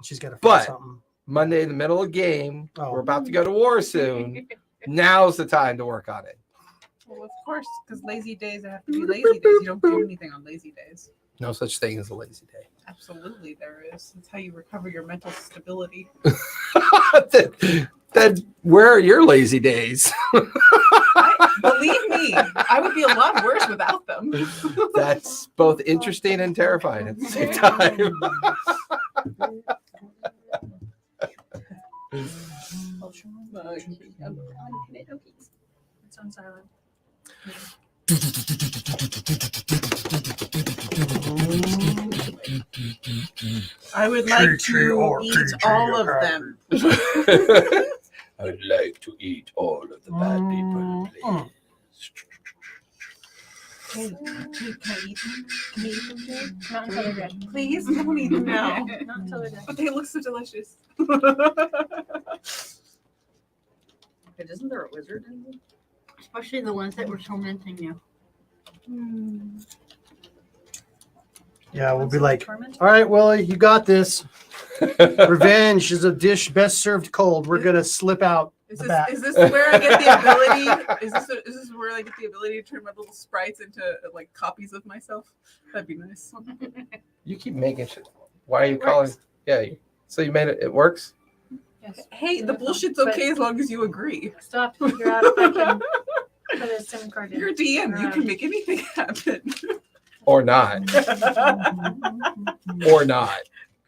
She's got to find But something. Monday in the middle of game, Oh. we're about to go to war soon. Now's the time to work on it. Well, of course, because lazy days have to be lazy days. You don't do anything on lazy days. No such thing as a lazy day. Absolutely, there is. That's how you recover your mental stability. then where are your lazy days? Believe me, I would be a lot worse without them. That's both interesting and terrifying at the same time. It's on silent. I would like to eat all of them. I would like to eat all of the bad people, please. Can I eat them? Can I eat them, Jay? Not until they're dead. Please, don't eat them now. Not until they're dead. But they look so delicious. But isn't there a wizard in them? Especially the ones that were tormenting you. Yeah, we'll be like, all right, Willie, you got this. Revenge is a dish best served cold. We're gonna slip out. Is the this, back. is this where I get the ability? Is this where I get the ability to turn my little sprites into like copies of myself? That'd be nice. You keep making shit. Why are you It calling? works. Yeah. So you made it. It works. Yes. Hey, the bullshit's okay as long as you agree. I still have to figure out if I can put a SIM card in. You're a DM. You can make anything happen. Or not. Or not.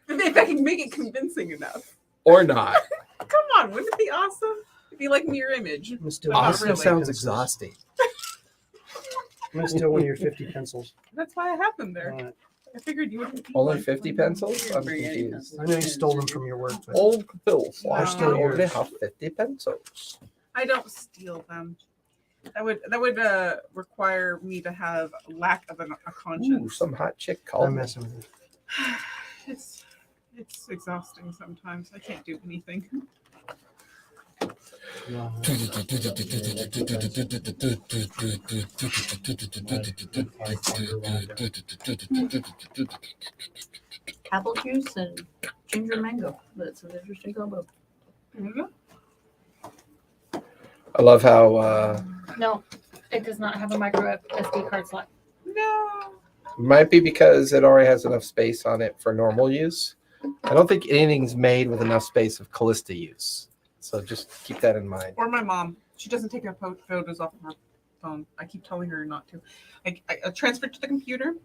If I can make it convincing enough. Or not. Come on, wouldn't it be awesome? It'd be like mirror image. I'm gonna steal Awesome really. sounds exhausting. I'm gonna steal one of your 50 pencils. That's why I have them there. All right. I figured you wouldn't need Only one. 50 pencils? I'm Bring any confused. I know you stole them from your work, but Old pills. They're still I only yours. have 50 pencils. I don't steal them. That would require me to have lack of a Ooh, conscience. some hot chick called I'm me. messing with you. It's exhausting sometimes. I can't do anything. No. Apple juice and ginger mango. That's an interesting combo. I love how No, it does not have a micro SD card slot. No. might be because it already has enough space on it for normal use. I don't think anything's made with enough space of Callista use. So just keep that in mind. Or my mom. She doesn't take her photos off of her phone. I keep telling her not to. I transfer it to the computer,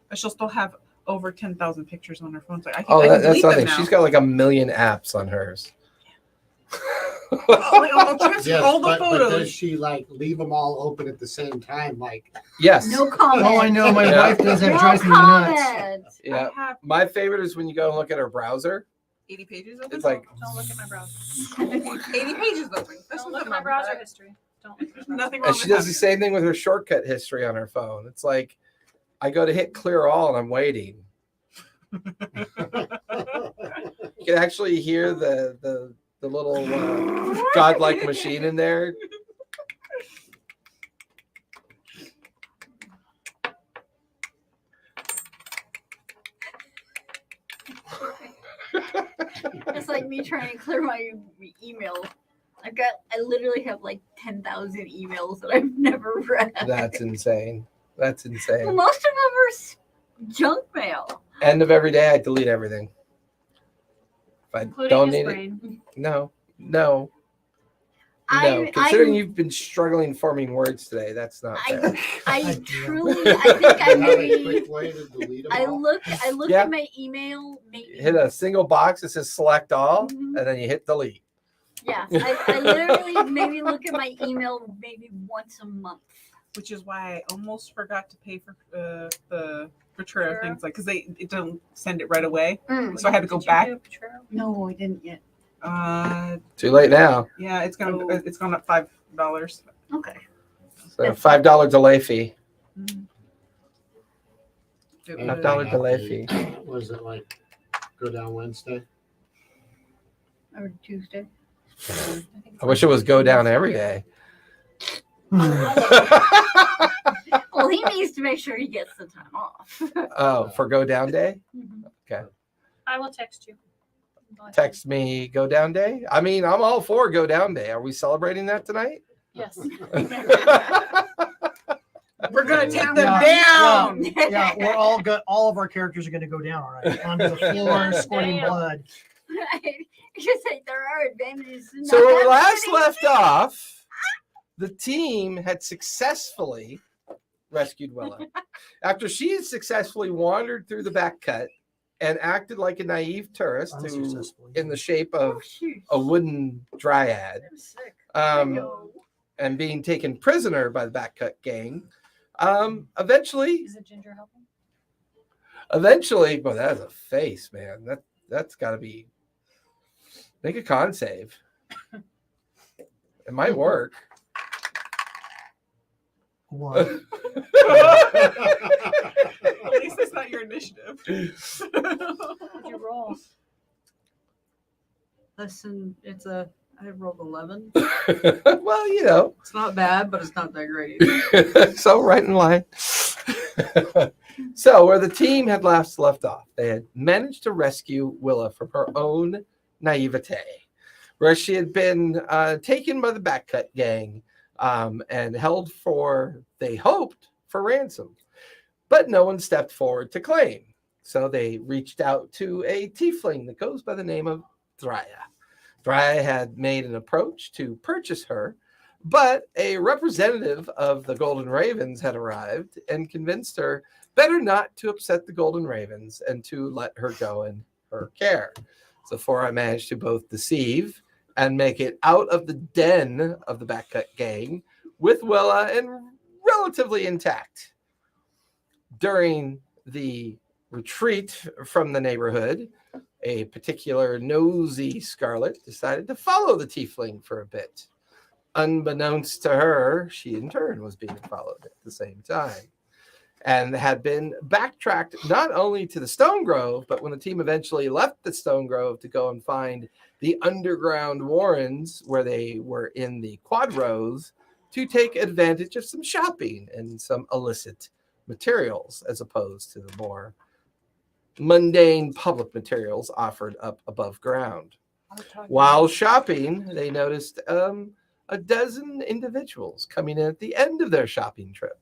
but she'll still have over 10,000 pictures on her phone. So I can That's delete them nothing. now. She's got like 1 million apps on hers. I'll transfer Yes, all the but photos. does she like leave them all open at the same time? Like, Yes. No comment. Oh, I know. My Yeah. wife does that. No Drives me nuts. comment. Yeah. I have My favorite is when you go and look at her browser. 80 pages open. It's like, Don't look at my browser. 80 pages open. That's Don't nothing look at my wrong with browser that. history. Don't look at my There's browser. nothing wrong and with she does the that. same thing with her shortcut history on her phone. It's like, I go to hit clear all and I'm waiting. You can actually hear the little godlike machine in there. It's like me trying to clear my email. I literally have like 10,000 emails that I've never read. That's insane. That's insane. Most of them are junk mail. End of every day, I delete everything. If I Including don't his need brain. it, no. Considering you've been struggling forming words today, that's not fair. I truly, I think I have a maybe, quick way to delete them I all? look Yeah. at my email, maybe. You hit a single box that says select all, Mhm. and then you hit delete. Yeah, I literally maybe look at my email maybe once a month. Which is why I almost forgot to pay for the Truro things, like because it don't send it right away, so I had to go Did you back. do Truro? No, I didn't yet. Too late now. Yeah, it's gone up $5. Okay. So $5 delay fee. Mhm. It And was- $5 I delay have fee. to- Was it like go down Wednesday? Or Tuesday. I wish it was go down every day. Well, he needs to make sure he gets the time off. Oh, for go down day? Mhm. Okay. I will text you. text me go down day. I mean, I'm all for go down day. Are we celebrating that tonight? Yes. We're gonna take them Yeah, down. Yeah, we're all good. All of our characters are going to go down, all right, onto the floor, squirting Damn. blood. It's just like there are advantages. to So not when we having last any. left off, the team had successfully rescued Willa. After she had successfully wandered through the back cut and acted like a naive tourist who, Unsuccessfully. in the shape Oh, of shoot. a wooden dryad, I'm sick. um, and being taken prisoner by the back cut gang, eventually, Is it Ginger helping? well, that is a face, man. That's got to be. Make a con save. It might work. One. At least it's not your initiative. What'd you roll? Listen, I rolled 11. Well, you know. It's not bad, but it's not that great either. So right in line. So where the team had last left off, they had managed to rescue Willa from her own naivete, where she had been taken by the backcut gang and held for, they hoped, for ransom. But no one stepped forward to claim. So they reached out to a tiefling that goes by the name of Thrya. Thrya had made an approach to purchase her, but a representative of the Golden Ravens had arrived and convinced her better not to upset the Golden Ravens and to let her go in her care. So Fora managed to both deceive and make it out of the den of the backcut gang with Willa and relatively intact. During the retreat from the neighborhood, a particular nosy Scarlet decided to follow the tiefling for a bit. Unbeknownst to her, she in turn was being followed at the same time and had been backtracked not only to the Stone Grove, but when the team eventually left the Stone Grove to go and find the underground warrens where they were in the quad rows to take advantage of some shopping and some illicit materials as opposed to the more mundane public materials offered up above ground. While shopping, they noticed a dozen individuals coming in at the end of their shopping trip,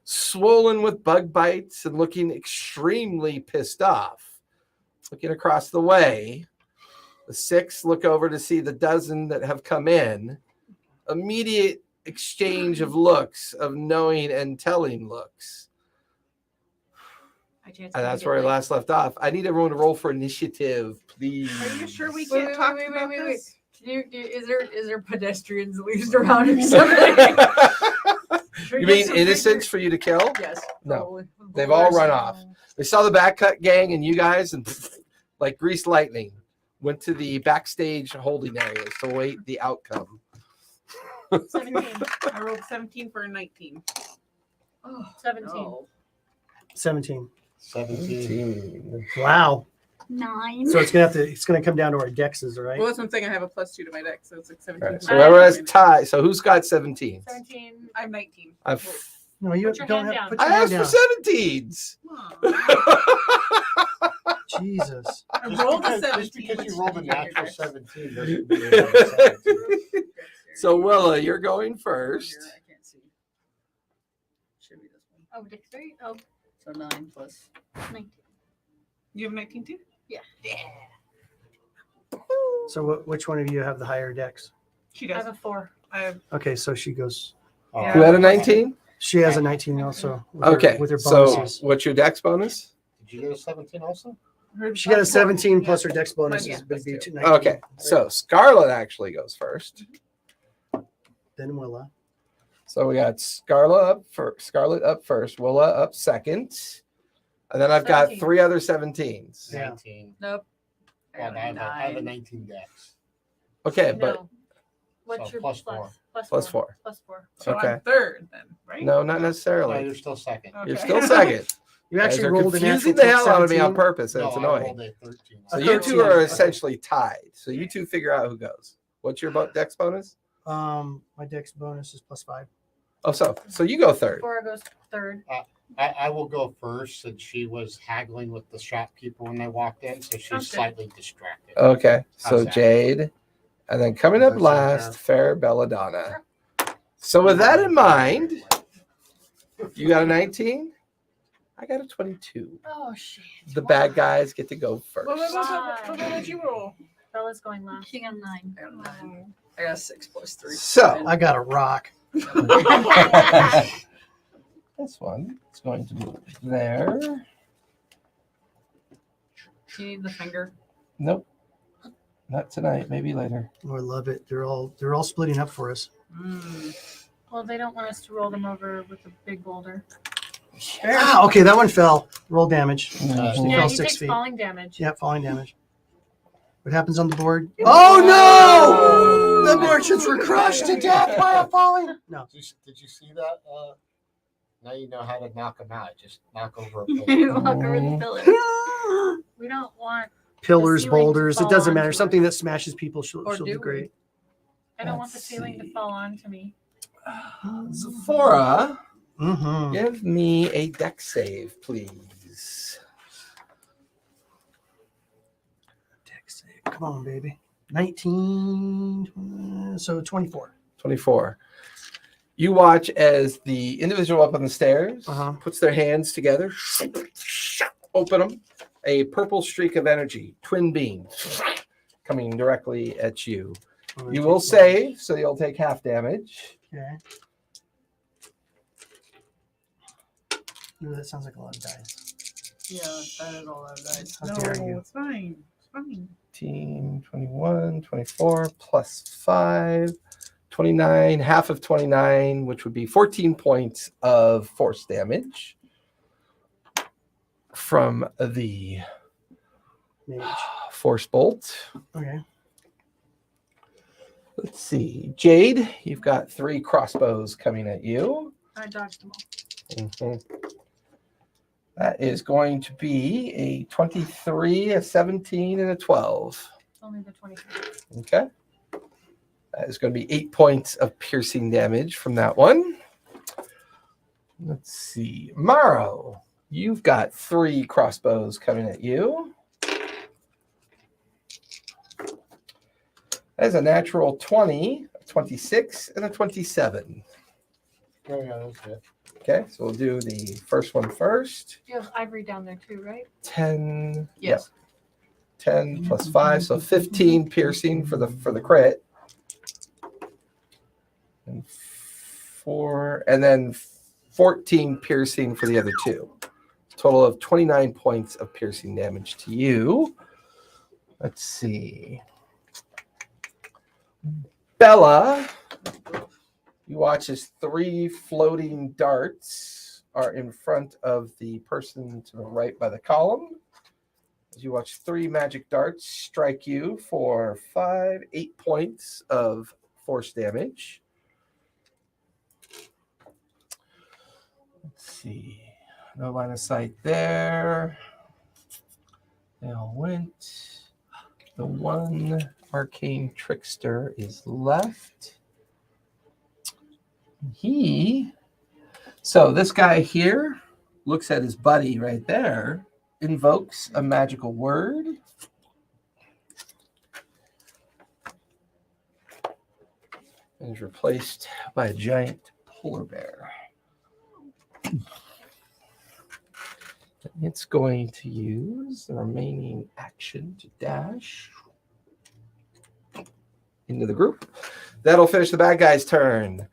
swollen with bug bites and looking extremely pissed off. Looking across the way, the six look over to see the dozen that have come in. Immediate exchange of looks, of knowing and telling looks. And that's where we last left off. I need everyone to roll for initiative, please. Are you sure we Wait, can't wait, talk wait, about wait. this? Is there pedestrians at least around or something? You mean innocents for you to kill? Yes. No. Probably. They've all run off. They saw the backcut gang and you guys, and like greased lightning, went to the backstage holding areas to await the outcome. 17. I rolled 17 for a 19. Oh, 17. no. 17. 17. Wow. 9. So it's gonna come down to our dexes, right? Well, that's what I'm saying. I have a +2 to my deck, so it's like 17. All right, so whoever has tie. So who's got 17? 17. I'm 19. No, you Put your don't hand have. down. Put I your hand asked down. for 17s. Aw. Jesus. I rolled a 17. Just because you rolled a natural 17 doesn't mean you So have a 17. Willa, you're going first. I can't see. Should be this one. Oh, dexterity? Oh, So 9 plus. 19. You have 19 too? So which one of you have the higher dex? She I does. have a 4. I have. Okay, so she goes. Oh, Who had a 19? She has a 19 also. With Okay, Her, with her so bonuses. what's your dex bonus? Did you get a 17 also? She got a 17 Yeah. plus her dex bonus Yeah, is plus be 2. 19. Okay, so Scarlet actually goes first. Then Willa. So we got Scarlet up first, Willa up second, and then I've got 17. 3 other 17s. Yeah. 19. Nope. Well, I have a 19 dex. Okay, but No. What's So your plus plus? 4. plus 4. Plus 4. So Okay. I'm third then, right? No, not No, necessarily. you're still second. Okay. You're still second. You Guys actually are rolled an confusing actual the hell out of me on 17. purpose, and No, it's I annoying. rolled a 13. So A you two 13. are essentially tied. So you two figure out who goes. What's your dex bonus? My dex bonus is plus 5. Oh, so you go third. Before goes third. I will go first since she was haggling with the shopkeeper when they walked in, so she's Sounds good. slightly distracted. Okay, so How's that? Jade, and then coming up Does that sound last, fair Belladonna. So with that in mind, you got a 19. I got a 22. Oh shit. The bad guys get to go first. What did you roll? Bella's going last. She got 9. I got 9. I got 6 plus 3. So I got a rock. this one is going to move there. Do you need the finger? Nope, not tonight. Maybe later. Oh, I love it. They're all splitting up for us. Well, they don't want us to roll them over with a big boulder. Ah, okay, that one fell. Roll damage. Mhm. She Yeah, fell he 6 takes feet. falling damage. Yeah, falling damage. What happens on the board? Oh no! The merchants were crushed to death by a falling. No. Did you see that? Now you know how to knock them out. Just knock over a pillar. Walk over the pillar. We don't want. Pillars, ceiling to boulders. It fall doesn't matter. onto Something that smashes people. She'll Or do do we? great. I don't want the Let's ceiling to see. fall onto me. Zephora, Mm-hmm. give me a deck save, please. Deck save. Come on, baby. 19. So 24. 24. You watch as the individual up on the stairs Uh-huh. puts their hands together, open them, a purple streak of energy, twin beams, coming directly at you. You will save, so you'll take half damage. Okay. Ooh, that sounds like a lot of dice. Yeah, that is all that dice. How dare you? It's fine. It's fine. 18, 21, 24, plus 5, 29, half of 29, which would be 14 points of force damage from the Mage. force bolt. Okay. Let's see. Jade, you've got 3 crossbows coming at you. I dodged them all. Mhm. That is going to be a 23, a 17, and a 12. Only the 23. Okay. That is going to be 8 points of piercing damage from that one. Let's see. Maro, you've got 3 crossbows coming at you. That is a natural 20, a 26, and a 27. Oh, yeah, that's good. Okay, so we'll do the first one first. You have ivory down there too, right? 10. Yes. Yep. 10 plus 5, so 15 piercing for the crit. And 4, and then 14 piercing for the other 2. Total of 29 points of piercing damage to you. Let's see. Bella, you watch as 3 floating darts are in front of the person to the right by the column. As you watch 3 magic darts strike you for 8 points of force damage. Let's see. No line of sight there. They all went. The one arcane trickster is left. So this guy here looks at his buddy right there, invokes a magical word. And is replaced by a giant polar bear. It's going to use the remaining action to dash into the group. That'll finish the bad guy's turn.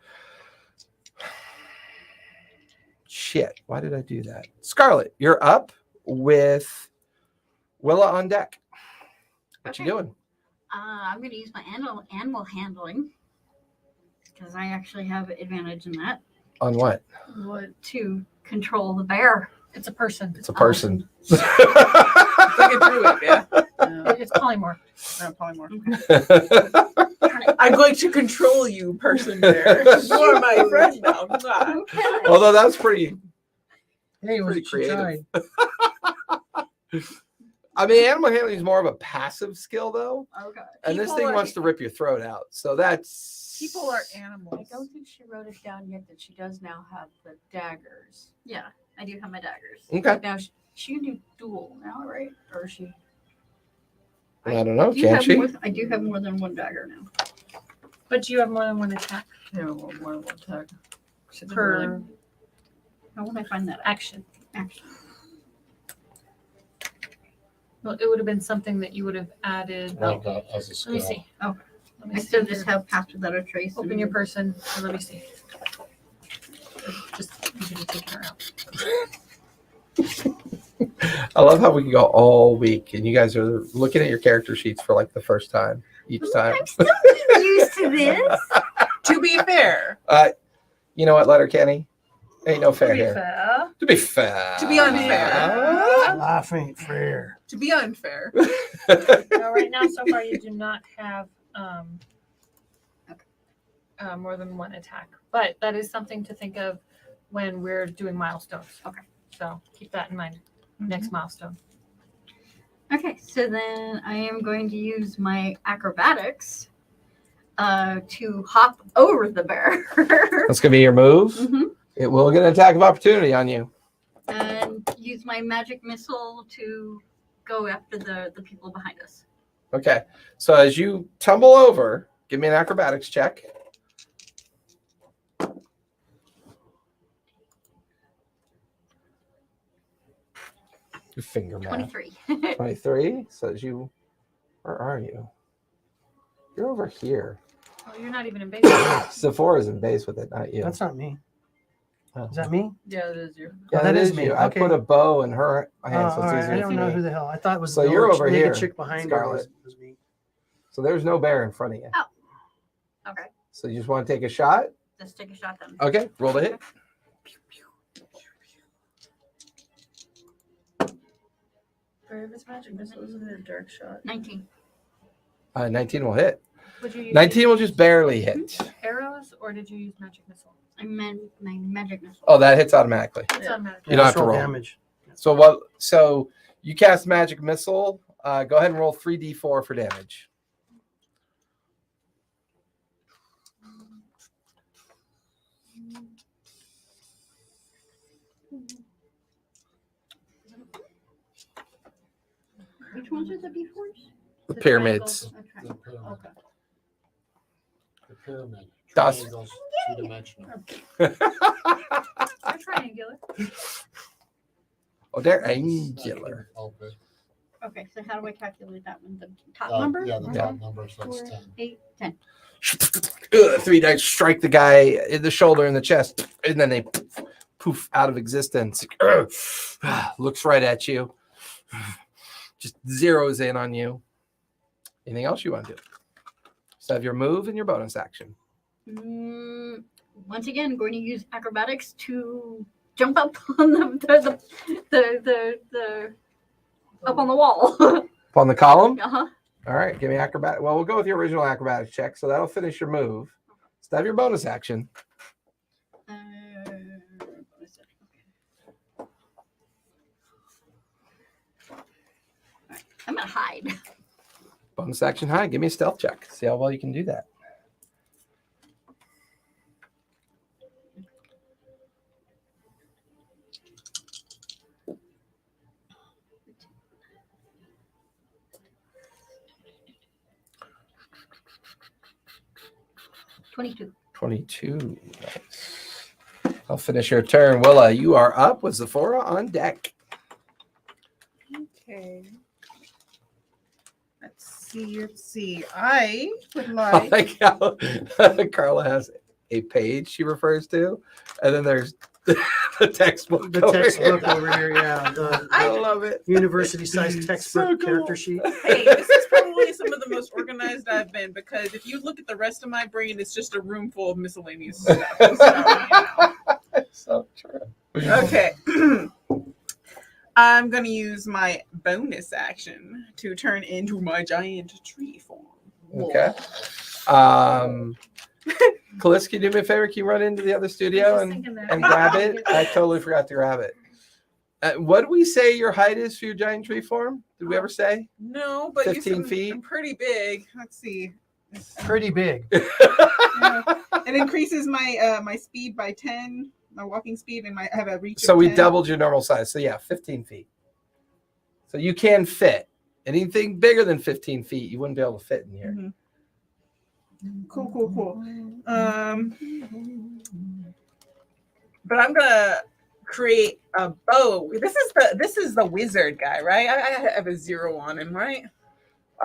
Shit, why did I do that? Scarlet, you're up with Willa on deck. What you Okay. doing? I'm going to use my animal handling because I actually have advantage in that On what? to control the bear. It's a person. It's a person. Thinking through it, yeah. It's polymorph. Polymorph. I'm going to control you, person bear. You are my friend now. Mwah. Okay. Although that's pretty Hey, Pretty she creative. tried. I mean, animal handling is more of a passive skill, though. Okay. And this People thing are- wants to rip your throat out. So that's People are I animals. don't think she wrote it down yet that she does now have the daggers. Yeah, I do have my daggers. Okay. Now she can do dual now, right? Or is she? I don't know. do Can have she? I do have more than one dagger now. But do you have more than one attack Yeah, well, more than one tag. She doesn't per really- How would I find that out? action? Action. Well, it would have been something that you would have added. Like as a Let skill. me see. Oh. Let I me see. still just have half of that a trace. Open your person and let me see. Just you could have taken her out. I love how we can go all week and you guys are looking at your character sheets for like the first time each time. I'm still getting used to this. To be fair, You know what, Letterkenny? Ain't no fair To be here. fair. To be fair. To be unfair. Life ain't fair. to be unfair. No, right now, so far, you do not have more than one attack. But that is something to think of when we're doing milestones. Okay. So keep that in mind. Next milestone. Okay, so then I am going to use my acrobatics to hop over the bear. That's going to be your move. Mhm. It will get an attack of opportunity on you. And use my magic missile to go after the people behind us. Okay. So as you tumble over, give me an acrobatics check. Your finger math. 23. 23. So as you, where are you? You're over here. Oh, you're not even in base. Sephora's in base with it, not you. That's not me. Oh. Is that me? Yeah, it is you. Yeah, Oh, that that is is me. you. I Okay. put a bow in her Oh, hand, so all it's right. easier I for don't know me. who the hell. I thought it was So the you're old over naked here, chick behind Scarlet. her. Was me. So there's no bear in front of you. Okay, So you just want to take a shot? let's take a shot then. Okay, roll to hit. Brave is magic missile, isn't it a dark shot? 19. 19 will hit. Would you use 19 will just barely hit. arrows or did you use magic missile? I meant my magic missile. Oh, that hits automatically. It's Yeah. automatic. You don't have to roll. damage. So what? So you cast magic missile. Go ahead and roll 3d4 for damage. Which ones are the B4s? The pyramids. Okay. The pyramid. Okay. The pyramid. Das- Triangles, two-dimensional. They're triangular. Oh, they're I can angular. help it. Okay, so how do I calculate that one? The top Uh, number? Yeah, the Yeah. top number, so it's 10. 8, 10. 3 dice strike the guy in the shoulder and the chest, and then they poof out of existence. Looks right at you. Just zeroes in on you. Anything else you want to do? So have your move and your bonus action. Once again, going to use acrobatics to jump up on the up on the wall. Up on the column. Uh-huh. All right, give me acrobatic. Well, we'll go with your original acrobatics check, so that'll finish your move. So have your bonus action. Bonus action, okay. Alright, I'm gonna hide. Bonus action high. Give me a stealth check. See how well you can do that. $22. 22. Nice. I'll finish your turn. Willa, you are up with Zephora on deck. Okay. Let's see. I would I like. like how Carla has a page she refers to, and then there's the textbook. The over textbook here. over here, yeah. The I love it. university-sized textbook So cool. character sheet. Hey, this is probably some of the most organized I've been because if you look at the rest of my brain, it's just a room full of miscellaneous stuff. So, So true. Okay. I'm going to use my bonus action to turn into my giant tree form. Okay. Callis, can you do me a favor? Can you run into the other studio Just and thinking that. grab it? I totally forgot to grab it. What did we say your height is for your giant tree form? Did we ever say? No, but 15 you said feet? I'm pretty big. Let's see. Pretty big. It increases my my speed by 10, my walking speed, and I have a reach. So of we 10. doubled your normal size. So yeah, 15 feet. So you can fit. Anything bigger than 15 feet, you wouldn't be able to fit in here. Mhm. Cool. But I'm gonna create a bow. This is the wizard guy, right? I have a 0 on him, right?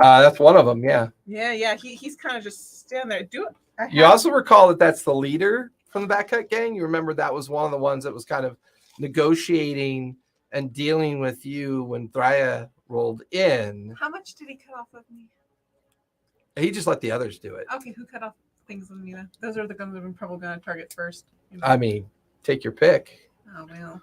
That's one of them. Yeah. Yeah. He's kind of just standing there. Do it. You also recall that that's the leader from the Backcut gang. You remember that was one of the ones that was kind of negotiating and dealing with you when Thrya rolled in. How much did he cut off of me? He just let the others do it. Okay, who cut off things with me then? Those are the guns that I'm probably gonna target first. You know? I mean, take your pick. Oh well.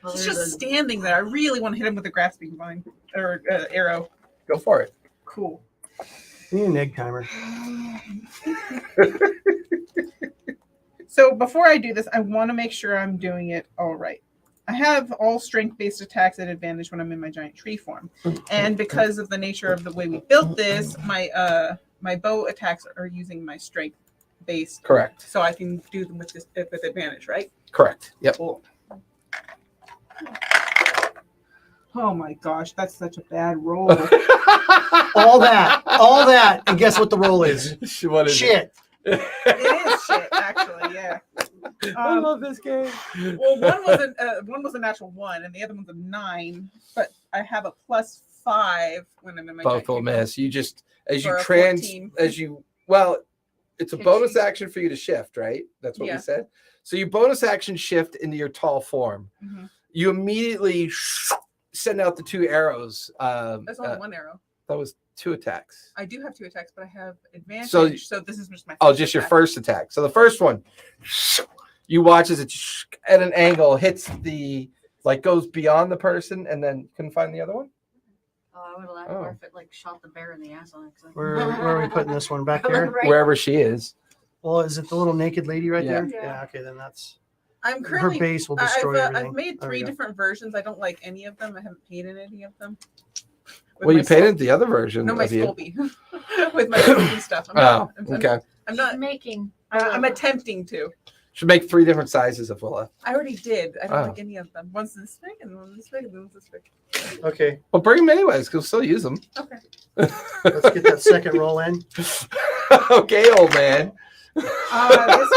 Well, He's there's just a- standing there. I really want to hit him with a grasping vine or arrow. Go for it. Cool. You need an egg timer. So before I do this, I want to make sure I'm doing it all right. I have all strength-based attacks at advantage when I'm in my giant tree form, and because of the nature of the way we built this, my bow attacks are using my strength-based, Correct. so I can do them with advantage, right? Correct. Yep. Cool. Oh my gosh, that's such a bad roll. All that, and guess what the roll is? What is Shit. It is shit, actually. Yeah. I love this game. Well, one was a natural 1, and the other one's a 9. But I have a +5 when I'm in my Both giant will tree form. miss. You just For a 14. it's a Can bonus she- action for you to shift, right? That's what Yeah. we said. So you bonus action shift into your tall form. Mhm. You immediately send out the 2 arrows. That's only 1 arrow. That was 2 attacks. I do have 2 attacks, but I have advantage. So- So this is just my. Oh, first just your attack. first attack. So the first one, you watch as it at an angle hits goes beyond the person, and then couldn't find the other one. Oh, I would have laughed Oh. more if it like shot the bear in the ass on accident. Where are we putting this one back here? Right. Wherever she is. Well, is it the little naked lady right Yeah. there? Yeah. Yeah. Okay, then that's I'm her currently. base will destroy everything. I've made There we 3 go. different versions. I don't like any of them. I haven't painted any of them. With Well, my you painted the other version No, my of you. Scolby. With my Scolby stuff. Oh, okay. I'm not. making. I'm attempting to. Should make 3 different sizes of Willa. I already did. I don't Oh. like any of them. One's this big and one's this big and one's this big. Okay, Well, bring them anyways, because we'll still use them. Okay. let's get that second roll in. Okay, old man. This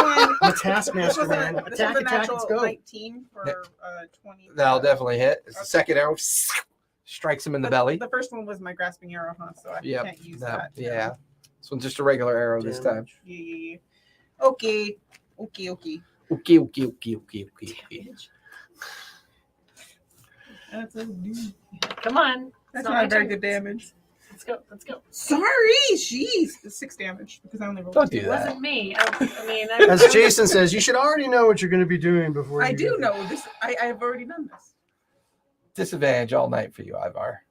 one. The Taskmaster, This man. was a Attack, attack, natural let's go. 19 for 20. That'll definitely hit. It's the Okay. second arrow. Strikes him in the belly. The first one was my grasping arrow, huh? So I Yep. can't use No, that. yeah. This one's just a regular arrow this time. Yeah. Okay. Okay. That's Come on. not my very turn. good damage. Let's go. Sorry, jeez. It's 6 damage because I only rolled Don't 2. do It that. wasn't me. I mean, As Jason says, you should already know what you're going to be doing before. I you do get there. know this. I've already done this. Disadvantage all night for you, Ivar.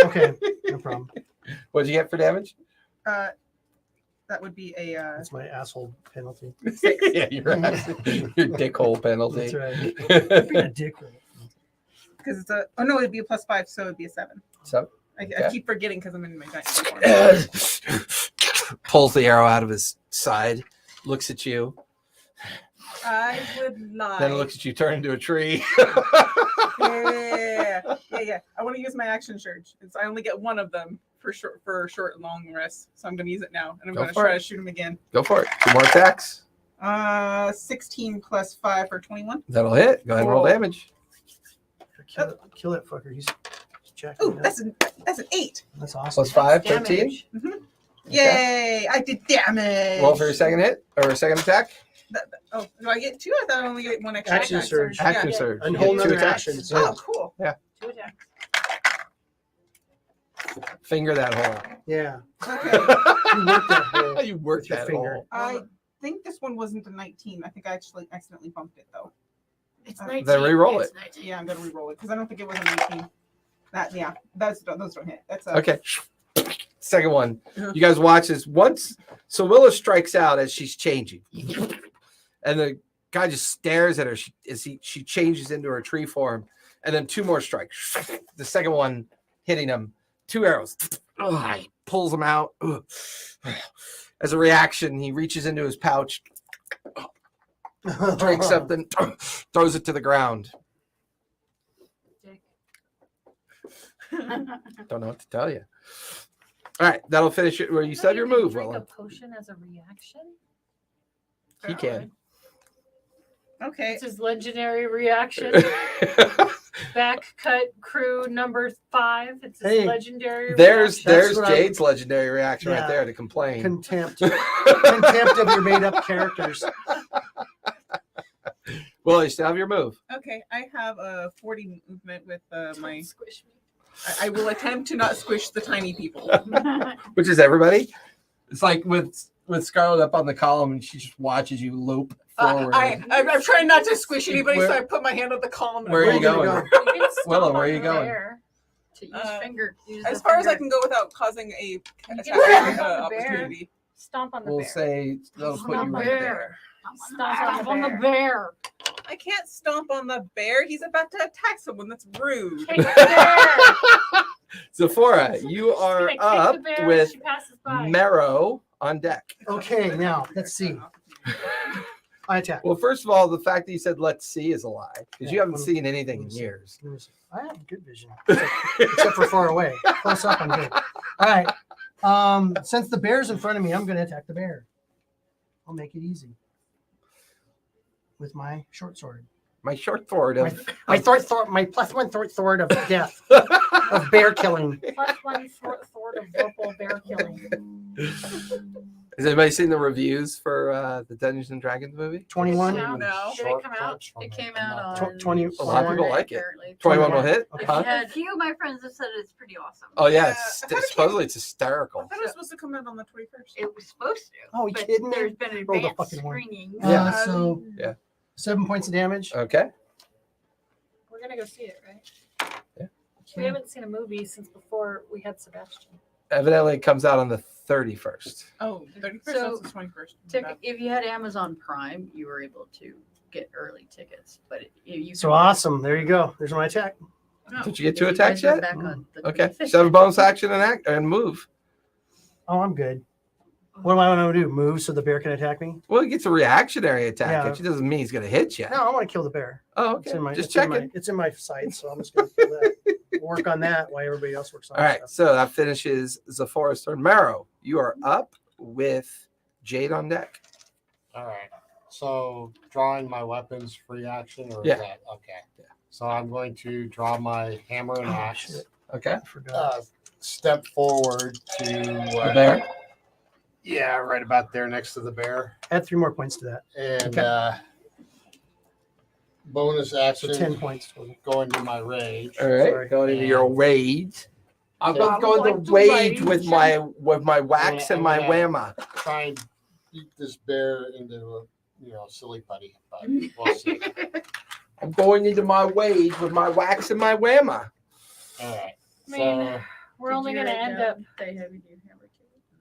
Okay, no problem. What'd you get for damage? That would be a That's my asshole penalty. 6. Yeah, your dickhole penalty. That's right. Being a dickhole. Because it's a. Oh no, it'd be a +5, so it'd be a 7. So I Okay. keep forgetting because I'm in my giant form. pulls the arrow out of his side, looks at you, I would lie. then looks at you, turn into a tree. Yeah. I want to use my action surge. I only get 1 of them for short and long rests, so I'm going to use it now, and I'm Go going to for try it. to shoot him again. Go for it. 2 more attacks. 16 plus 5 for 21. That'll hit. Go ahead and roll Cool. damage. Kill that fucker. He's jacking Oh, me up. that's an 8. That's awesome. Plus 5, Damage. 13. Yay! I did damage. Roll for your second hit or second attack. Oh, do I get 2? I thought I only get 1 extra. Action attack. surge. Action Yeah. surge. And You hold get 2 another attacks. action. Oh, cool. 2 attacks. Finger that hole. Yeah. Okay. You work that hole. You worked With your that finger. hole. I think this one wasn't a 19. I think I actually accidentally bumped it though. It's Then 19. re-roll It's it. 19. Yeah, I'm gonna re-roll it because I don't think it was a 19. Those don't hit. That's a Okay. Second one. Uh-huh. You guys watch this once. So Willa strikes out as she's changing. And the guy just stares at her as she changes into her tree form. And then 2 more strikes. The second one hitting him 2 arrows. He pulls them out. As a reaction, he reaches into his pouch, drinks something, throws it to the ground. Dick. Don't know what to tell you. All right, that'll finish it. Where you said your can move, drink a Willa. potion as a reaction. He can. Okay. It's his legendary reaction. Back cut crew number 5. It's his Hey, legendary There's reaction. That's what Jade's legendary reaction right Yeah. there to complain. Contempt of your made up characters. Well, you still have your move. Okay, I have a 40 movement with my. Don't squish me. I will attempt to not squish the tiny people. Which is everybody. It's like with Scarlet up on the column, and she just watches you lope forward. I'm trying not to squish anybody, Where- so I put my hand on the column. and Where I are you roll it. going? go? You can stomp Willow, where on are you the going? bear. To use use As the far as I finger. can go without causing a You attack can stomp on the opportunity. Stomp on the We'll bear. say that'll put you Stomp right bear. there. Stomp on the bear. I can't stomp on the bear. He's about to attack someone. That's rude. Kick the bear. Zephora, you She's are gonna kick up the bear as with she passes by. Marrow on deck. Okay, now let's see. I attack. Well, first of all, the fact that you said "let's see" is a lie because you Yeah, haven't seen anything in let me see. years. I have good vision, except for far away. Close up, I'm good. All right. Since the bear's in front of me, I'm going to attack the bear. I'll make it easy with my short sword. My short sword of My +1 sword of death, of bear killing. +1 sword of purple bear killing. Has anybody seen the reviews for the Dungeons and Dragons movie? 21. No. No. Did it come out? punch from It the- came from out the- on 20. A lot of people like it. apparently. 21 will hit. Okay. Huh? A few of my friends have said it's pretty awesome. Oh yeah, Yeah, it's, I thought it supposedly it's I hysterical. thought it was supposed to come out on the 21st. It was supposed to. Oh, you but kidding me? there's been an Roll the advanced fucking one. screening. Yeah. So Yeah. 7 points of damage. Okay. We're gonna go see it, right? Yeah. We haven't seen a movie since before we had Sebastian. Evidently, it comes out on the 31st. Oh, 31st, So, that's the 21st. If you had Amazon Prime, you were able to get early tickets, but you So awesome. There you go. There's my attack. No. Did you get two you guys attacks are yet? back on the Okay. 25th. So have a bonus action and act and move. Oh, I'm good. What do I want to do? Move so the bear can attack me? Well, he gets a reactionary attack. Yeah. It doesn't mean he's going to hit you. No, I want to kill the bear. Oh, It's okay. in my, Just it's in checking. it's in my sights, so I'm just going to kill that. Work on that while everybody else works on All right. stuff. So that finishes Zephora's turn. Marrow, you are up with Jade on deck. All right. So drawing my weapons free action or Yeah. is that okay? Yeah. So I'm going to draw my hammer and Oh, axe. shit. Okay. I forgot. Step forward to The bear. Yeah, right about there next to the bear. Add 3 more points to that. And Okay. bonus So action 10 points total. going to my rage. All right. Sorry. Going into your rage. I'm So- going to go into rage with my wax and my I'm whammer. Try and beat this bear into a silly putty, but we'll see. I'm going into my rage with my wax and my whammer. All right. I mean, we're Did only you gonna write end down up They have you do hammer too.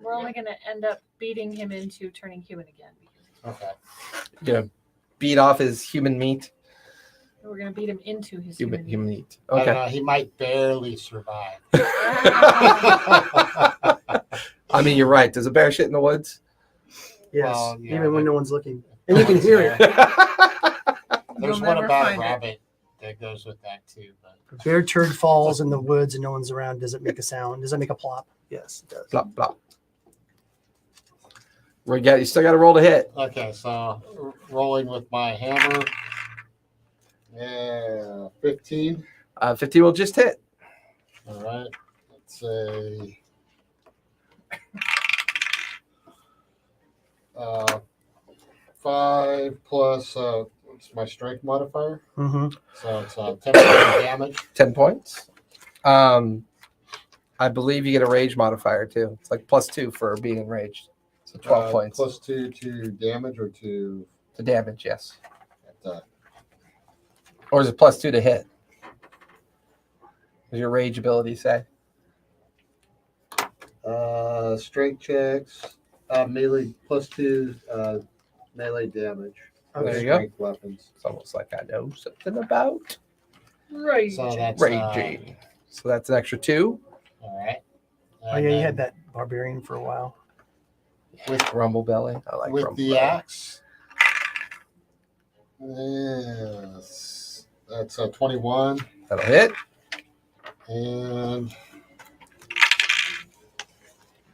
we're only gonna end up beating him into turning human again because Okay. You know, beat off his human meat. we're gonna beat him into his Human human. meat. I don't Okay. know, he might barely survive. I mean, you're right. Does a bear shit in the woods? Yes, Well, yeah, even when but- no one's looking. And you can hear it. There's You'll one never about a find it. rabbit that goes with that too. But If a bear turd falls in the woods and no one's around, does it make a sound? Does it make a plop? Yes, it does. Blah blah. You still got to roll to hit. okay, so rolling with my hammer. Yeah, 15. 50 will just hit. All right. Let's say 5 plus what's my strength modifier? Mm-hmm. So it's 10 points of damage. 10 points. I believe you get a rage modifier too. It's like +2 for being enraged. So 12 points. Plus 2 to damage or to To damage, yes. uh, Or is it +2 to hit? Does your rage ability say? strength checks, melee plus 2 melee damage. There you go. Strength weapons. It's almost like I know something about Right. So that's raging. So that's an extra 2. All right. Oh yeah, you had that barbarian for a while. With Rumble belly. I like with rumble the belly. axe. Yes, that's a 21, That'll hit. and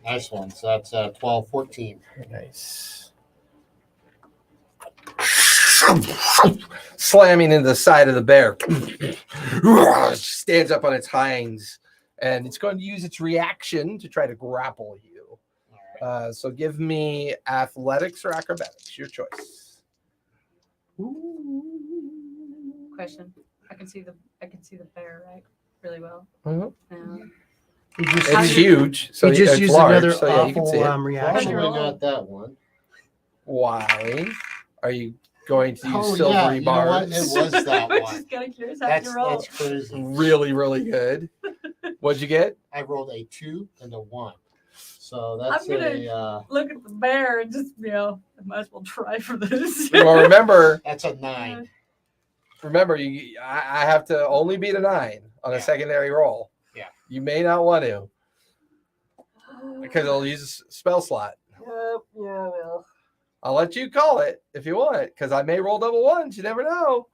nice one. So that's 12, 14. Nice. Slamming into the side of the bear. Stands up on its hinds, and it's going to use its reaction to try to grapple you. All right. So give me athletics or acrobatics, your choice. Question. I can see the bear, right? Really well. Mhm. He just It's used, huge, so he just it's used large, another so yeah, you can see awful it. reaction. Probably not that one. Why are you going to use Oh, silvery yeah, you know what? barbs? It was that I'm one. just kind of curious how you roll. That's crazy. Really, really good. What'd you get? I rolled a 2 and a 1. So that's I'm gonna- a Look at the bear and just, I might as well try for this. Well, remember, that's a 9. I have to only beat a 9 on a Yeah. secondary roll. Yeah. You may not want to because it'll use a spell slot. Yeah, well. I'll let you call it if you want, because I may roll double ones. You never know.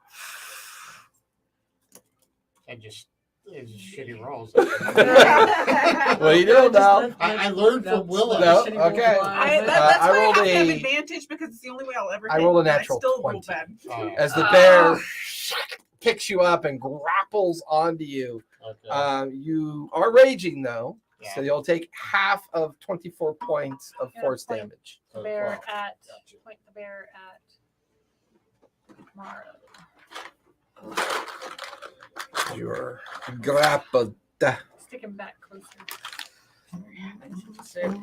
It's just shitty rolls. What are you doing now? I learned from Willa. No, okay. That's I why rolled I have to have a- advantage because it's the only way I'll ever I hit. rolled a and natural I still 20. roll bad. As the bear picks you up and grapples onto you. Okay. You are raging though, Yeah. so you'll take half of 24 points of Yeah, force point. damage. The bear Oh, at gotcha. point the bear at Mara. You're grappled. Stick him back closer.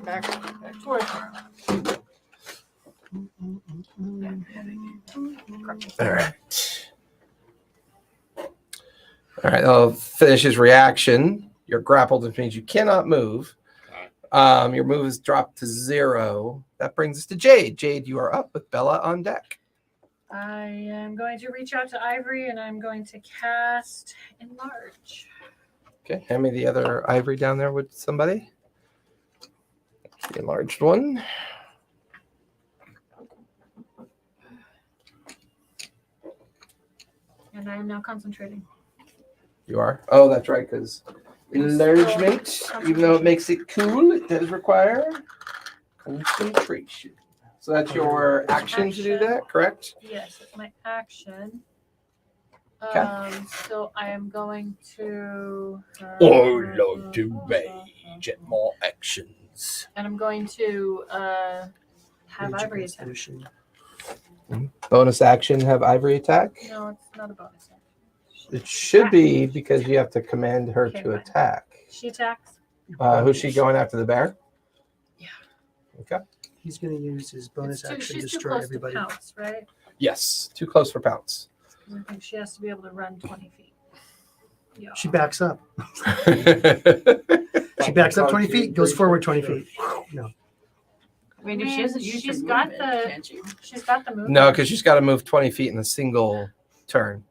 Back Towards Mara. All right. All right. I'll finish his reaction. You're grappled, which means you cannot move. Your move is dropped to 0. That brings us to Jade. Jade, you are up with Bella on deck. I am going to reach out to Ivory and I'm going to cast Enlarge. Okay. Hand me the other ivory down there with somebody. The enlarged one. And I am now concentrating. You are? Oh, that's right, because enlargement, even though it makes it cool, it does require concentration. So that's your action to do that, correct? Yes, it's my action. Okay. So I am going to. Get more actions. And I'm going to have Rage Ivory against attack. Lucian. Bonus action, have ivory attack? No, it's not a bonus action. It should be because you have to command her Okay, to fine. attack. She attacks. Who's she going after, the bear? Yeah. Okay. He's going to use his bonus It's too, action to she's too destroy close everybody. to pounce, right? Yes, too close for pounce. 'Cause I think she has to be able to run 20 feet. Yeah. She backs up. She She backs up 20 feet, goes forward 20 feet. No. Wait, if she hasn't used She's her got movement, the- can't she? She's got the move. No, because she's got to move 20 feet in a single turn.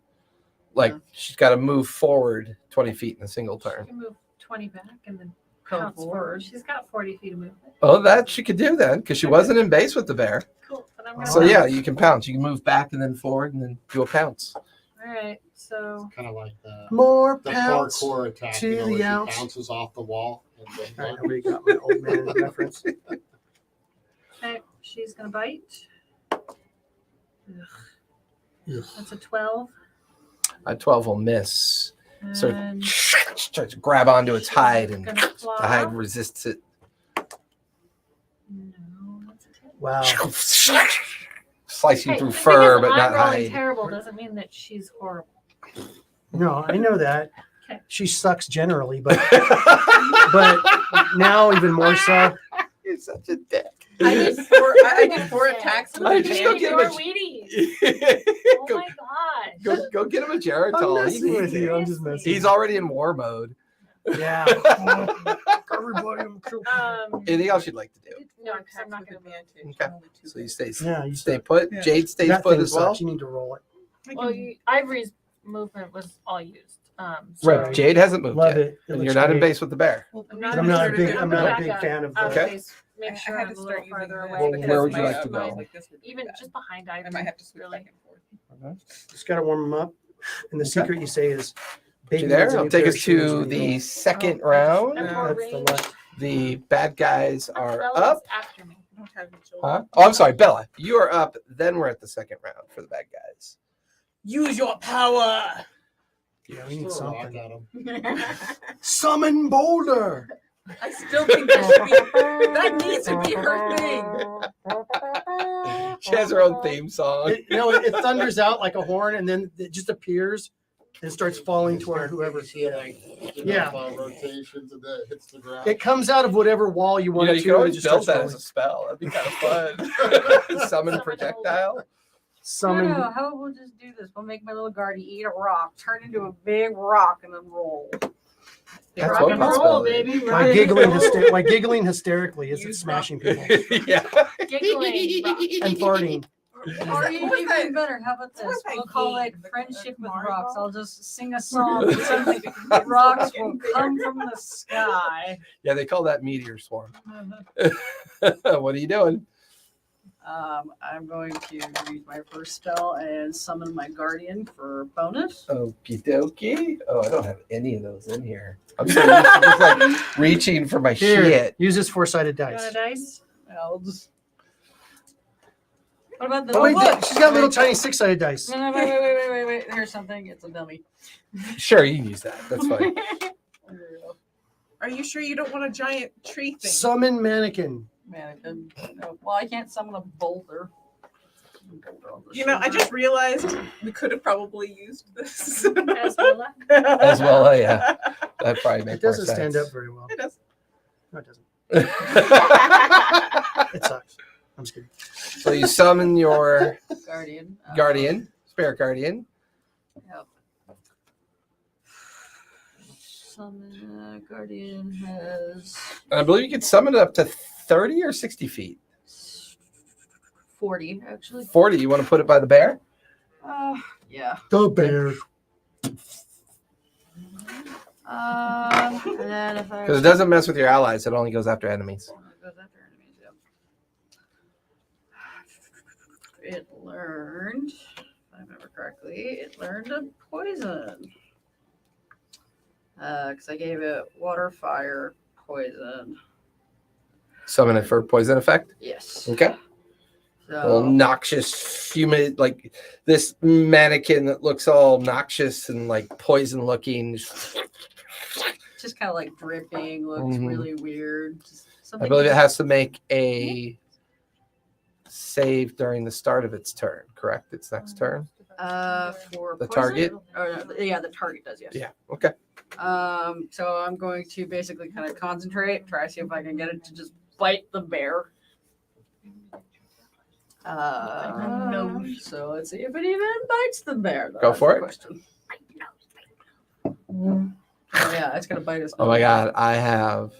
Like, Yeah. she's got to move forward 20 feet in a single She turn. can move 20 back and then Go pounce forward. forward. She's got 40 feet of movement. Oh, that she could do then, because she wasn't in base with the bear. Cool. But I'm gonna So, pounce. yeah, you can pounce. You can move back and then forward and then do a pounce. All right. So Kind of like the More pounds. parkour attack. to You know, the where she outs. bounces off the wall. And All right, then, nobody got my old man reference. okay, she's gonna bite. Ugh. Ugh. That's a 12. A 12 will miss. So And she tries to grab onto its hide, and gonna the claw. hide resists it. No, that's a 10. Wow. Slicing Hey, through just fur, because but not I'm rolling hide. terrible doesn't mean that she's horrible. No, I know that. Okay. She sucks generally, but now even more so. You're such a dick. I did four attacks with I just go advantage. get him Your a- Wheaties. Oh go, my gosh. go get him a Geritol. I'm He messing needs with it. you. I'm just messing. He's already in war mode. Yeah. Everybody, I'm cool. Anything else you'd like to do? No, 'cause I'm not gonna. Okay. So you stay Yeah, you stay suck. put. Yeah. Jade stays That put thing as well. sucks. You need to roll it. Well, Ivory's movement was all used. Right. Jade hasn't moved Love yet. it. And looks you're not in great. base with the bear. Well, I'm not a big back fan of out that. Okay. base, Make I sure had I'm to a start little using farther this away. Well, because where would you my, like to my go? weakness would be Even bad. just behind I might have to switch really. back and forth. Just got to warm them up. And the Okay. secret you say is, You baby there? needs a I'll new take pair us of shoes to when you the go. second Oh, round. I'm more That's the range. left. The bad guys are Bella's up. after me. I don't have any children. Huh? Oh, I'm sorry, Bella. You are up. Then we're at the second round for the bad guys. Use your power. Yeah, we need Throw a rock something. at him. Summon Boulder. I still think that should be that needs to be her thing. She has her own theme song. It thunders out like a horn, and then it just appears and starts falling toward whoever. Yeah. Rotations and then it hits the ground. It comes out of whatever wall you You want know, it you to. can and it always just build starts that as a rolling. spell. That'd be kind of fun. Summon projectile. Summon. No, how about we'll just do this? We'll make my little guardy eat a rock, turn into a big rock, and then roll. That's Rock one and roll, possibility. baby. By giggling hysterically as it's Use smashing rock. people Yeah. Giggling. and farting. Or even better, how about this? What's that We'll call it game? Friendship with Mario? Rocks. I'll just sing a song. And suddenly rocks will come from the sky. Yeah, they call that meteor swarm. What are you doing? I'm going to use my first spell and summon my guardian for bonus. Okie dokie. Oh, I don't have any of those in here. I'm so used to just like reaching for my Here, shit. use this four-sided You want dice. a dice? I'll just. What about the? Oh, wait, look! she's got little tiny six-sided dice. No, wait. Here's something. It's a dummy. Sure, you can use that. That's fine. Are you sure you don't want a giant tree thing? Summon mannequin. Man, no. Well, I can't summon a boulder. You know, I just realized we could have probably used this. As Willa? As well, yeah. That probably It makes more doesn't stand sense. up very well. It does. No, it doesn't. It sucks. I'm just kidding. So you summon your Guardian. guardian, spirit guardian. Yep. Summon guardian has And I believe you can summon it up to 30 or 60 feet. 40 actually. 40. You want to put it by the bear? Yeah. The bear. And then if I Because it doesn't mess with your allies. It only goes after enemies. It goes after enemies, yeah. It learned, if I remember correctly, it learned a poison. Because I gave it water, fire, poison. Summon it for poison effect. Yes. Okay. All So, noxious, humid, like this mannequin that looks all noxious and like poison looking. just kind of like dripping, looks Mhm. really weird. Just I something believe it just- has to make a save during the start of its turn, correct? Its next turn? For The poison? target? Or, no, yeah, the target does, yes. Yeah. Okay. So I'm going to basically kind of concentrate, try to see if I can get it to just bite the bear. No. So let's see if it even bites the bear. Go That's for the it. question. Oh, yeah, it's gonna bite us. Oh my God. I have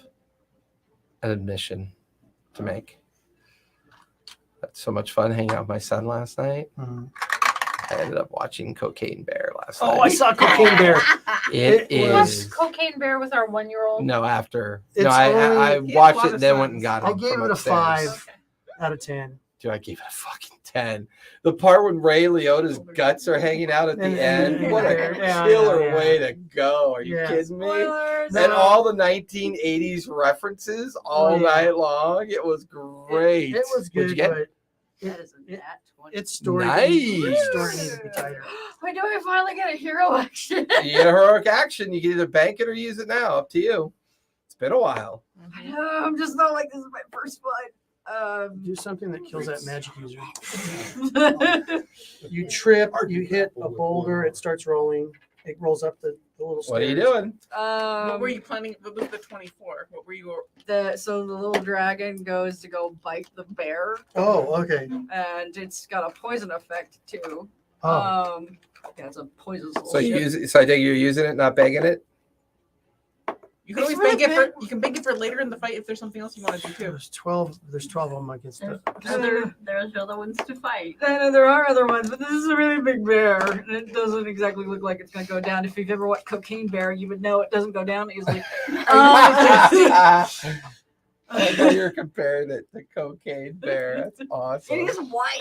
an admission to make. That's so much fun hanging out with my son last night. Mhm. I ended up watching Cocaine Bear last Oh, I night. saw Cocaine Bear. It it Watch is. Cocaine Bear with our 1-year-old. No, after. It's No, I only- He has watched a lot it of and then went and sons. got it. I gave from it a upstairs. 5 Okay. out of 10. Dude, I gave it a fucking 10. The part when Ray Liotta's guts are hanging out at the And- end. What a yeah, killer yeah. way to go. Are you Yeah. kidding me? Spoilers. And No. all the 1980s references all Oh, yeah. night long. It was great. It was What'd good, you get? but That is a nat 20. its story, Nice. its story needs to be tighter. Wait, do I finally get a hero action? You get a heroic action. You can either bank it or use it now. Up to you. It's been a while. I know, I'm just not like this is my first fight. Do something that kills that magic user. You trip, you hit a boulder, it starts rolling. It rolls up the little stairs. What are you doing? What were you planning? What was the 24? What were you? So the little dragon goes to go bite the bear, Oh, okay. and it's got a poison effect too. Oh, Yeah, it's a poison soul. So you use it, so I think you're using it, not banging it? You can always bank it for. You can bank it for later in the fight if there's something else you want to do too. There's 12. There's 12 of them against There's the. other ones to fight. I know there are other ones, but this is a really big bear, and it doesn't exactly look like it's going to go down. If you've ever watched Cocaine Bear, you would know it doesn't go down easily. I know you're comparing it to Cocaine Bear. That's awesome. It is white.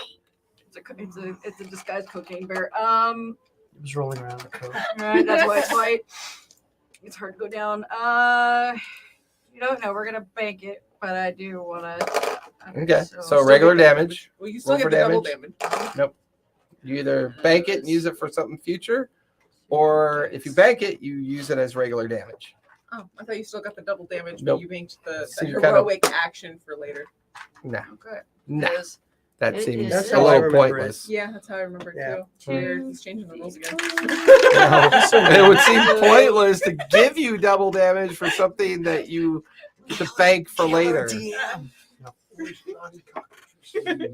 It's a disguised cocaine bear. It was rolling around the coat. Right, that's why it's white. It's hard to go down. You don't know. We're gonna bank it, but I do wanna. Okay, so regular damage. Well, you still Roll get for the double damage. You either bank it and use it for something future, or if you bank it, you use it as regular damage. Oh, I thought you still got the double damage, Nope. but you banked the So you kind of- heroic action for later. Nah, Okay. nah, Because that It seems is- a That's how I little remember it. pointless. Yeah, that's how I remember it Yeah. too. Here, he's changing the rules again. It would seem pointless to give you double damage for something that you get to bank for later. Yeah,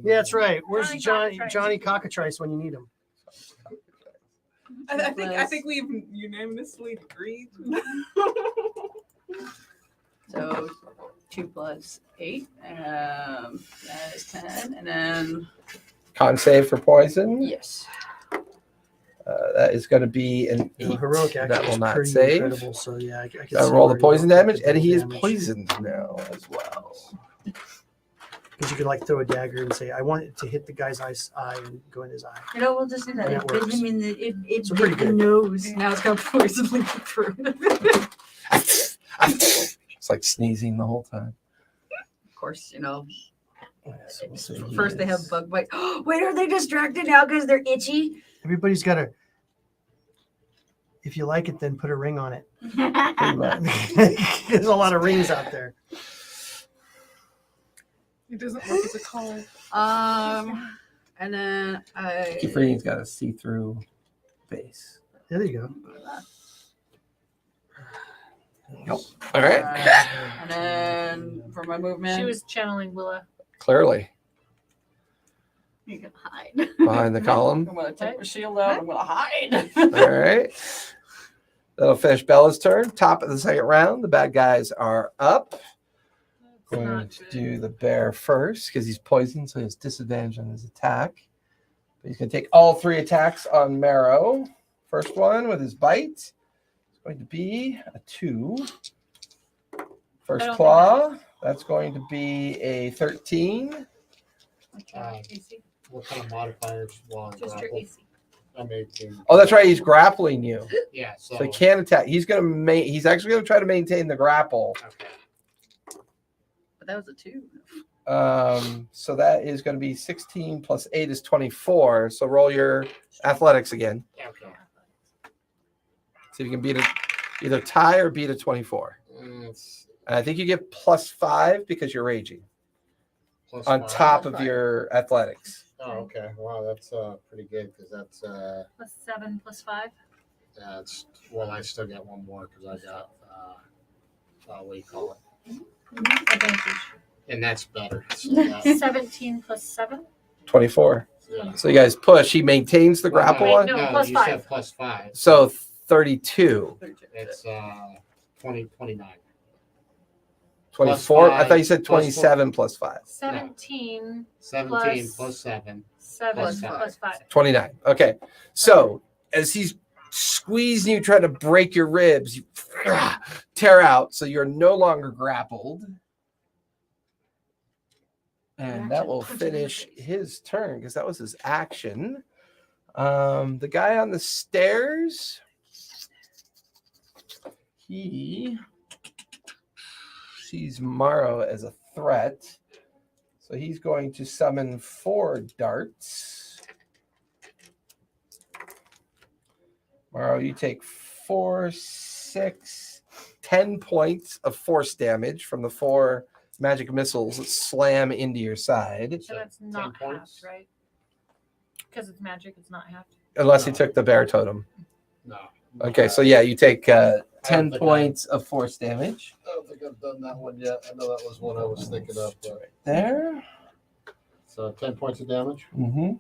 that's right. Where's Johnny Johnny Cockatrice. Cockatrice when you need him? I think we've unanimously agreed. so 2 + 8, that is 10, and then Con save for poison. yes. That is going to be an 8. Heroic action That will is not pretty save. incredible. So yeah, I can Gotta see roll the where you poison don't take damage, the and he is damage. poisoned now as well. Because you could like throw a dagger and say, "I want it to hit the guy's eye and go in his eye." You know, we'll just do that. Yeah, It it bit works. him in the it So pretty bit the good. nose. Now it's got poison leaking through. It's like sneezing the whole time. Of course, you know. So we'll see. He First they have is- bug bite. Wait, are they distracted now because they're itchy? Everybody's got to. If you like it, then put a ring on it. pretty much. There's a lot of rings out there. It doesn't work as a collar. And then I. Kefri's got a see-through base. Yeah, there you go. All right. And then for my movement, She was channeling Willa. Clearly, you can hide. behind the column. I'm gonna take my shield out. I'm gonna hide. All right. That'll finish Bella's turn. Top of the second round. The bad guys are up. Going Not to good. do the bear first because he's poisoned, so he has disadvantage on his attack. But he's going to take all 3 attacks on Marrow. First one with his bite. It's going to be a 2. I First don't claw. That's going to be a 13. AC. What kind of modifiers? Well, Just your AC. I'm 18. Oh, that's right. He's grappling you, Yeah, so. so he can't attack. He's going to he's actually going to try to maintain the grapple. Okay. But that was a 2. So that is going to be 16 plus 8 is 24. So roll your athletics again. Okay. See if you can beat it, either tie or beat a 24. It's And I think you get +5 because you're raging plus on 5. top of your athletics. Oh, okay. Wow, that's pretty good because that's +7 +5. that's well, I still got one more because I got what do you call it? Advantage. And that's better. So that, 17 +7. 24. yeah. So you guys push. He maintains the grapple Wait, one. no. No, plus you 5. said +5. So 32. It's 29. 24. I five, thought you said plus 27 plus 5. 17 17 Plus- plus 7. 7 Plus plus 5. 29. Okay. So as he's squeezing you, trying to break your ribs, you tear out. So you're no longer grappled. And that will finish his turn because that was his action. The guy on the stairs, he sees Morrow as a threat. So he's going to summon 4 darts. Morrow, you take 4, 6, 10 points of force damage from the 4 magic missiles that slam into your side. So that's 10 not half, points? right? Because it's magic, it's not half. Unless he took the bear totem. No. Okay, so yeah, you take 10 think I- points of force damage. I don't think I've done that one yet. I know that was one I was thinking of. But... There. So 10 points of damage. Mm-hmm.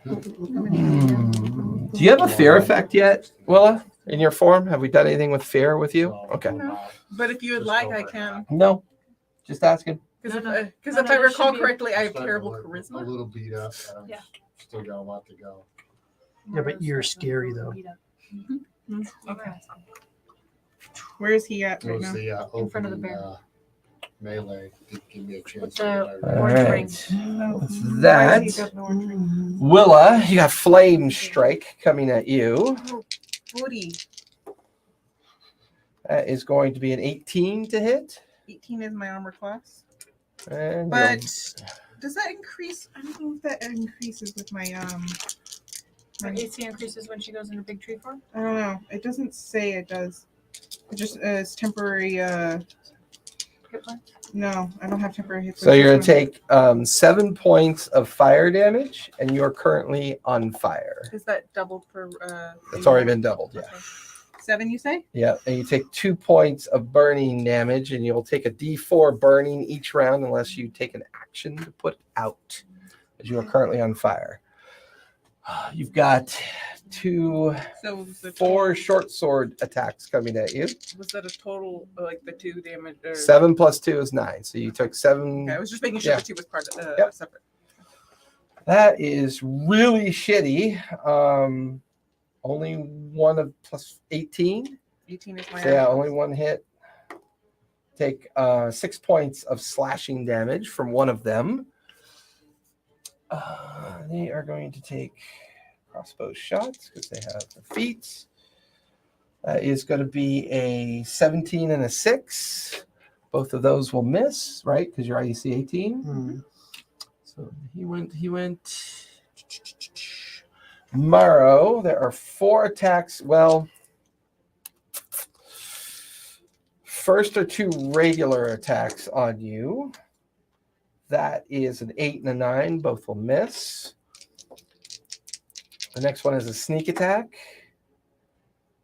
Do you have a fear effect yet, Willa, in your form? Have we done anything with fear with you? Okay. But if you would like, I can. No, just asking. Because No, if no, I this recall should be- correctly, I have Starting terrible to look A charisma. little beat up. Yeah. Still got a lot to go. Yeah, but you're scary, though. Okay. Where is he at It right was now? the In front of the opening bear. melee. Didn't give me a chance. With to the get my All orange right. ring. With Why is he that, got an orange ring? Willa, you got Flame Strike coming at you. Booty. That is going to be an 18 to hit. 18 is my armor class. And But does that increase? I don't know if that increases with my Her AC increases when she goes into big tree form. I don't know. It doesn't say it does. It just is temporary. Hit points. No, I don't have temporary hit. so you're going points. to take 7 points of fire damage, and you're currently on fire. Is that doubled for? That's already been doubled, yeah. Okay. 7, you say? Yeah, and you take 2 points of burning damage, and you'll take a d4 burning each round unless you take an action to put it out, as you are currently on fire. You've got 2, So was the 4 short sword attacks coming at you. Was that a total like the 2 damage? Or... 7 plus 2 is 9, so you took 7. Okay, I was just making sure Yeah. the 2 was part of Yep. separate. That is really shitty. Only one of plus 18. 18 is my. So yeah, only one hit. Take 6 points of slashing damage from one of them. They are going to take crossbow shots because they have the feet. That is going to be a 17 and a 6. Both of those will miss, right? Because you're IEC 18. Hmm. So he went. Morrow, there are 4 attacks. Well, first are 2 regular attacks on you. That is an 8 and a 9. Both will miss. The next one is a sneak attack.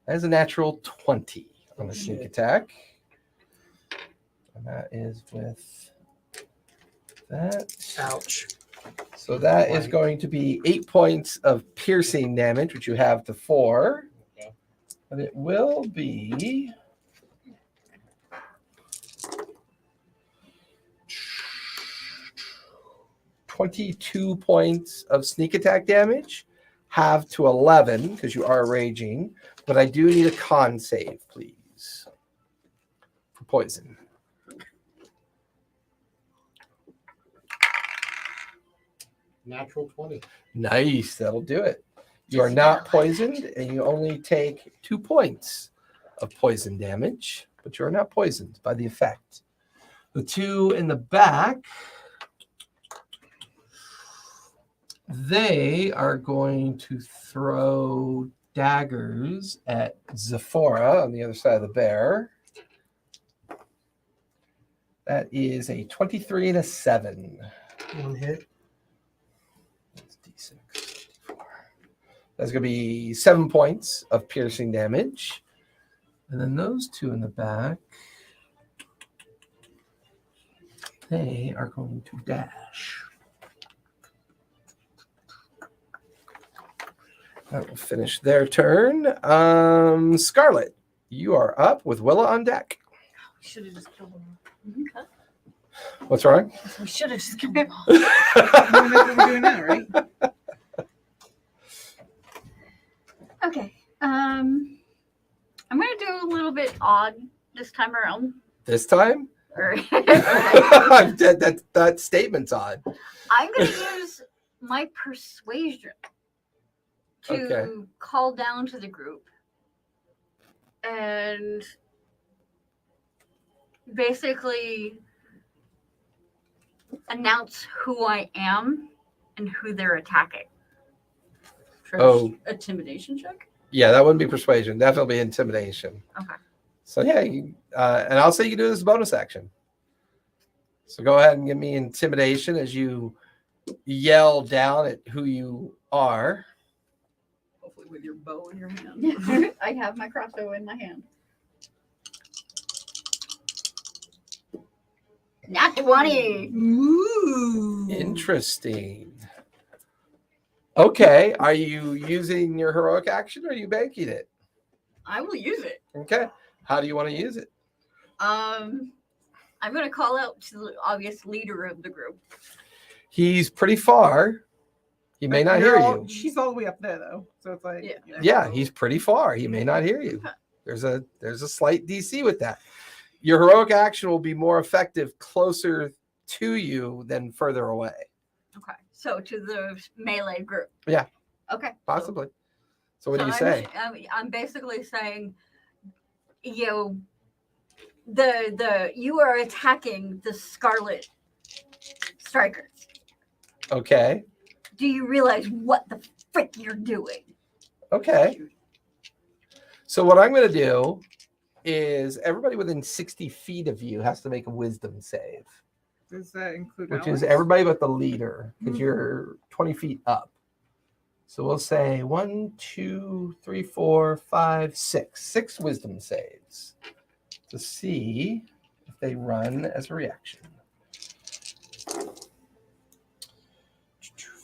That is a natural 20 on the sneak attack. And that is with that. Ouch. So that is going to be 8 points of piercing damage, which you have to 4. Okay. But it will be 22 points of sneak attack damage. Have to 11 because you are raging. But I do need a con save, please. For poison. Natural 20. Nice, that'll do it. You are not poisoned, and you only take 2 points of poison damage, but you are not poisoned by the effect. The 2 in the back, they are going to throw daggers at Zephora on the other side of the bear. That is a 23 and a 7. One hit. That's D6. That's going to be 7 points of piercing damage. And then those 2 in the back, they are going to dash. That will finish their turn. Scarlet, you are up with Willa on deck. We should have just killed them. What's wrong? We should have just killed them all. That's what we're doing now, right? Okay. I'm gonna do a little bit odd this time around. This time? Or- that statement's odd. I'm gonna use my persuasion to Okay. call down to the group and basically announce who I am and who they're attacking. Oh. Intimidation check? Yeah, that wouldn't be persuasion. Definitely intimidation. Okay. So yeah, and I'll say you can do this as a bonus action. So go ahead and give me intimidation as you yell down at who you are. Hopefully with your bow in your hand. I have my crossbow in my hand. Not 20. Ooh. Interesting. Okay. Are you using your heroic action or are you banking it? I will use it. Okay. How do you want to use it? I'm going to call out to the obvious leader of the group. He's pretty far. He may not hear you. She's all the way up there though, so it's like Yeah. Yeah, he's pretty far. He may not hear you. There's a slight DC with that. Your heroic action will be more effective closer to you than further away. Okay. So to the melee group. Yeah. Okay. Possibly. So what do you I'm, say? I'm basically saying, you know, the you are attacking the Scarlet Strikers. Okay. Do you realize what the frick you're doing? Okay. So what I'm going to do is everybody within 60 feet of you has to make a wisdom save, does that include which allies? is everybody but the leader, because you're 20 feet up. So we'll say 1, 2, 3, 4, 5, 6. 6 wisdom saves to see if they run as a reaction.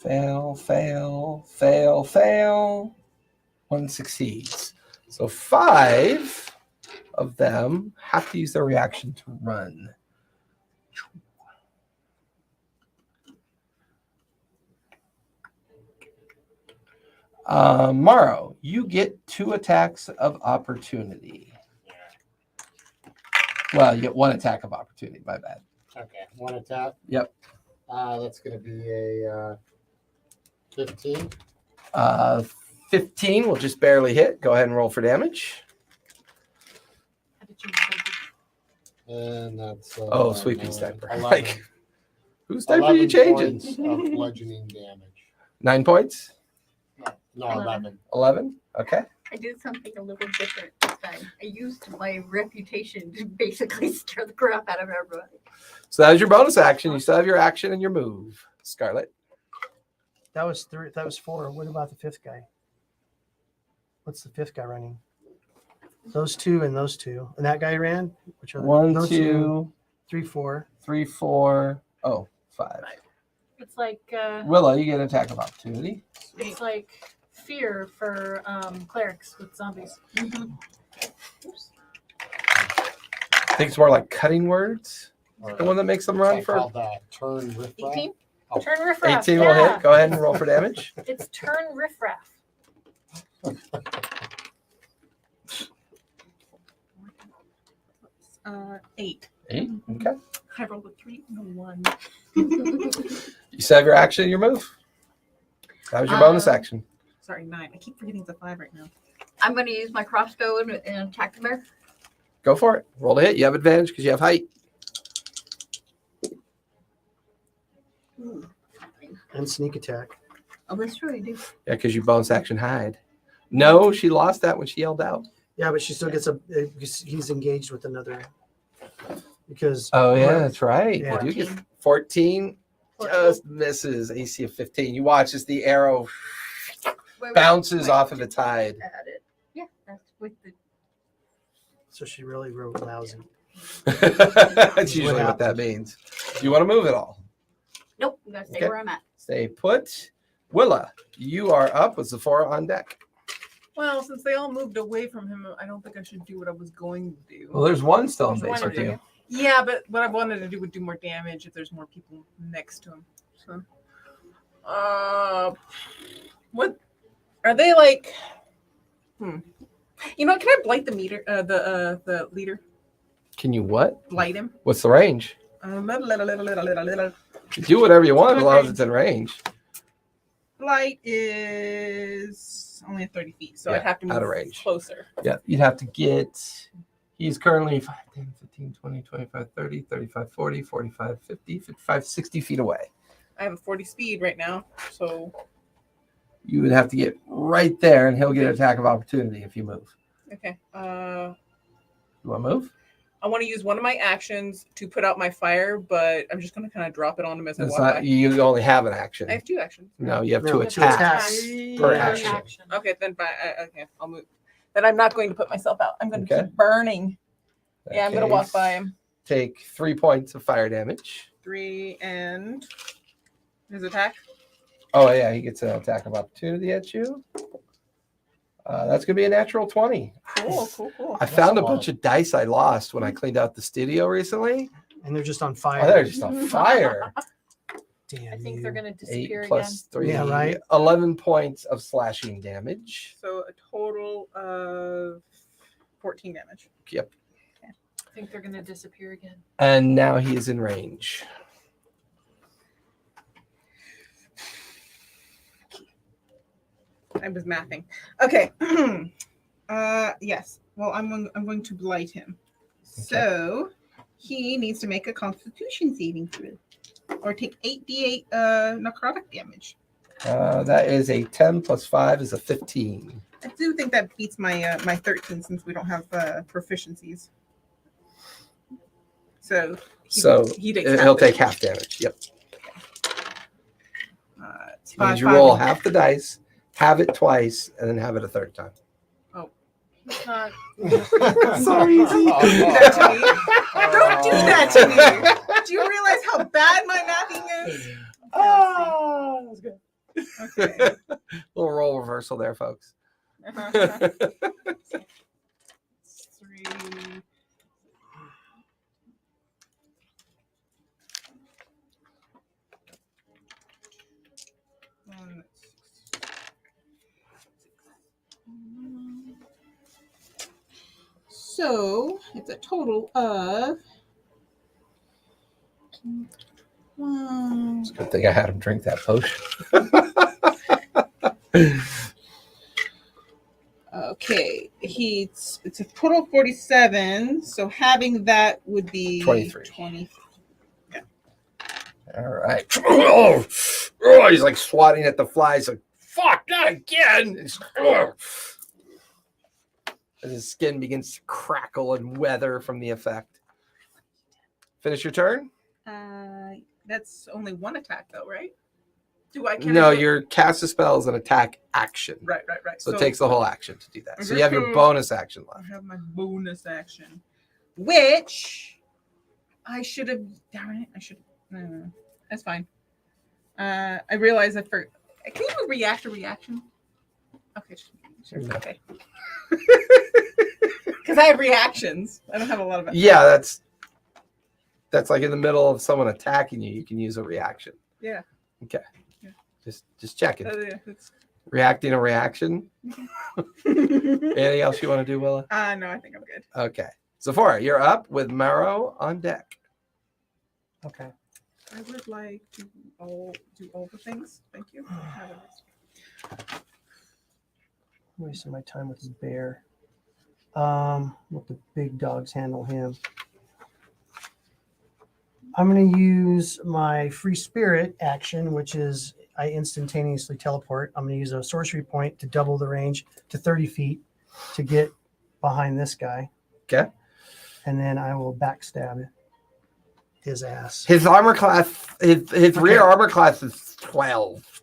Fail, fail, fail, fail. 1 succeeds. So 5 of them have to use their reaction to run. Morrow, you get 2 attacks of opportunity. Well, you get 1 attack of opportunity. My bad. Okay, 1 attack. Yep. That's going to be a 15. 15 will just barely hit. Go ahead and roll for damage. Had to change the- And that's Oh, sweeping 9, sniper. 11, Like, whose sniper are you 11 changing? points of bludgeoning damage. 9 points? No, 11. 11? Okay. I did something a little different this time. I used my reputation to basically scare the crap out of everybody. So that was your bonus action. You still have your action and your move, Scarlet. That was 3. That was 4. What about the 5th guy? What's the 5th guy running? Those 2 and those 2. And that guy ran? Which other? 1, Those 2, 3, 4. 3, 4. Oh, 5. It's like Willow, you get an attack of opportunity. it's like fear for clerics with zombies. I think it's more like cutting words. Or The one that makes them what's run that for called, turn riffraff? 18? Turn riffraff. 18 will yeah. hit. Go ahead and roll for damage. It's turn riffraff. 8. 8. Okay. I rolled a 3 and a 1. You still have your action and your move. That was your bonus action. Sorry, 9. I keep forgetting it's a 5 right now. I'm going to use my crossbow and attack the bear. Go for it. Roll to hit. You have advantage because you have height. And sneak attack. Oh, that's true. I do. Yeah, because you bonus action hide. No, she lost that when she yelled out. Yeah, but she still gets he's engaged with another. Because Oh, yeah, that's right. Yeah. You do get 14. Just misses AC of 15. You watch as the arrow bounces off of its hide. Add it. Yeah, that's with the. so she really wrote lousy. That's usually what that means. Do you want to move at all? Nope, I'm going to stay Okay. where I'm at. Stay put. Willa, you are up with Zephora on deck. Well, since they all moved away from him, I don't think I should do what I was going to do. Well, there's one still in There's base one with of you. you. Yeah, but what I wanted to do would do more damage if there's more people next to him. So, what are they like? You know, can I blight the meter? The leader, Can you what? blight him. What's the range? You do whatever you want as long as it's in range. Blight is only at 30 feet, so Yeah, I'd have to out move of range. closer. Yeah, you'd have to get. He's currently 5, 10, 15, 20, 25, 30, 35, 40, 45, 50, 55, 60 feet away. I have a 40 speed right now, so You would have to get right there, and he'll get an attack of opportunity if you move. okay. You want to move? I want to use one of my actions to put out my fire, but I'm just going to kind of drop it on him as I It's walk not. by. You only have an action. I have 2 actions. No, you have No, 2 two attacks. attacks. Per Action. action. Okay, then okay, I'll move. Then I'm not going to put myself out. I'm going to Okay. keep burning. Yeah, I'm going to walk Okay. by him. Take 3 points of fire damage. 3 and his attack. Oh yeah, he gets an attack of opportunity at you. That's gonna be a natural 20. Cool. I found a bunch of dice I lost when I cleaned out the studio recently. And they're just on Oh, fire. they're just on fire. Damn I think you. they're going to 8 disappear plus 3. Yeah, right. 11 points of slashing damage. So a total of 14 damage. Yep. I think they're going to disappear again. And now he is in range. I was mathing. Okay. Yes. Well, I'm going to blight him. So he needs to make a Constitution saving throw, or take 8d8 necrotic damage. That is a 10 plus 5 is a 15. I do think that beats my my 13 since we don't have proficiencies. So he takes he'll take half damage. Yep. It's Means you roll half the dice, have it twice, and then have it a third time. It's not. So easy. Don't do that to me. Do you realize how bad my mathing is? Oh, that was good. Okay. Little role reversal there, folks. 3. So it's a total of. It's a good thing I had him drink that potion. Okay, it's a total of 47. So having that would be 23. 20. All right. He's like swatting at the flies, like, fuck, not again. As his skin begins to crackle and weather from the effect. Finish your turn? That's only one attack, though, right? No, your cast a spell is an attack action. Right. So it takes the whole action to do that. So you have your bonus action I left. have my bonus action, which I should have. Darn it! I should. No, that's fine. I realize I forgot. Can you react a reaction? Okay, sure. No. Okay. Because I have reactions. I don't have a lot of it. Yeah, that's like in the middle of someone attacking you. You can use a reaction. Yeah. Okay. Yeah. Just checking. Yeah, it's... Reacting a reaction. Anything else you want to do, Willa? No, I think I'm good. Okay. Sephora, you're up with Marrow on deck. Okay. I would like to do all the things. Thank you. Wasting my time with the bear. Let the big dogs handle him. I'm going to use my free spirit action, which is I instantaneously teleport. I'm going to use a sorcery point to double the range to 30 feet to get behind this guy. Okay. And then I will backstab his ass. His armor class, his rear armor class is 12.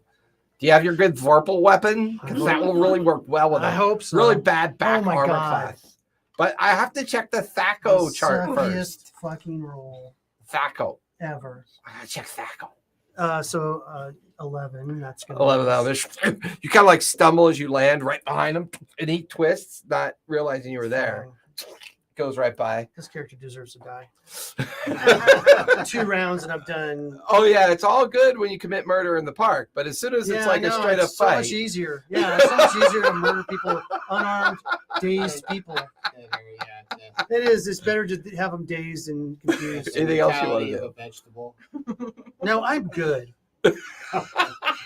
Do you have your good Vorpal weapon? Because that will really work well with I him. hope so. Really bad back Oh my armor God. class. But I have to check the Thaco chart first. Suckiest fucking roll Thaco. ever. I gotta check Thaco. So 11. That's gonna 11 damage. You kind of like stumble as you land right behind him, and he twists, not realizing you were there. Goes right by. This character deserves to die. 2 rounds and I'm done. Oh yeah, it's all good when you commit murder in the park, but as soon as it's like a straight up it's so fight, much easier. Yeah, it's so much easier to murder people, unarmed, dazed people. It is. It's better to have them dazed and confused. Anything else you want to Mentality of do? a vegetable. No, I'm good.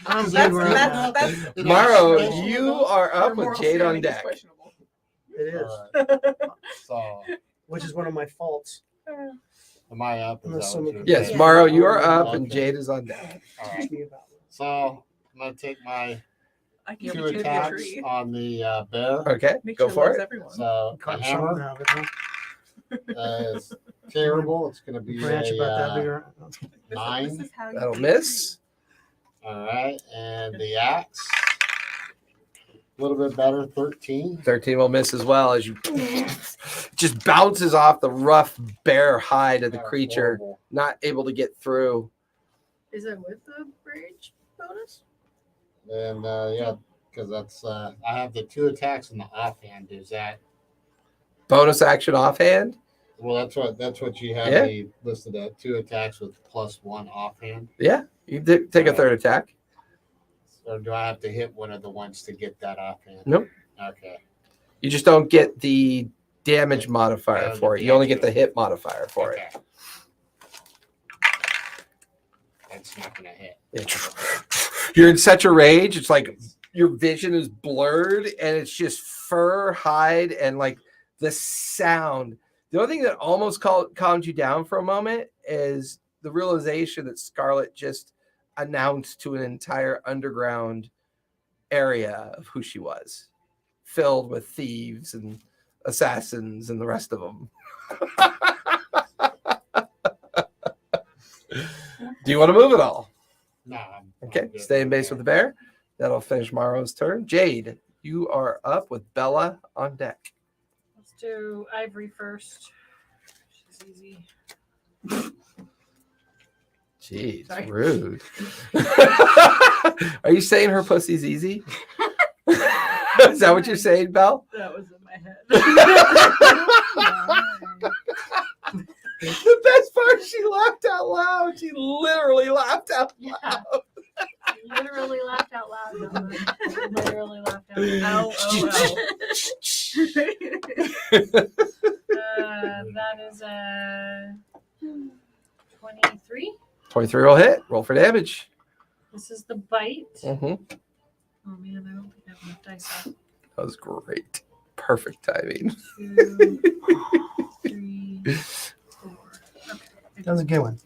I'm good where I'm at. That's Morrow, Yeah. you are up with Jade on deck. It is, So, which is one of my faults. am I up? Is Unless that someone what could- you're Yes, saying? Morrow, you are up, Okay. and Jade is on deck. All Teach right. me about it. So, I'm going to take my I two can't attacks on the bear. Okay, go for it. Everyone. So, the Caught something hammer out of it, huh? is terrible. It's going to be Branch about that a bigger. 9. That'll miss. All right. And the axe, a little bit better, 13. 13 will miss as well as you just bounces off the rough bare hide of the That's creature, horrible. not able to get through. Is it with the rage bonus? And yeah, because that's I have the 2 attacks in the offhand. Is that Bonus action offhand. well? That's what you have Yeah. me listed at 2 attacks with +1 offhand. Yeah, you take a third attack. Or do I have to hit one of the ones to get that offhand? Nope. Okay. You just don't get the damage modifier don't for get it. the You only get extra. the hit modifier for Okay. That's not gonna hit. it. You're in such a rage. It's like your vision is blurred, and it's just fur, hide, and like the sound. The only thing that almost calmed you down for a moment is the realization that Scarlet just announced to an entire underground area of who she was, filled with thieves and assassins and the rest of them. Do you want to move at all? No. I'm Okay, good. stay in base with the bear. That'll finish Morrow's turn. Jade, you are up with Bella on deck. Let's do Ivory first. She's easy. Jeez, Sorry. rude. Are you saying her pussy's easy? Is that what you're saying, Belle? That was in my head. The best part, she laughed out loud. She literally laughed out Yeah. loud. Literally laughed out loud. Literally laughed out loud. That is a 23. 23 will hit. Roll for damage. This is the bite. Mm-hmm. Oh man, I don't think I have enough dice out. That was great. Perfect timing. 2, 3, 4. Okay. That was a good one.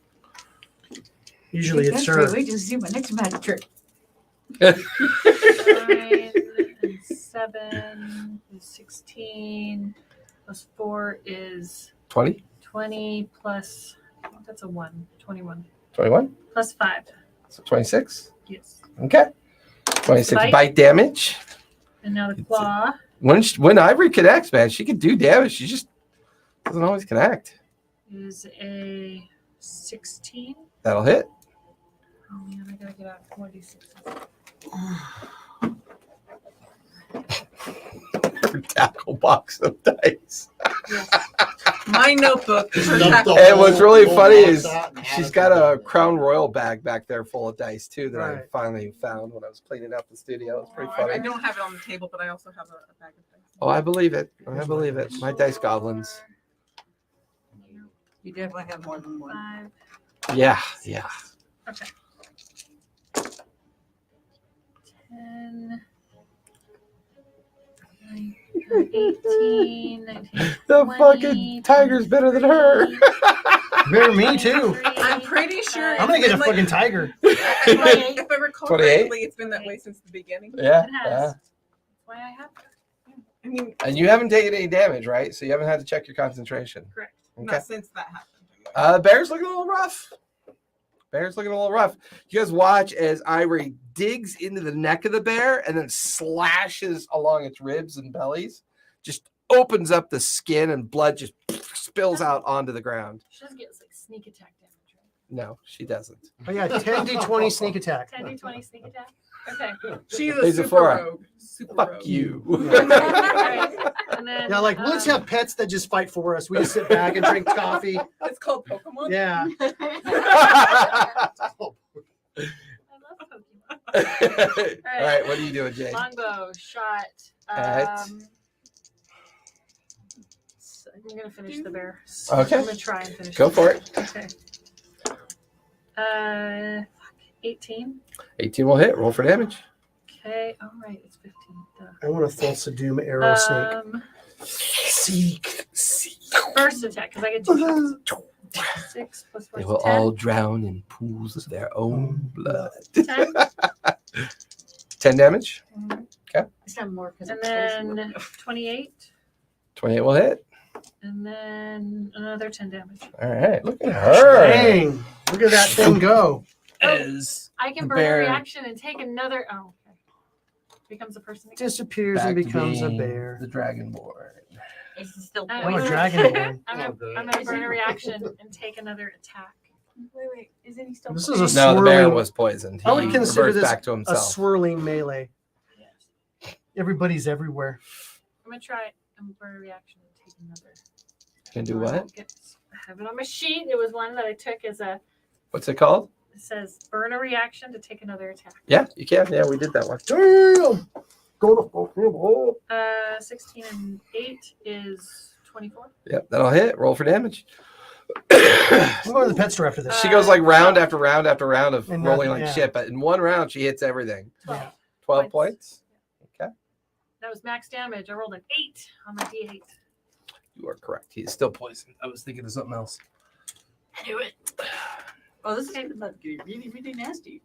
Usually it's her. Wait to see my next magic trick. 9 and 7 is 16. Plus 4 is 20? 20 plus, that's a 1. 21. 21? Plus 5. So 26? Yes. Okay. 26 Bite. bite damage. And now the claw. When Ivory connects, man, she can do damage. She just doesn't always connect. Is a 16. That'll hit. Oh man, I gotta get out 46. Her tackle box of dice. Yes. My notebook. Her Dump tackle. the And what's really whole funny box is out and add she's it got a together. Crown Royal bag back there full of dice too that I Right. finally found when I was cleaning up the studio. It's pretty I funny. don't have it on the table, but I also have a bag of things. Oh, I believe it. I believe it. My dice goblins. You definitely have more than one. 5. Yeah, yeah. Okay. 10. 18. 19, The 20, fucking tiger's better than her. 23, Better me too. 23, I'm pretty sure. I'm gonna get a it's been fucking tiger. if I recall 28? correctly, it's been that way since the beginning. Yeah, It has. yeah. That's why I have to. I mean, And you haven't taken any damage, right? So you haven't had to check your concentration. Correct. Okay. not since that happened. Bear's looking a little rough. Bear's looking a little rough. You guys watch as Ivory digs into the neck of the bear and then slashes along its ribs and bellies. Just opens up the skin and blood just spills out onto the ground. She doesn't get like sneak attack damage, right? No, she doesn't. Oh yeah, 10d20 sneak attack. 10d20 sneak attack. Okay. She's a He's a super four. rogue. Super Fuck rogue. you. Alright. And then, Yeah, like let's have pets that just fight for us. We just sit back and drink coffee. It's called Pokemon. Yeah. I love Pokemon. All right, what are you doing, Jay? Longbow shot. At? I'm gonna finish the bear. Okay. I'm gonna try and finish. Go the for bear. it. Okay. 18. 18 will hit. Roll for damage. Okay. All right. It's 15. Duh. I want a false doom arrow snake. Seek. First attack because I get 2 shots. 6 plus 4 They is will 10. all drown in pools of their own blood. 10. 10 damage. It's not more because And then 28. 28 will hit. And then another 10 damage. All right, look at her. Dang. Look at that thing go. As I can The burn bear- a reaction and take another. Oh, okay. Becomes a person again. Disappears back and to becomes a being bear. The Dragonborn. It's still Oh, Oh, a poison. dragonborn. I'm gonna burn a reaction and take another attack. Wait. Isn't he still? This is a No, the bear swirling- was poisoned. I would He consider reverts this back to a himself. swirling melee. Everybody's everywhere. I'm gonna try burn a reaction and take another. Can do I what? won't I have it on my sheet. It was one that I took as a. What's it called? It says burn a reaction to take another attack. Yeah, you can. Yeah, we did that one. Damn! Go to fucking hole. 16 and 8 is 24. Yep, that'll hit. Roll for damage. I'm going to the pet store after this. She goes like round after round after round of And rolling nothing, like yeah. shit, but in one round she hits everything. 12. Yeah. 12 points. That was max damage. I rolled an 8 on my D8. You are correct. He is still poisoned. I was thinking of something else. I knew it. Oh, this is about getting really, really nasty.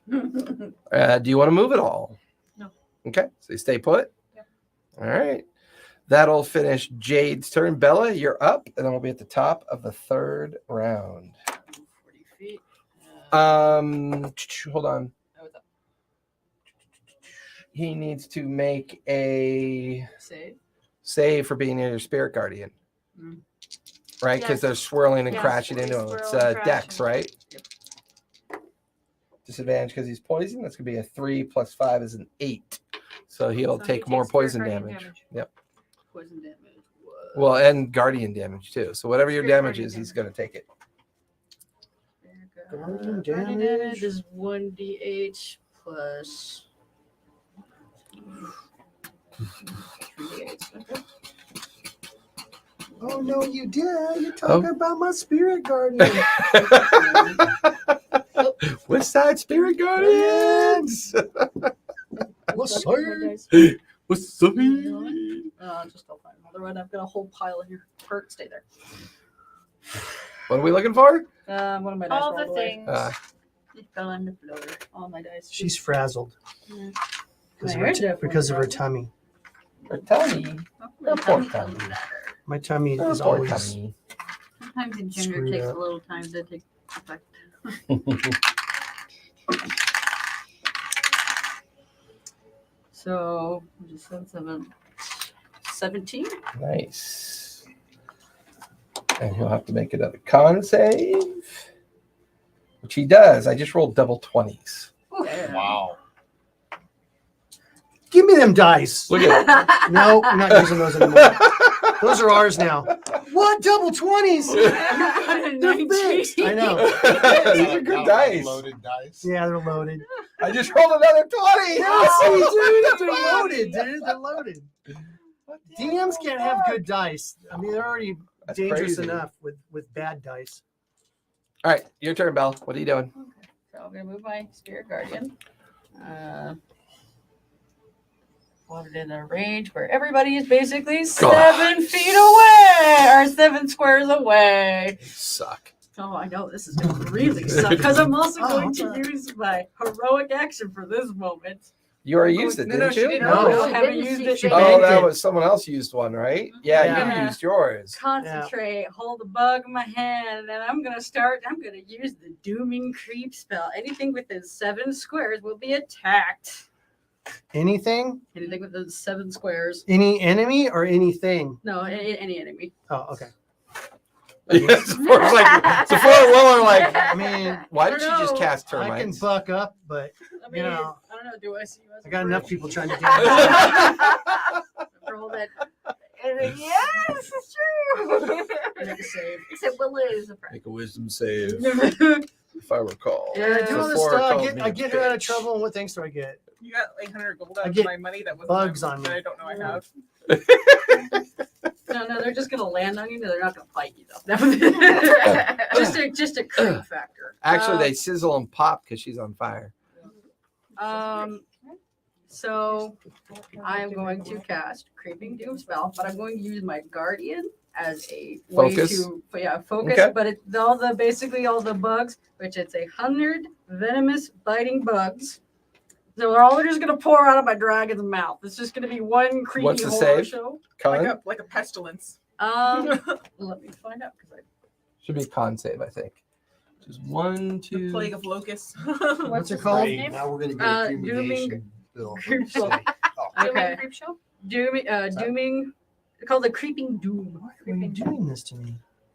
Do you want to move at all? No. Okay, so you stay put. Yep. All right. That'll finish Jade's turn. Bella, you're up, and then we'll be at the top of the third round. 40 feet. Hold on. Oh, it's up. He needs to make a Save. for being near your spirit guardian. Mm. Right? Because Yes. they're swirling and Yes, crashing they into him. swirl It's and Dex, crash. right? Yep. Disadvantage because he's poisoned. That's going to be a 3 plus 5 is an 8. So he'll So take he more takes spirit poison guardian damage. Yep. Poison damage. Whoa. Well, and guardian damage too. So whatever your Spirit damage guardian is, he's damage. going to take it. Guardian Guardian damage. damage is 1d8 plus 3d8. Okay. Oh no, you did. You're talking about my spirit guardian. West Side Spirit Guardians. What's My up? dice. What's up? Just I'll find another one. I've got a whole pile here. Kurt, stay there. What are we looking for? One of my dice All rolled the away. things. It fell on the floor. All my dice. She's frazzled Yeah. because of her tummy. Or Tommy. Oh, poor tummy tummy. feels better. My tummy Oh, is poor always. Tommy. Sometimes the gender Screwed takes up. a little time to take effect. So, just 17. Nice. And he'll have to make another con save, which he does. I just rolled double 20s. Wow. Give me them dice. Look at No, I'm not using those anymore. Those are ours now. What? Double 20s? They're fixed. I know. it. These are good That was dice. Loaded dice. Yeah, they're loaded. I just rolled another 20. Yes, dude, they're loaded, dude. They're loaded. DMs can't have good dice. I mean, they're already That's dangerous crazy. enough with bad dice. All right, your turn, Belle. What are you doing? So I'm gonna move my spirit guardian. Put it in a range where everybody is basically 7 feet away, or 7 squares away. You suck. Oh, I know this is gonna really suck because I'm also Oh, going what's to that? use my heroic action for this moment. You already used it, No, didn't she you? didn't. No. I haven't Didn't used she it. say- Oh, banked that it. was someone else used one, right? Yeah, Yeah. you used yours. Concentrate, hold the bug in my hand, and I'm gonna use the dooming creep spell. Anything within 7 squares will be attacked. Anything? Anything within 7 squares. Any enemy or anything? No, any enemy. Oh, okay. Yes, Sephora's like, Sephora and Will are like, I mean, why I did she don't just know. cast I can termites? buck up, but I mean, know, I don't know. Do I see you as I got enough people trying to do roll that? Yes, it's true. Make a save. Except Willa is a friend. Make a wisdom save, if I recall. Yeah, I do all this Sephora stuff. called me I a get her out of bitch. trouble, and what things do I get? You got 800 gold I out of get my money that was bugs on me. that I don't know I have. No, they're just gonna land on you. No, they're not gonna fight you though. just a creep factor. Actually, they sizzle and pop because she's on fire. So I'm going to cast Creeping Doom spell, but I'm going to use my Guardian as a Focus? way to focus. Okay. But it's basically all the bugs, which it's 100 venomous biting bugs. So they're all just gonna pour out of my dragon's mouth. It's just gonna be one creepy What's the horror save? show. Con? Like a pestilence. Let me find out because Should be con save, I think. Just 1, 2. The plague of locusts. What's it called? name? Now we're gonna get Uh, a fumigation bill. Creep spell. Dooming Okay. creep show? Dooming. It's called the Creeping Doom. Why are you doing this to me?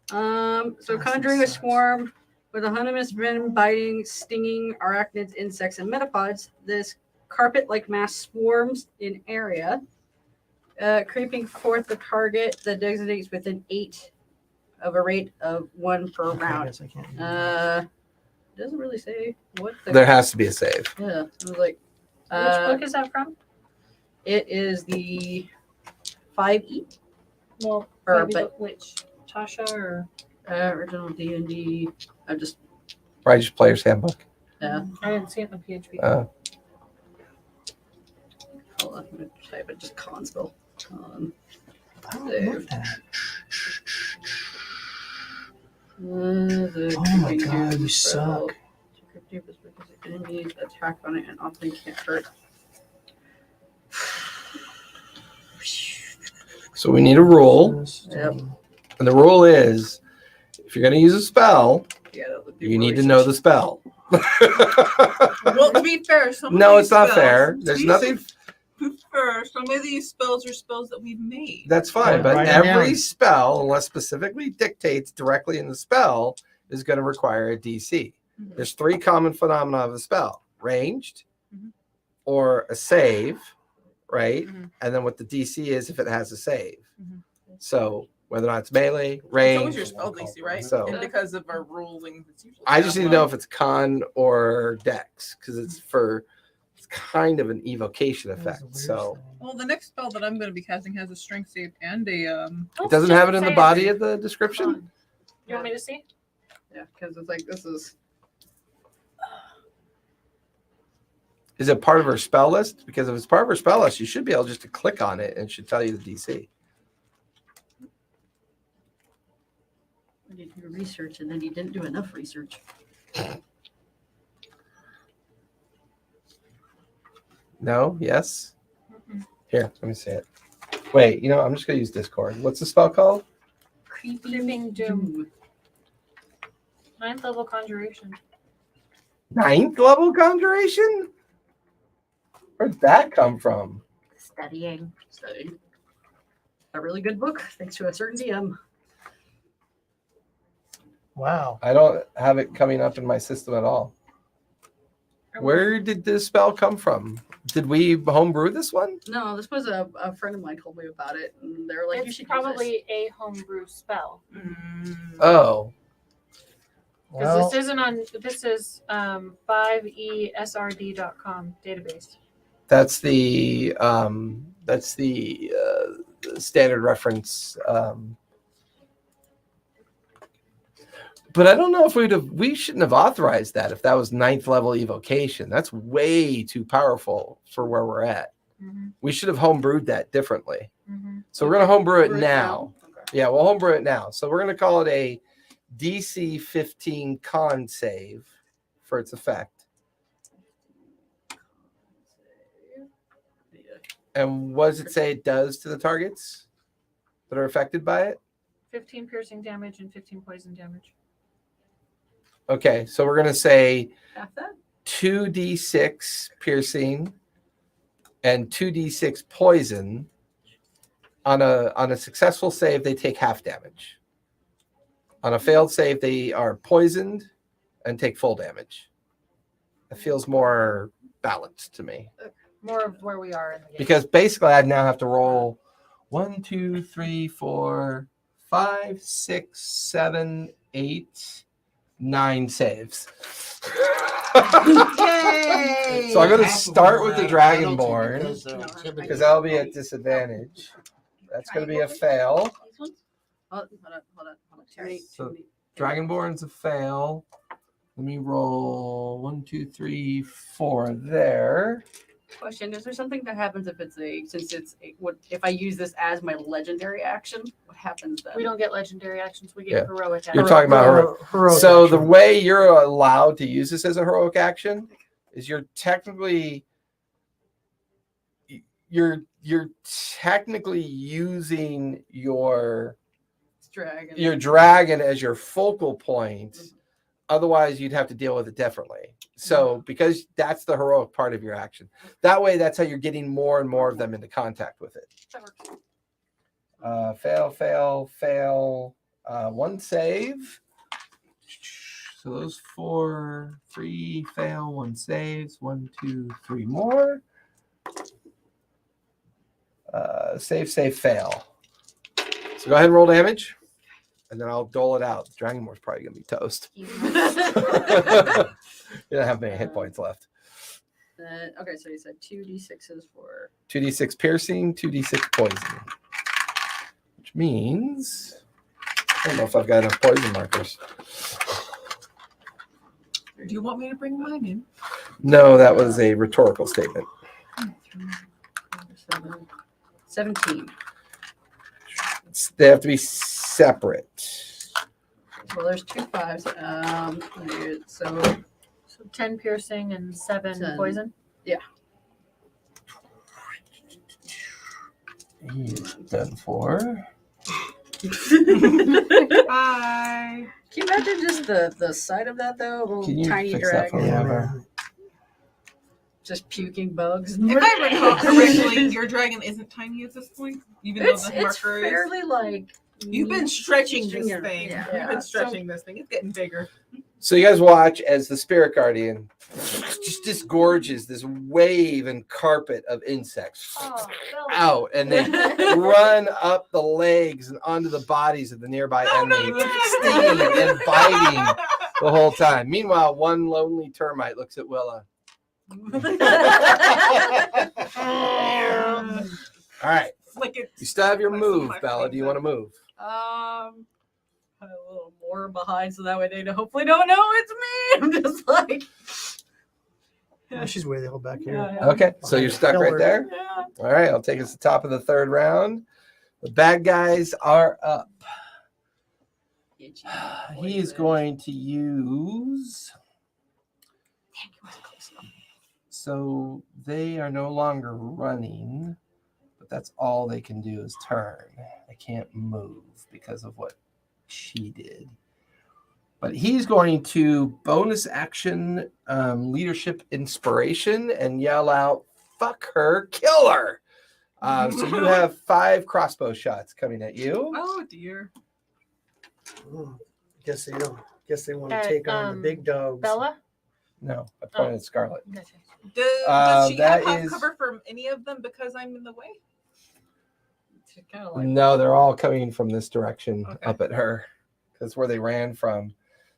So conjuring a swarm with a venomous venom biting, stinging arachnids, insects, and metapods. This carpet-like mass swarms in area, creeping forth the target that designates within 8 of a rate of 1 per Okay, I round. guess I can't do that. Doesn't really say what the. There has to be a save. Yeah, it was like. Which book is that from? It is the 5e Well, Or, maybe but- which? Tasha or? original D&D. I just Righteous Player's Handbook. yeah. I didn't see it in the PHP. Hold on, I'm gonna type it. Just con spell. Con. I don't know that. The Oh my creeping god, you dude spell. suck. Creeping is because enemies attack on it and often can't hurt. So we need a rule, Yep. and the rule is, if you're going to use a spell, Yeah, that would be you more need to know the research. spell. Well, to be fair, some of No, these it's not spells- fair. There's nothing. To be fair, some of these spells are spells that we've made. That's fine, Yeah, but write it every down. spell, unless specifically dictates directly in the spell, is going to require a DC. Mhm. There's 3 common phenomena of a spell: ranged, Mhm. or a save, right? Mhm. And then what the DC is if it has a save. Mhm. So whether or not it's melee, It's always range. your spell DC, right? So- And because of our ruling, it's usually I just that need to know one. if it's con or dex because it's kind of an evocation effect. So Well, the next spell that I'm going to be casting has a strength save and a it doesn't have it in the body of the description. You want me to see? Yeah, because it's like this is. Is it part of her spell list? Because if it's part of her spell list, you should be able just to click on it and it should tell you the DC. I did do research, and then you didn't do enough research. No? Yes? Mm-mm. Here, let me see it. Wait, I'm just going to use Discord. What's the spell called? Creeping Doom. 9th level conjuration. 9th level conjuration? Where'd that come from? Studying. A really good book, thanks to a certain DM. Wow. I don't have it coming up in my system at all. Where did this spell come from? Did we homebrew this one? No, this was a friend of mine told me about it, and they were like, "You It's should probably a homebrew spell. Oh, Because Well, this isn't on, this is 5esrd.com database. that's the standard reference. But I don't know if we shouldn't have authorized that if that was 9th level evocation. That's way too powerful for where we're at. Mm-hmm. We should have homebrewed that differently. Mm-hmm. So we're gonna homebrew it Brew it now. Okay. Yeah, we'll homebrew it now. So we're gonna call it a DC 15 con save for its effect. And what does it say it does to the targets that are affected by it? 15 piercing damage and 15 poison damage. Okay, so we're gonna say Half that? 2d6 piercing and 2d6 poison. On a successful save, they take half damage. On a failed save, they are poisoned and take full damage. It feels more balanced to me. More of where we are in the game. Because basically I now have to roll 1, 2, 3, 4, 5, 6, 7, 8, 9 saves. Yay! So I'm going to Half of start them with are the at Dragonborn penalty because because that'll be at disadvantage. That's going to be a fail. These ones? Hold on. Sorry. So- Dragonborn's a fail. Let me roll 1, 2, 3, 4 there. Question: is there something that happens if if I use this as my legendary action? What happens then? We don't get legendary actions. We get Yeah. heroic You're actions. talking about heroic So action. the way you're allowed to use this as a heroic action is you're technically using your dragon as your focal point. Otherwise, you'd have to deal with it differently. So because that's the heroic part of your action. That way, that's how you're getting more and more of them into contact with it. That works. Fail. One save. So those 3 fail, 1 saves. 1, 2, 3 more. Save, fail. So go ahead and roll damage, and then I'll dole it out. Dragon Moore's probably gonna be toast. You don't have many hit points left. Okay, so you said 2d6s for 2d6 piercing, 2d6 poison. Which means I don't know if I've got enough poison markers. Do you want me to bring mine in? No, that was a rhetorical statement. 17. They have to be separate. Well, there's 2 5s. So So 10 piercing and 7 10. poison. He's done for. Bye. can you imagine just the sight of that though? A little Can you tiny fix that for dragon me? Yeah, Whatever. man. just puking bugs. If I recall correctly, your dragon isn't tiny at this point, even though It's the marker is. fairly like You've been stretching this Yeah. thing. Yeah. You've been stretching this thing. It's getting bigger. So you guys watch as the spirit guardian just disgorges this wave and carpet of insects Oh, out, and they run up the legs and onto the bodies of the nearby enemy, stinging and biting the whole time. Meanwhile, one lonely termite looks at Willa. All right, Like it. you still have your Like move, some Bella. Do you want to move? Put a little more behind so that way they hopefully don't know it's me. I'm just like Oh, she's way the hell back here. Okay, so you're stuck right there. Yeah. All right, I'll take us to the top of the 3rd round. The bad guys are up. He is going to use. So they are no longer running, but that's all they can do is turn. They can't move because of what she did. But he's going to bonus action leadership inspiration and yell out, "Fuck her, kill her." So you have 5 crossbow shots coming at you. Oh dear. Guess they don't. Guess they want to At, take on the big dogs. Bella? No, I pointed at Scarlet. Gotcha. Does she that have is- cover from any of them because I'm in the way? She's kind of like No, they're all coming from this direction Okay. up at her. That's where they ran from.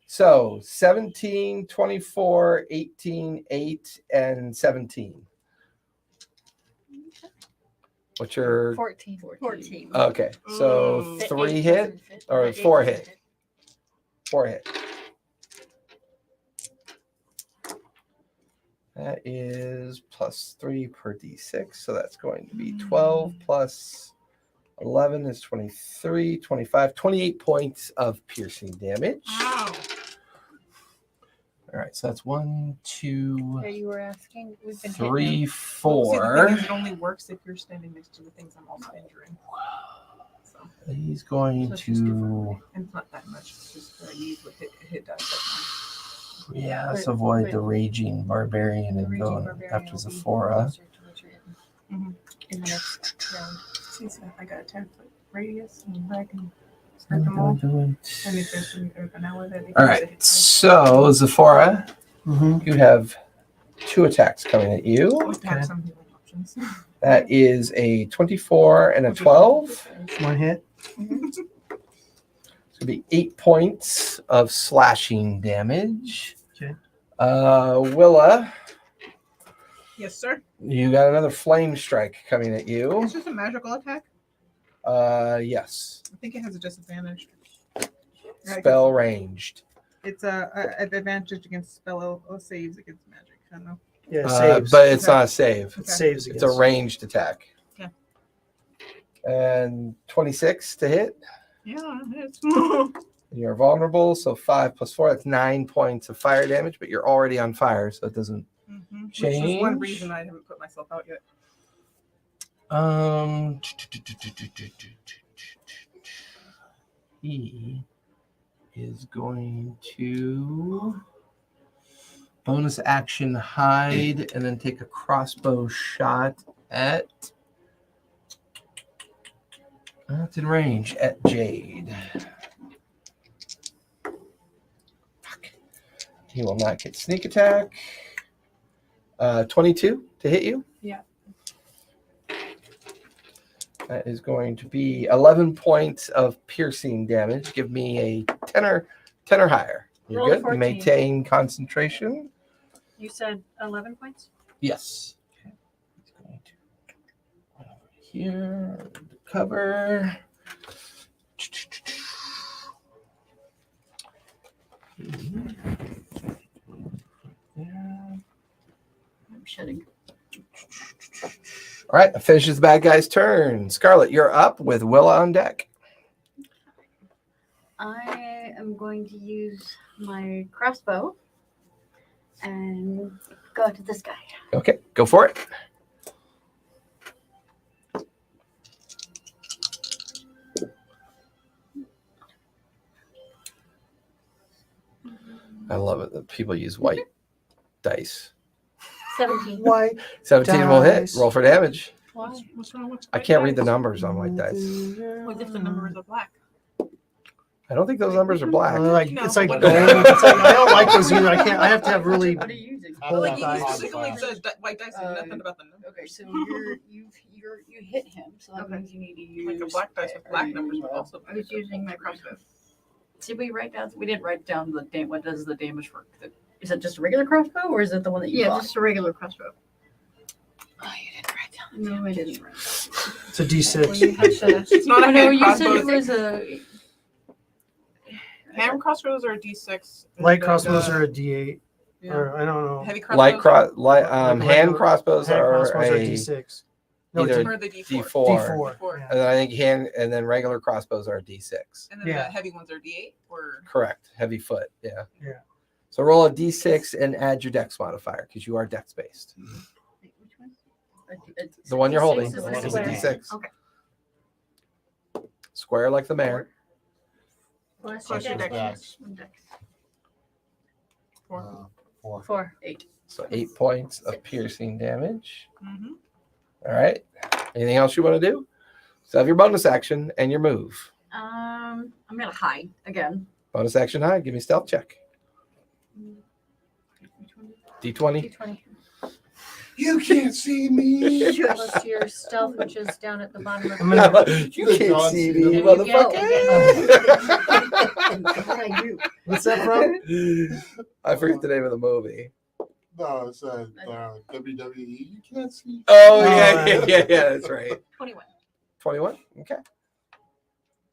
So 17, 24, 18, 8, and 17. What's your 14. 14. okay? So Ooh. 3 hit or 4 hit? 4 hit. That is plus 3 per d6. So that's going to be 12 plus 11 is 23, 25, 28 points of piercing damage. Wow. All right, so that's 1, 2, Yeah, you were asking. We've been 3, hitting. See, the 4. thing is, it only works if you're standing next to the things I'm also injuring. So, He's going so it's just different. to, And it's not that much. It's just use what hit dice. yeah, let's Wait, avoid wait. the raging barbarian The and raging go barbarian after will be Zephora. closer to what you're hitting Mhm. in the next round. See, so I got a 10-foot radius, and I can spread them all. And if there's an hour that they All right, so Zephora, Mm-hmm. you have 2 attacks coming at you. have Okay. some healing options. That is a 24 and a 12. One hit. It's going to be 8 points of slashing damage. Okay. Willa, Yes, sir. you got another flame strike coming at you. It's just a magical attack. Yes. I think it has a disadvantage. Spell ranged. It's an advantage against spell saves against magic. I don't know. Yeah, saves. But it's not a save. It saves It's against. a ranged attack. Okay. And 26 to hit. Yeah, it's. You're vulnerable, so 5 plus 4, that's 9 points of fire damage, but you're already on fire, so it doesn't. Which is one Change. reason I haven't put myself out yet. He is going to bonus action hide and then take a crossbow shot at. That's in range at Jade. He will not get sneak attack. 22 to hit you. Yeah. That is going to be 11 points of piercing damage. Give me a 10 or higher. You're Roll a good. 14. Maintain concentration. You said 11 points? Yes. He's going to run over here. Cover. I'm shedding. All right, that finishes the bad guy's turn. Scarlet, you're up with Willa on deck. I am going to use my crossbow and go to this guy. Okay, go for it. I love it that people use white dice. 17. White 17 will hit. dice. Roll for damage. What's wrong with I can't read the numbers on white dice. What if the numbers are black? I don't think those numbers are black. Like, No, it's like what- gold. It's like, I don't like those either. I can't. I have to have really. What are you using? Bold Like, dice. he specifically says that white dice and nothing about the number. Okay, so you hit him, so that means you need to use Like a black dice with black numbers would also. I was using my crossbow. Did we write down? We didn't write down the what does the damage for? Is it just a regular crossbow, or is it the one that you Yeah, bought? just a regular crossbow. Oh, you didn't write down. No, I didn't. It's a Well, D6. you have to. It's not a Oh, no, hand you said crossbow. it was a. Hand crossbows are a D6. Light crossbows are a D8. Yeah. Or I don't know. Heavy crossbows Hand Regular- crossbows Hand are crossbows are a D6. No, either are the D4. D4. D4. And then I think and then regular crossbows are D6. And then Yeah. the heavy ones are D8 or Correct. Heavy foot. Yeah. Yeah. So roll a D6 and add your dex modifier because you are dex based. Which one? The one you're holding is is a a square. D6. Okay. Square like the mayor. Plus Plus your your dex. dex. Four. 4. 4. 8. So 8 points of piercing damage. Mm-hmm. All right. Anything else you want to do? So have your bonus action and your move. I'm gonna hide again. Bonus action high. Give me stealth check. Which one? D20. D20. You can't see me. Plus your stealth, which is down at the bottom of I'm the gonna- You can't see me, There you motherfucker. What's that from? I forget the name of the movie. No, it's WWE. You can't see. Oh, yeah, yeah. That's right. 21. 21. Okay.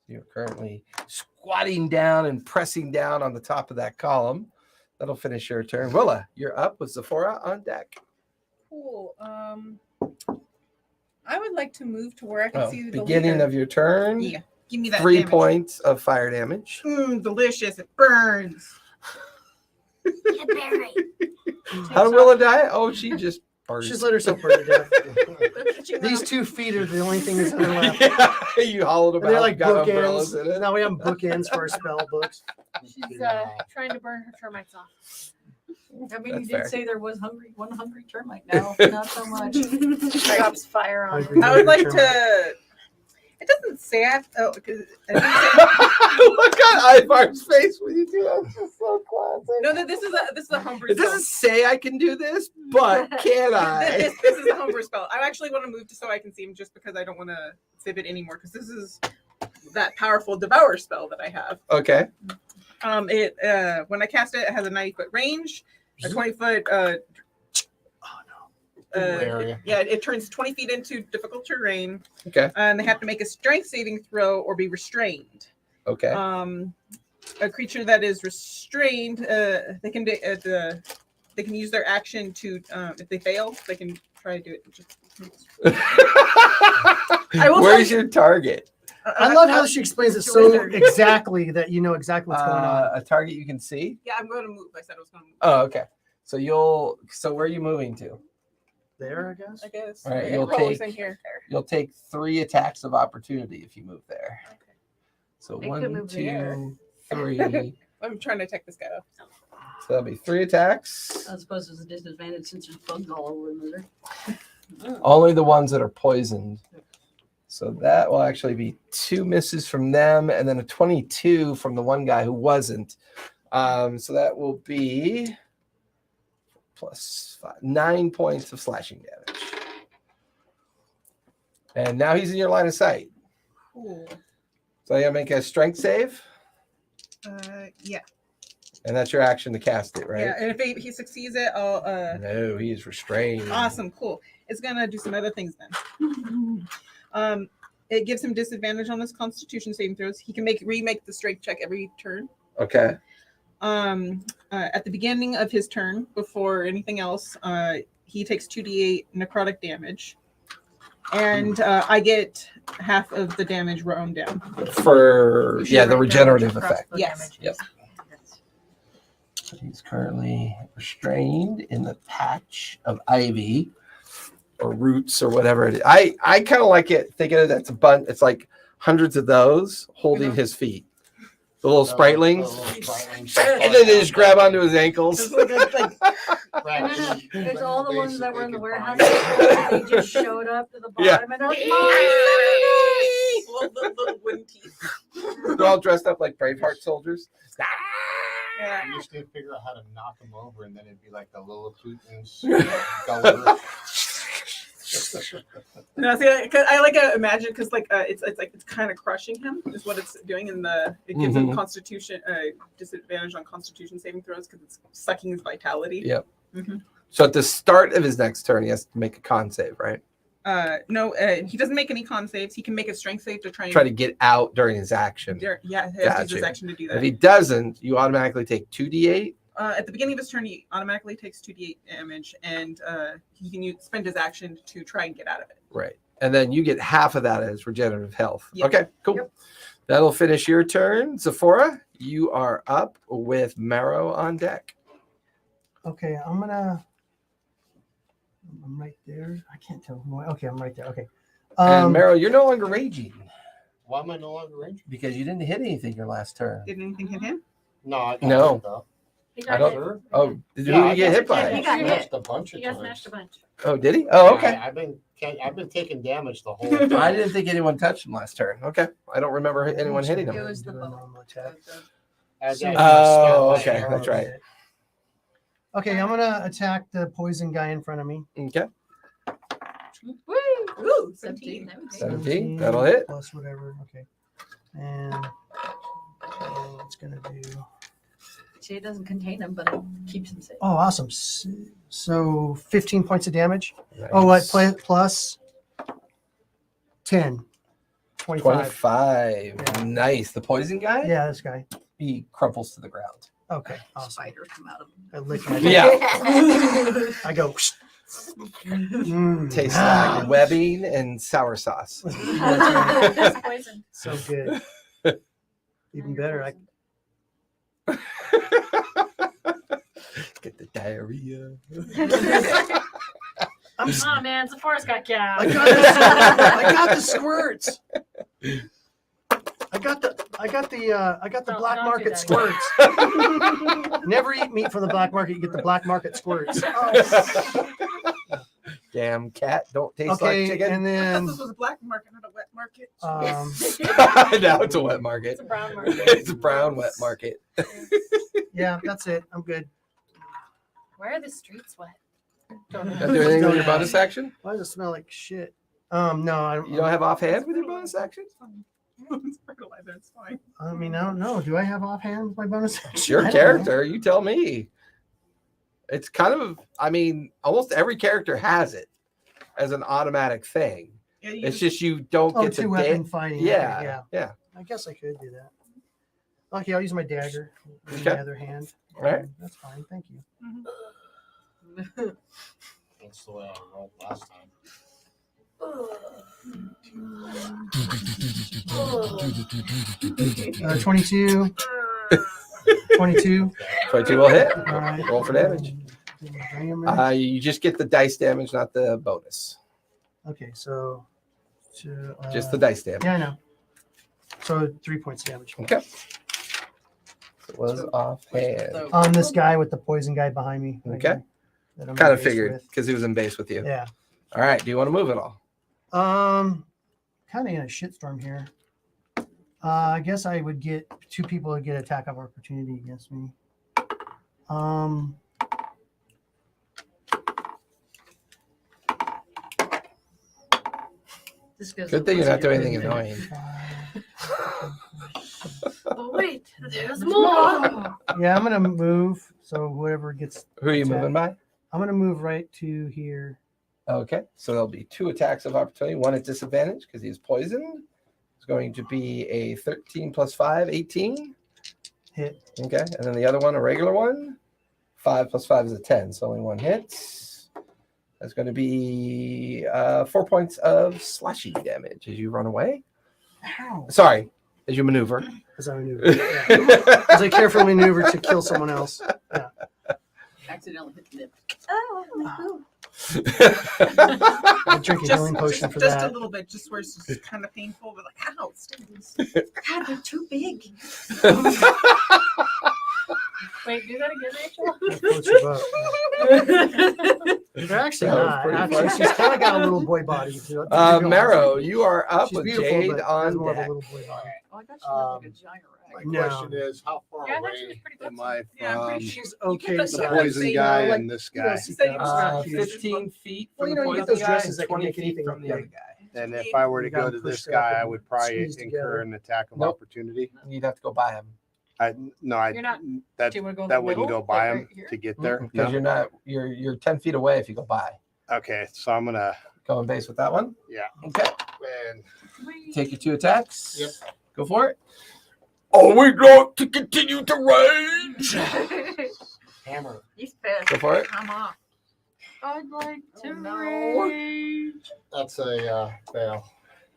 You're currently squatting down and pressing down on the top of that column. That'll finish your turn. Willa, you're up with Zephora on deck. Cool. I would like to move to where I can see the Beginning leader. of your turn. Yeah. Give me that 3 damage. points of fire damage. Delicious. It burns. How did Willa die? Oh, she just burned. She's let herself burn to death. They're catching These up. 2 feet are the only thing that's on her left. Yeah, you hollowed them And they're out. like Got umbrellas in bookends. it. Now we have bookends for our spell books. She's trying to burn her termites off. I mean, That's you fair. did say there was one hungry termite now. Not so much. Drops fire on Hungry. her. I would like to. It doesn't say I have. Oh, because Look at Ivar's face when you do that. It's just so classic. no, this is a homebrew. It doesn't say I can do this, but can I? This is a homebrew spell. I actually want to move so I can see him, just because I don't want to save it anymore. Because this is that powerful devour spell that I have. Okay. When I cast it, it has a 90-foot range, a 20-foot. Area. Yeah, it turns 20 feet into difficult terrain, Okay. and they have to make a strength saving throw or be restrained. Okay. A creature that is restrained, they can use their action to, if they fail, they can try to do it. I will Where's tell your target? I love how she explains it so exactly that you know exactly what's going on. A target you can see. Yeah, I'm going to move. I said I was going to move. Oh, okay. So where are you moving to? There, I guess. I guess. All right, Yeah, you'll Chloe's take- in here. You'll take 3 attacks of opportunity if you move there. Okay. So They could 1, move there. 2, 3. I'm trying to attack this guy. So that'll be 3 attacks. I suppose there's a disadvantage since there's bugs all over the lizard. Only the ones that are poisoned. So that will actually be 2 misses from them, and then a 22 from the one guy who wasn't. So that will be plus 9 points of slashing damage. And now he's in your line of sight. Cool. So you gotta make a strength save, Yeah. and that's your action to cast it, right? Yeah. And if he succeeds it, I'll No, he is restrained. awesome, cool. It's gonna do some other things then. It gives him disadvantage on his Constitution saving throws. He can remake the strength check every turn. Okay. At the beginning of his turn, before anything else, he takes 2d8 necrotic damage, and I get half of the damage round down. For You should the write down regenerative across effect. the Yes. damage. Yep. He's currently restrained in the patch of ivy or roots or whatever it is. I kind of like it, thinking of that's a bunch. It's like hundreds of those holding his feet, the little spritlings, and then they just grab onto his ankles. It's like No, it's all the ones that were in the warehouse. They just showed up to the bottom Yeah. and they're like, little wooden teeth. They're all dressed up like Braveheart soldiers. Yeah. I used to figure out how to knock them over, and then it'd be like the Lilliputians. Gulliver. No, see, cause I like to imagine because it's kind of crushing him is what it's doing, and it gives him Constitution disadvantage on Constitution saving throws because it's sucking his vitality. Yep. Mhm. So at the start of his next turn, he has to make a con save, right? No, he doesn't make any con saves. He can make a strength save to try Try to get out during his action. Yeah, he has to use his Gotcha. action to do If that. he doesn't, you automatically take 2d8. At the beginning of his turn, he automatically takes 2d8 damage, and he can spend his action to try and get out of it. Right. And then you get half of that as regenerative health. Yep. Okay, cool. Yep. That'll finish your turn. Zephora, you are up with Marrow on deck. Okay, I'm right there. I can't tell. Okay, I'm right there. Okay. And Marrow, you're no longer raging Why am I no longer ranged? because you didn't hit anything your last turn. Did anything hit him? No, I got No. hit, though. He I got don't- hit. Sure. Oh, did Yeah, who I you get got hit by? He got hit. smashed a bunch of He got times. smashed a bunch. Oh, did he? Oh, okay. Yeah, I've been taking damage the whole time. I didn't think anyone touched him last turn. Okay. I don't remember anyone hitting It him. was the Do a bow. normal attack. I got Oh, smashed okay. by That's right. Okay, I'm gonna attack the poison guy in front of me. Okay. Ooh, 17. 17. 17. That'll hit. Plus whatever. Okay. And it's gonna do. See, it doesn't contain him, but it keeps him safe. Oh, awesome. So 15 points of damage. Oh, what? Plus 10. 25. 25. Yeah. Nice. The poison guy? Yeah, this guy. He crumples to the ground. Okay, awesome. Spiders come out of him. I lick my Yeah. I go. Tastes Ah. like webbing and sour sauce. That's poison. So good. Even better. Get the diarrhea. Oh man, Zephora's got gas. I got the squirts. I got the Don't- black don't do market that. squirts. Never eat meat from the black market. You get the black market squirts. Damn cat, don't taste Okay, like chicken. and I thought then this was a black market, not a wet market. Now it's a wet market. It's a brown market. It's a brown wet market. yeah, that's it. I'm good. Where are the streets wet? Don't Not know. doing anything with your bonus action? Why does it smell like shit? No, I don't. You don't have offhand with your bonus action? It's fertilizer, it's fine. I mean, I don't know. Do I have offhand with my bonus action? It's your I don't character. You tell me. It's kind of, I mean, almost every character has it as an automatic thing. Yeah, you It's just you don't know. Oh, get to two-weapon fighting. Okay, Yeah, yeah. yeah. I guess I could do that. Okay, I'll use my dagger in Okay. my other hand. All right. That's fine. Thank you. That's the way I rolled last time. 22. 22. 22 will hit. All right. Roll for damage. You just get the dice damage, not the bonus. Okay, so Just the dice damage. Yeah, I know. So 3 points damage Okay. It was offhand. on this guy with the poison guy behind me. right Okay. here, that I'm Kind of based figured with. because he was in base with you. Yeah. All right. Do you want to move at all? Kind of in a shitstorm here. I guess I would get 2 people to get attack of opportunity against me. This goes Good thing you're not doing anything annoying. Oh, wait, there's more. Yeah, I'm gonna move. So whoever gets, Who are you attack- moving by? I'm gonna move right to here. Okay, so there'll be 2 attacks of opportunity. One at disadvantage because he's poisoned. It's going to be a 13 plus 5, 18. Hit. Okay, and then the other one, a regular one. 5 plus 5 is a 10, so only 1 hit. That's going to be 4 points of slashing damage as you run away. Ow. Sorry, as you maneuver. As I maneuver. Yeah. As I carefully maneuver to kill someone else. Yeah. Accidentally hit the nip. Oh, I drink a healing potion for just that. a little bit, just where it's just kind of painful, but like, ow, it stings. God, they're too big. Wait, do that again, Rachel? Floats your boat. They're actually That was not. pretty Actually, funny. she's kind of got a little boy body. To be honest. Marrow, you are up She's with beautiful, Jade but has on more of a deck. little boy body. Oh, I thought she had like a giant My rag. No. question is, how far Yeah, I thought she was away pretty am good. I Yeah, I'm pretty from sure. She's okay The the size. poison you guy know, like- and this you know, guy? see Said he was that. around 15 feet Well, from you the know, you get poison those guy dresses and that can 20 make feet anything from the look other big. guy. And if I were to You got go him to pushed this guy, up I and would probably squeezed incur together. an attack of Nope. opportunity. You'd have to go by him You're not- That Do you want to go in that the wouldn't middle? go by Like him right here? to get there. because you're not. You're 10 feet away if you go by. Okay, so I'm gonna Go on base with that one. yeah. Okay. And Take your 2 attacks. Yep. Go for it. Are we going to continue to rage? hammer. He's pissed. Go for it. I'm off. I'd like to no. rage. That's a fail.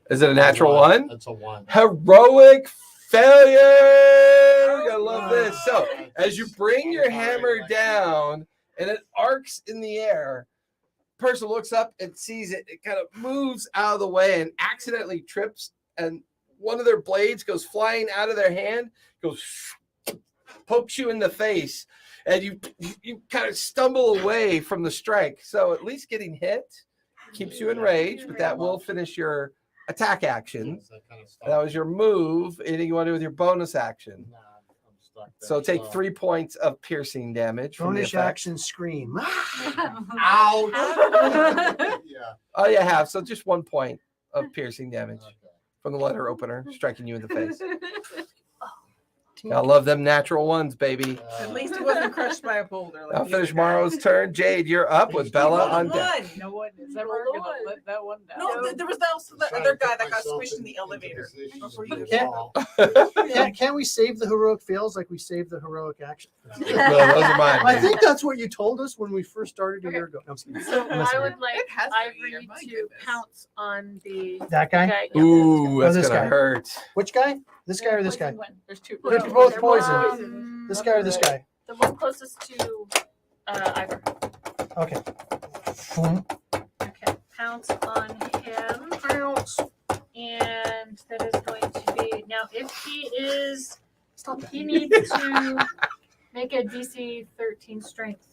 Is it a natural one? That's a 1. Heroic failure. You gotta love this. So, as you bring your hammer down and it arcs in the air, person looks up and sees it. It kind of moves out of the way and accidentally trips, and one of their blades goes flying out of their hand, goes pokes you in the face, and you kind of stumble away from the strike. So at least getting hit keeps you enraged, but that will finish your attack action. That was your move. Anything you want to do with your bonus action? Nah, I'm stuck there. So take 3 points of piercing damage from the Bonus effect. action scream. Ouch! Yeah. Oh, you have. So just 1 point of piercing damage Okay. from the letter opener striking you in the face. I love them natural ones, baby. At least he wasn't crushed by a boulder. Like I'll the finish other guy. Morrow's turn. Jade, you're up with Bella Rolled a on deck. one. No one is ever going to let that one down. No, there was also that Trying other to guy put that got myself squished in the elevator. position Before to you do fall. all. Can't we save the heroic fails like we saved the heroic action? No, those are mine. I think that's what you told us when we first started a year ago. No, I'm just kidding. So I'm messing I with would like It has been a year, Ivory my to goodness. pounce on the you. That guy? guy. Ooh, that's this gonna guy. hurt. Which guy? This guy or this guy? There's 2. They're both they're poisoned. This guy or this guy? The one closest to Ivor. Okay. Boom. Okay, pounce on him. And that is going to be now if he is Stop that. he needs to make a DC 13 strength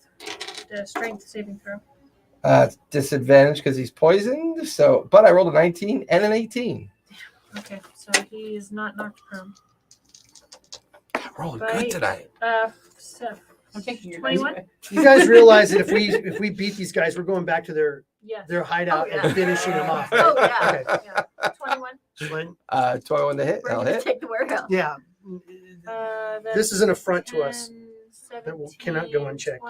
saving throw. Disadvantage because he's poisoned. So, but I rolled a 19 and an 18. Okay, so he is not knocked prone. I rolled Right. good tonight. So I'm taking your 21? dice away. You guys realize that if we beat these guys, we're going back to their Yes. hideout Oh, yeah. and finishing them off. Oh, yeah. Okay. Yeah. 21. Flynn? 21 to hit. We're I'll going to hit. take the warehouse. Yeah. This is an affront to us. 10, That cannot go unchecked.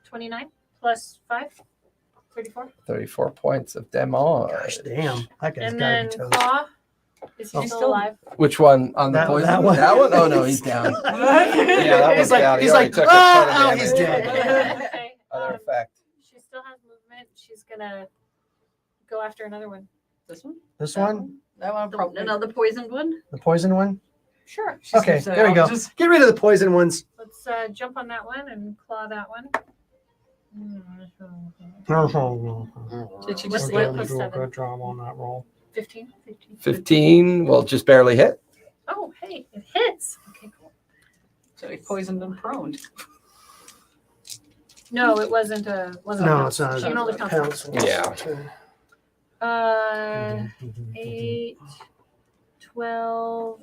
29 plus 5. 34. 34 points of damage. Gosh, damn. That guy's And got to then be toast. Claw. Is he Oh. still alive? Which one on the That- poison? that one. That one? Oh no, he's down. Yeah, that He's one's like- down. He he's already like, took a ton of "Ah, damage. he's dead." Okay. Other effect. She still has movement. She's gonna go after another one. This one? This one? That one probably. Another poisoned one? The poison one? Sure. She's Okay, gonna say, there we I'll go. just- Get rid of the poison ones. Let's jump on that one and claw that one. Did she What's just the let plus 7? Good job on that roll. 15. 15 will just barely hit. Oh, hey, it hits. Okay, cool. So he poisoned and prone. No, it wasn't a. Wasn't No, a it's not. She can only pounce. Pounce. Yeah. 8, 12,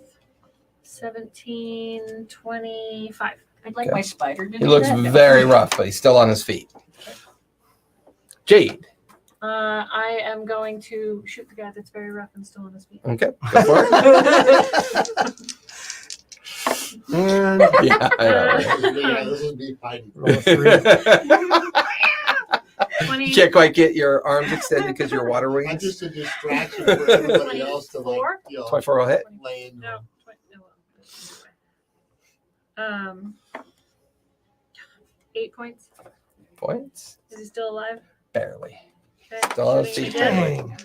17, 25. I'd like Okay. my spider to He do looks that. very rough, but he's still on his feet. Jade. I am going to shoot the guy that's very rough and still on his feet. Okay, go for it. And Yeah, I know, right? Yeah, this would be fighting. roll a 3. 20, You can't quite get your arms extended because your water I'm wings. just a distraction for everybody else to like, 24 will hit. lay in. No, 20, 8 points. Points? Is he still alive? Barely. Okay. Still on his shooting feet. again. Dang.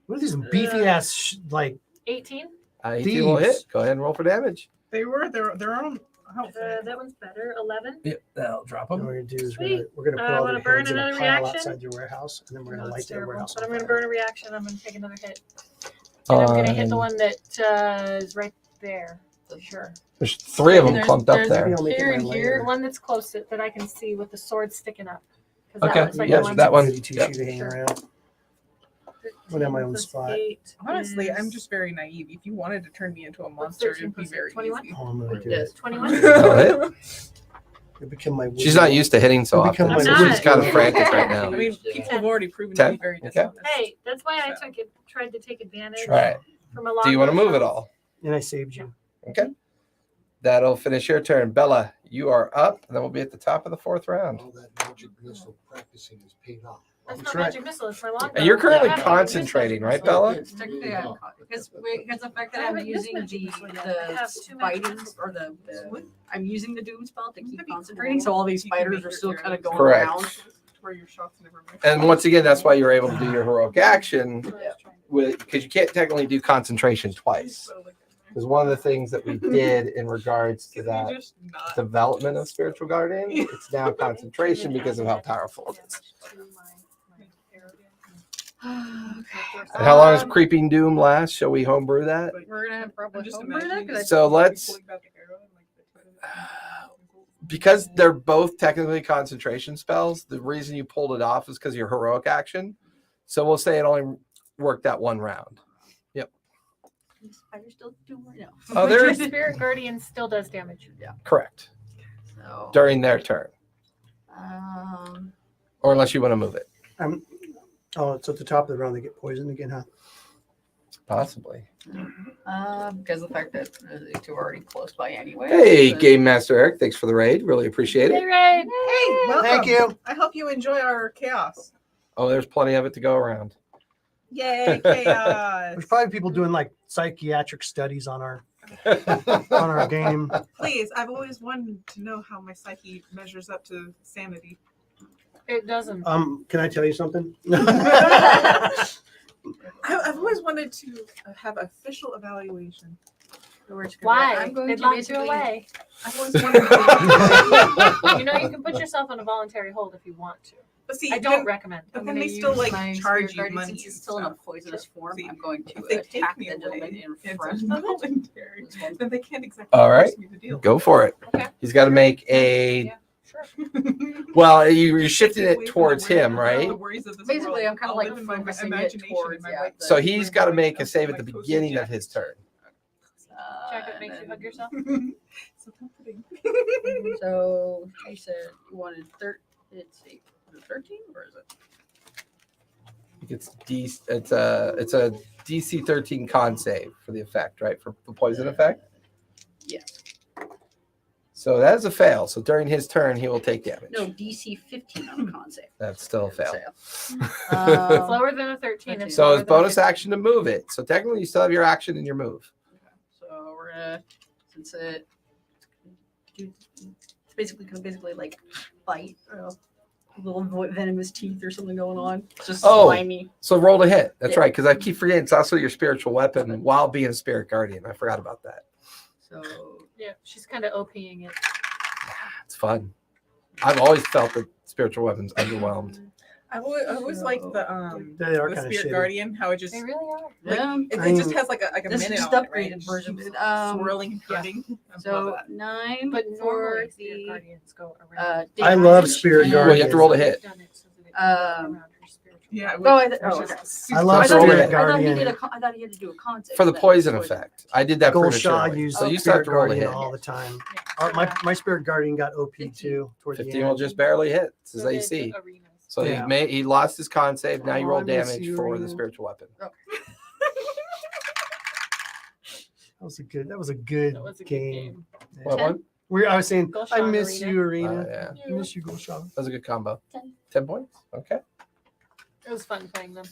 What are these beefy ass like 18. 18 will hit. Thieves. Go ahead and roll for damage. They were their own outfit. That one's better. 11. Yep, that'll drop what we're gonna do is Sweet. we're gonna put I all wanna their burn heads in a another pile reaction. outside your warehouse, and then we're gonna No, light it's their terrible. warehouse. But on I'm going to fire. burn a reaction. I'm going to take another hit. And I'm going to hit the Um, one that is right there. For sure. There's 3 of them There's- clumped up there's- there. Maybe I'll make it Here my and here. lair. One that's close that I can see with the sword sticking up. 'Cause Okay, looks like yeah, the one that one. Goody two-shoe to hang around. I'm gonna have my own plus spot. 8 Honestly, I'm is- just very naive. If you wanted to turn me into a What's monster, 13 it'd be plus very 21? easy. Oh, I'm gonna do Yes. it. 21. That'll hit. It become my. She's not used to hitting so It'll become often. my She's wizard. kind of frantic right I now. mean, people have already proven to 10? be very Okay. dishonest. Hey, that's why I tried to take advantage All right. from a long Do you want to move at all? And I saved you. Okay. That'll finish your turn. Bella, you are up, and then we'll be at the top of the 4th round. All that magic missile practicing is paid off. That's That's not right. magic missile. It's my long. And you're currently I haven't concentrating, used right, magic missile. Bella? It's technically because the fact I that I'm haven't used using magic missile yet. I the have 2 magic fighting missiles. or the I'm using the doom spell to keep That'd be concentrating, cool. so all these You can spiders make are your still kind of arrows going Correct. around. Where your shots never miss. And once again, that's why you're able to do your heroic action That's what I was trying to do. because you can't technically do concentration twice. Because one of the things that we did in regards to that development of spiritual guardian, it's now concentration because of how powerful it is. And how long does creeping doom last? Shall we homebrew that? We're gonna have probably just homebrew that, imagining 'cause I- So let's- Because they're both technically concentration spells, the reason you pulled it off is because of your heroic action. So we'll say it only worked that one round. These spiders still do more now. Oh, But they're your spirit guardian still does damage. correct So, during their turn, or unless you want to move it, Oh, it's at the top of the round. They get poisoned again, huh? possibly. because of the fact that the 2 are already close by anyway. Hey, so- Game Master Eric, thanks for the raid. Really appreciate Hey, it. Ray. Hey, welcome. Thank you. I hope you enjoy our chaos. Oh, there's plenty of it to go around. Yay, chaos. There's probably people doing like psychiatric studies on our game. Please, I've always wanted to know how my psyche measures up to sanity. It doesn't. Can I tell you something? I've always wanted to have official evaluation. So we're just gonna- Why? I'm going It to locked you basically away. I've always wanted to. You know, you can put yourself on a voluntary hold if you want to. But see, I don't recommend. But I'm then gonna they still use like my charge spirit you guardian money. since it's and still in a stuff. poisonous form. See, I'm going to If they take attack me the away, gentleman in it's front of it. voluntary. This one. Then they can't exactly All right. force me to deal. Go for it. Okay. He's got to make a. Yeah, sure. Well, you're shifting Away it from the towards him, worries- right? the worries of this Basically, world. I'm kinda I'll like live in my focusing it imagination towards, in my yeah, white- the- So he's got to make a of save my at the cozy beginning of jacket. his turn. Check it and makes you then- hug yourself. So comforting. So you said you wanted 13, or is it? It's a DC 13 con save for the effect, right? For the poison effect. Yes. So that is a fail. So during his turn, he will take damage. No, DC 15 on the con save. That's still a fail. It's Um, lower than a 13. It's So lower it's than a bonus 15. action to move it. So technically, you still have your action and your move. So we're gonna, since it's basically like bite, little venomous teeth or something going on. It's just Oh. slimy. So roll to hit. That's Yeah. right, because I keep forgetting it's also your spiritual weapon while being a spirit guardian. I forgot about that. So Yeah, she's kind of OPing it. It's fun. I've always felt that spiritual weapons underwhelmed. I always liked the They are the kind of Spirit shitty. Guardian, how it just They really are. Like, yeah. it just has like a This is minute just on it, upgraded right? version. Just Yeah. swirling and turning. I love So that. 9 But for normally Spirit the Guardians go around. I love Spirit damage. Well, you have to roll to hit. Done it so that it Um, goes around her spiritual Yeah. Oh, okay. I love I thought, Spirit I thought he Guardian. did I thought he had to do a concept For the that poison was effect. I did that Gold Shaw prematurely. used So you still have Spirit to roll to Guardian hit. all the time. Yeah. My Spirit Guardian got OP too toward the 15 end. will just barely hit. This is So did AC. arenas. So Yeah. he lost his con save. Now you Oh, roll I miss damage you, for the Arena. spiritual weapon. That was a good That was a good game. game. Yeah. What one? I was saying, Gold I Shaw miss Arena. you, Arena. Yeah. I miss you, Gold Shaw. That was a good combo. 10. 10 points. Okay. It was fun playing them.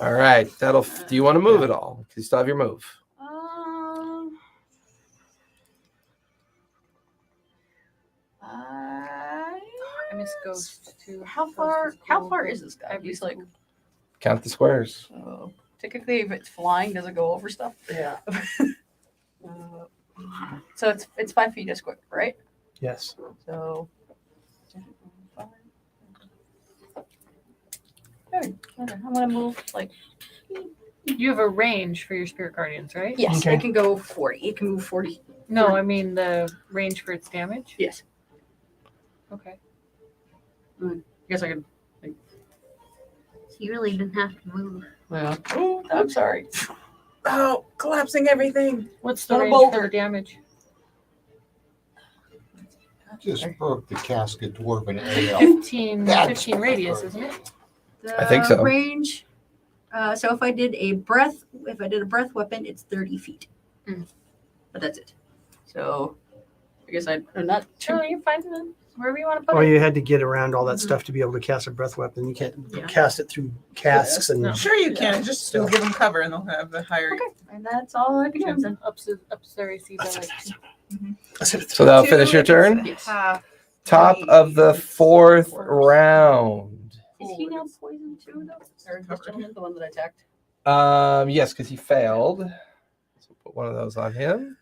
All right. Do you want to move at all? You still have your move. I miss Ghost too. How Ghost far? is How cool. far is this guy? Every He's like, Count the squares. typically, if it's flying, does it go over stuff? Yeah. So it's 5 feet a square, right? Yes. So. Okay, I'm gonna move like You have a range for your spirit guardians, right? yes, Okay. it can go 40. It can move 40. No, I mean the range for its damage. Yes. Okay. I guess I can. You really didn't have to move. Well, I'm sorry. Oh, collapsing everything. What's the On a range for boulder. the damage? Just broke the casket dwarven ale. 15 radius, isn't it? The I think so. range. So if I did a breath weapon, it's 30 feet. But that's it. So I guess I'm not too. No, you're fine then. Wherever you want to put Well, it. you had to get around all that Mhm. stuff to be able to cast a breath weapon. You can't Yeah. cast it through casks and No. Sure, you can. Just still give them cover, and they'll have a higher. Okay, and that's all I can do. Then. Up their AC by like two. So that'll Two finish your if it's turn. Yes. half. Top of the fourth round. Is he now poisoned too, though? Or this gentleman, the one that I attacked? Yes, because he failed. So put one of those on him.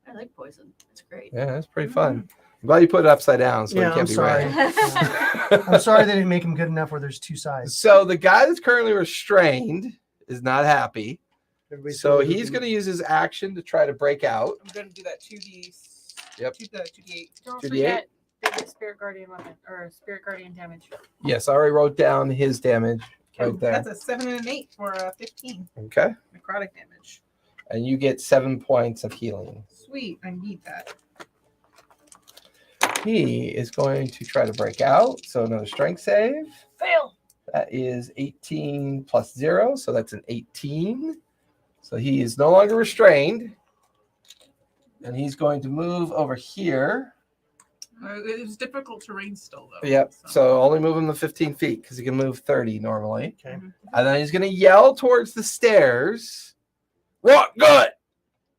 I like poison. It's great. Yeah, that's pretty fun. I'm glad you put it upside down so Yeah, it can't I'm be sorry. right. I'm sorry they didn't make him good enough where there's two sides. So the guy that's currently restrained is not happy. Everybody So said he's going to use his action to try to break out. I'm going to do that 2d. Yep. 2d8. Don't 2d8? forget they get spirit guardian weapon or spirit guardian damage. Yes, I already wrote down his damage right there. That's a 7 and an 8 for 15 Okay. necrotic damage. And you get 7 points of healing. Sweet, I need that. He is going to try to break out. So another strength save. Fail. That is 18 plus 0. So that's an 18. So he is no longer restrained. And he's going to move over here. It was difficult terrain still, though. Yep. So only move him the 15 feet because he can move 30 normally. Okay. And then he's going to yell towards the stairs. What good?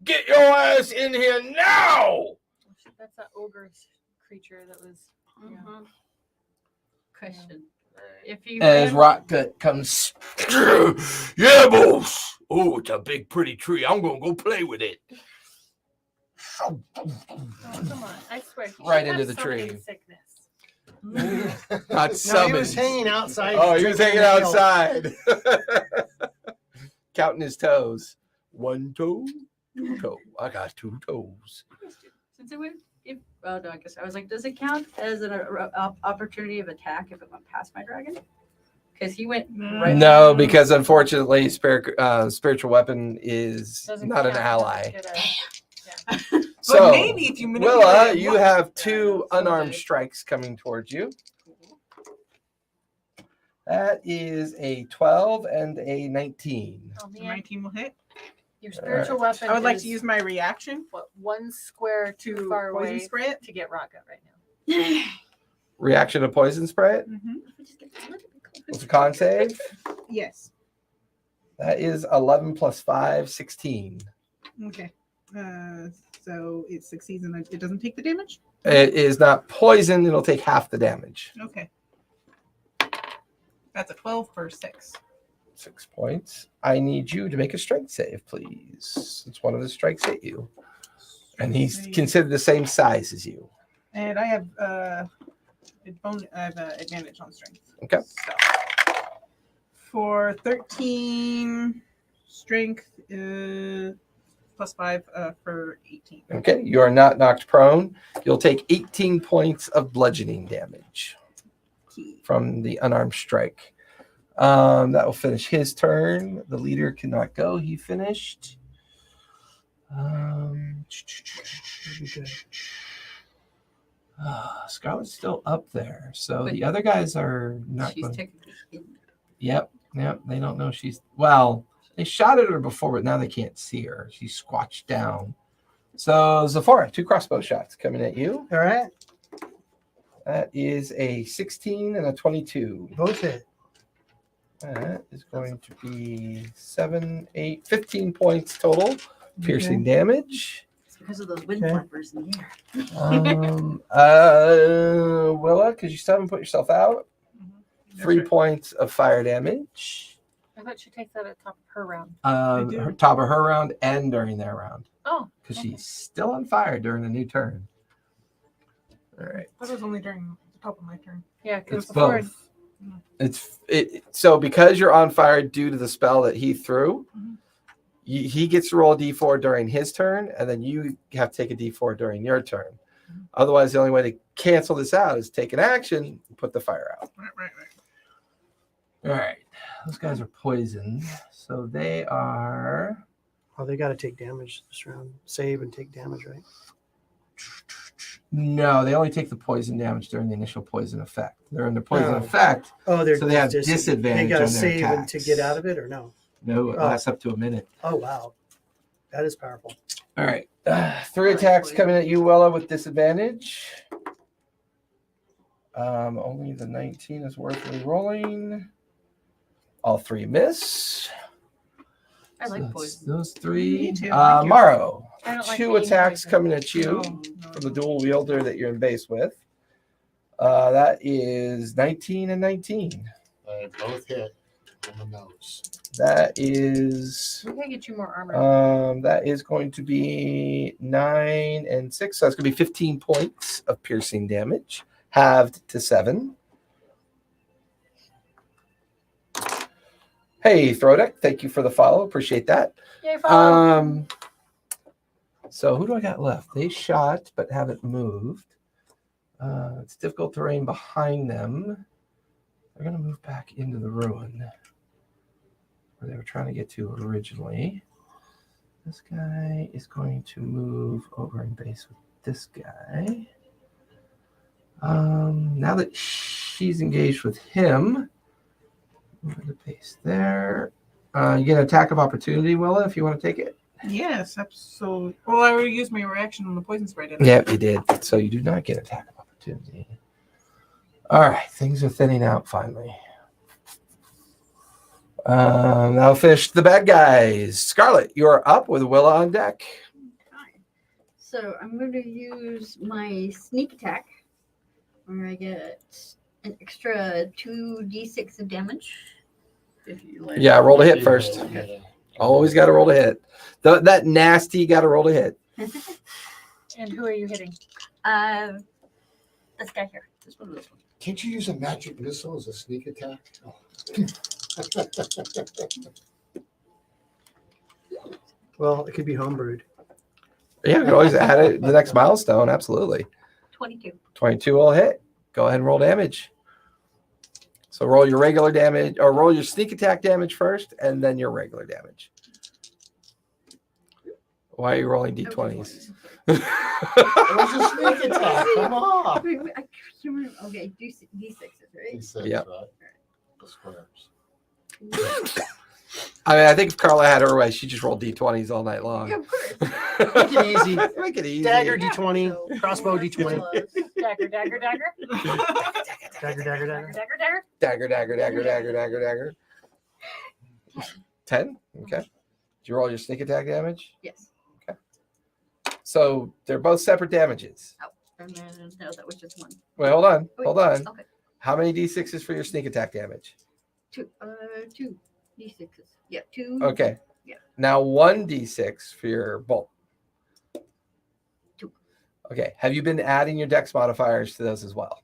Get your ass in here now! That's that ogre creature that was. Mhm. Question. If you As ran- Rockgut comes. Yeah, boss. Oh, it's a big, pretty tree. I'm going to go play with it. Oh, come on! I swear. he Right should into have the tree. something Sickness. Not No, he summons. was hanging outside. Oh, he was drinking hanging ale. outside. Counting his toes. 1 toe, 2 toe. I got 2 toes. Since it would, if no, I guess I was like, does it count as an opportunity of attack if it went past my dragon? Because he went right. No, because unfortunately, spiritual weapon is Doesn't not an count. ally. Get a- But So, maybe if you manipulate Willa, it you once, have 2 unarmed Okay. strikes coming towards you. That is a 12 and a 19. Oh, so man. 19 will hit. Your spiritual weapon. I would like is, to use my reaction what, 1 square too to far poison away spray it. to get rocket right now. Reaction to poison spray it. What's the con save? Yes. That is 11 plus 5, 16. Okay. So it succeeds and it doesn't take the damage? It is not poison. It'll take half the damage. Okay. That's a 12 for 6. 6 points. I need you to make a strength save, please. Since one of his strikes hit you. And he's considered the same size as you. And I have advantage on strength. Okay. So, for 13 strength, plus 5 for 18. Okay. You are not knocked prone. You'll take 18 points of bludgeoning damage. from the unarmed strike. That will finish his turn. The leader cannot go. He finished. Scarlet's still up there. So But the other guys are not She's going. technically in. Yep. They don't know she's. Well, they shot at her before, but now they can't see her. She's squatched down. So Zephora, 2 crossbow shots coming at you. All right. That is a 16 and a 22. Both hit. That is going to be 7, 8, 15 points total. Piercing damage. It's because of those wind Okay. flappers in the air. Willa, because you still haven't put yourself out. 3 right. points of fire damage. I thought she takes that at the top of her round. do. Her top of her round and during their round. Oh, Because okay. she's still on fire during a new turn. All right. That was only during the top of my turn. Yeah, because It's before both. So because you're on fire due to the spell that he threw, Mhm. he gets to roll a d4 during his turn, and then you have to take a d4 during your turn. Mhm. Otherwise, the only way to cancel this out is take an action and put the fire out. Right. All right. Those guys are poisoned. So they are. Oh, they got to take damage this round. Save and take damage, right? No, they only take the poison damage during the initial poison effect. They're in the poison Oh. effect. Oh, they're So they have They disadvantage got to on their save and attacks. to get out of it, or no? No, it Oh. lasts up to a minute. Oh, wow. That is powerful. All right. 3 attacks coming at you, Wella, with disadvantage. Only the 19 is worth re-rolling. All 3 miss. I like that's poison. Those 3. Me too, thank you. Maro, I don't like 2 being attacks poisoned. coming at you No. from the dual wielder that you're in base with. That is 19 and 19. They both hit on the nose. That is We can get you more armor. that is going to be 9 and 6. So that's going to be 15 points of piercing damage, halved to 7. Hey, Throdic, thank you for the follow. Appreciate that. Yay, follow. So who do I got left? They shot but haven't moved. It's difficult terrain behind them. They're going to move back into the ruin where they were trying to get to originally. This guy is going to move over and base with this guy. Now that she's engaged with him, move the base there. You get an attack of opportunity, Willa, if you want to take it. Yes, absolutely. Well, I already used my reaction on the poison spray, didn't I? Yep, you did. So you do not get attack of opportunity. All right, things are thinning out finally. That'll finish the bad guys. Scarlet, you're up with Willa on deck. So I'm going to use my sneak attack, where I get an extra 2d6 of damage. If you like. Yeah, roll to hit first. Yeah. Always got to roll to hit. That nasty got to roll to hit. And who are you hitting? This guy here. This one. Can't you use a magic missile as a sneak attack? Oh. Well, it could be homebrewed. Yeah, you can always add it the next milestone. Absolutely. 22. 22 will hit. Go ahead and roll damage. So roll your regular damage, or roll your sneak attack damage first, and then your regular damage. Why are you rolling d20s? It was a sneak attack. Come on. Wait, I can't remember. Okay, d6s, right? D6, Yep. right? The squares. I mean, I think if Carla had her way, she'd just roll d20s all night long. Yeah, of course. Make it easy. Make it easy. Dagger Yeah, d20, so- crossbow d20. Dagger, dagger, dagger. Dagger, dagger, Dagger, dagger. dagger, dagger. Dagger. 10? Okay. Did you roll your sneak attack damage? Yes. So they're both separate damages. Oh, and then no, that was just one. Wait, hold on. Wait, Hold on. Okay. How many d6s for your sneak attack damage? 2 d6s. Yeah, 2. Okay. Yeah. Now 1d6 for your bolt. 2. Okay. Have you been adding your dex modifiers to those as well?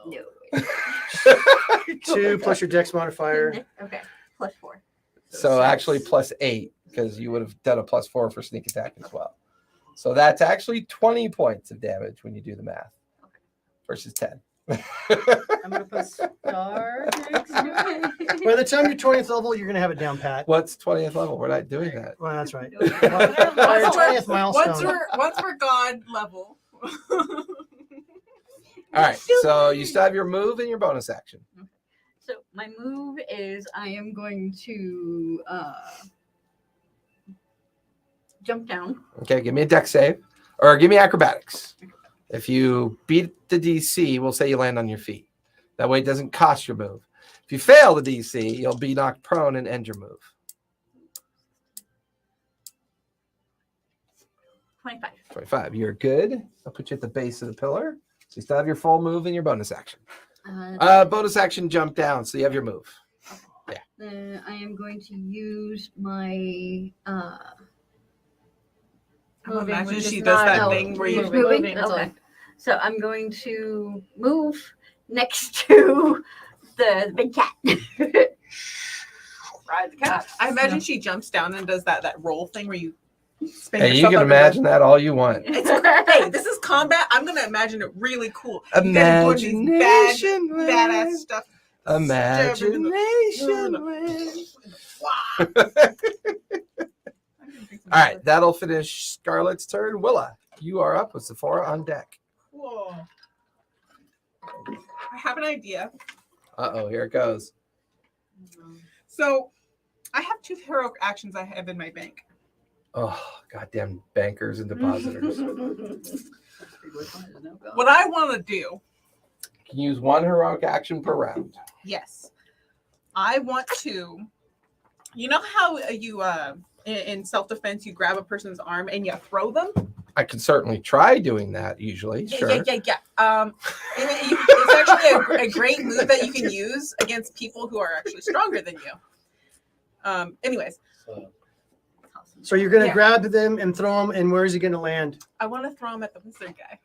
No. 2 plus your dex modifier. Okay, plus 4. So 6. actually plus 8, because you would have done a plus 4 for sneak attack as well. So that's actually 20 points of damage when you do the math Okay. versus 10. I'm gonna put star next to it. By the time you're 20th level, you're gonna have it down pat. What's 20th level? We're not doing that. Well, that's right. Okay. By your 20th milestone. Once we're God level. All right. So you still have your move and your bonus action. So my move is I am going to jump down. Okay. Give me a dex save, or give me acrobatics. If you beat the DC, we'll say you land on your feet. That way, it doesn't cost your move. If you fail the DC, you'll be knocked prone and end your move. 25. 25. You're good. I'll put you at the base of the pillar. So you still have your full move and your bonus action. Bonus action jump down, so you have your move. I am going to use my Imagine which is she does that no, thing where you moving. That's Okay. So I'm going to move next to the big cat. Ride the cat. I imagine she jumps down and does that roll thing where you spin Hey, you yourself can up in the- imagine that all you want. It's hey, this is combat. I'm gonna imagine it really cool. You guys are doing these Imagination badass wins. stuff. Imagination wins. All right, that'll finish Scarlet's turn. Willa, you are up with Sephora on deck. Cool. I have an idea. Uh-oh, here it goes. So I have 2 heroic actions I have in my bank. Oh, goddamn bankers and depositors. What I want to do, You can use 1 heroic action per round. yes, I want to. You know how you in self-defense you grab a person's arm and you throw them? I can certainly try doing that usually. Sure. Yeah. It's actually a great move that you can use against people who are actually stronger than you. Anyways, So you're gonna Yeah. grab them and throw them, and where is he gonna land? I want to throw him at the wizard guy.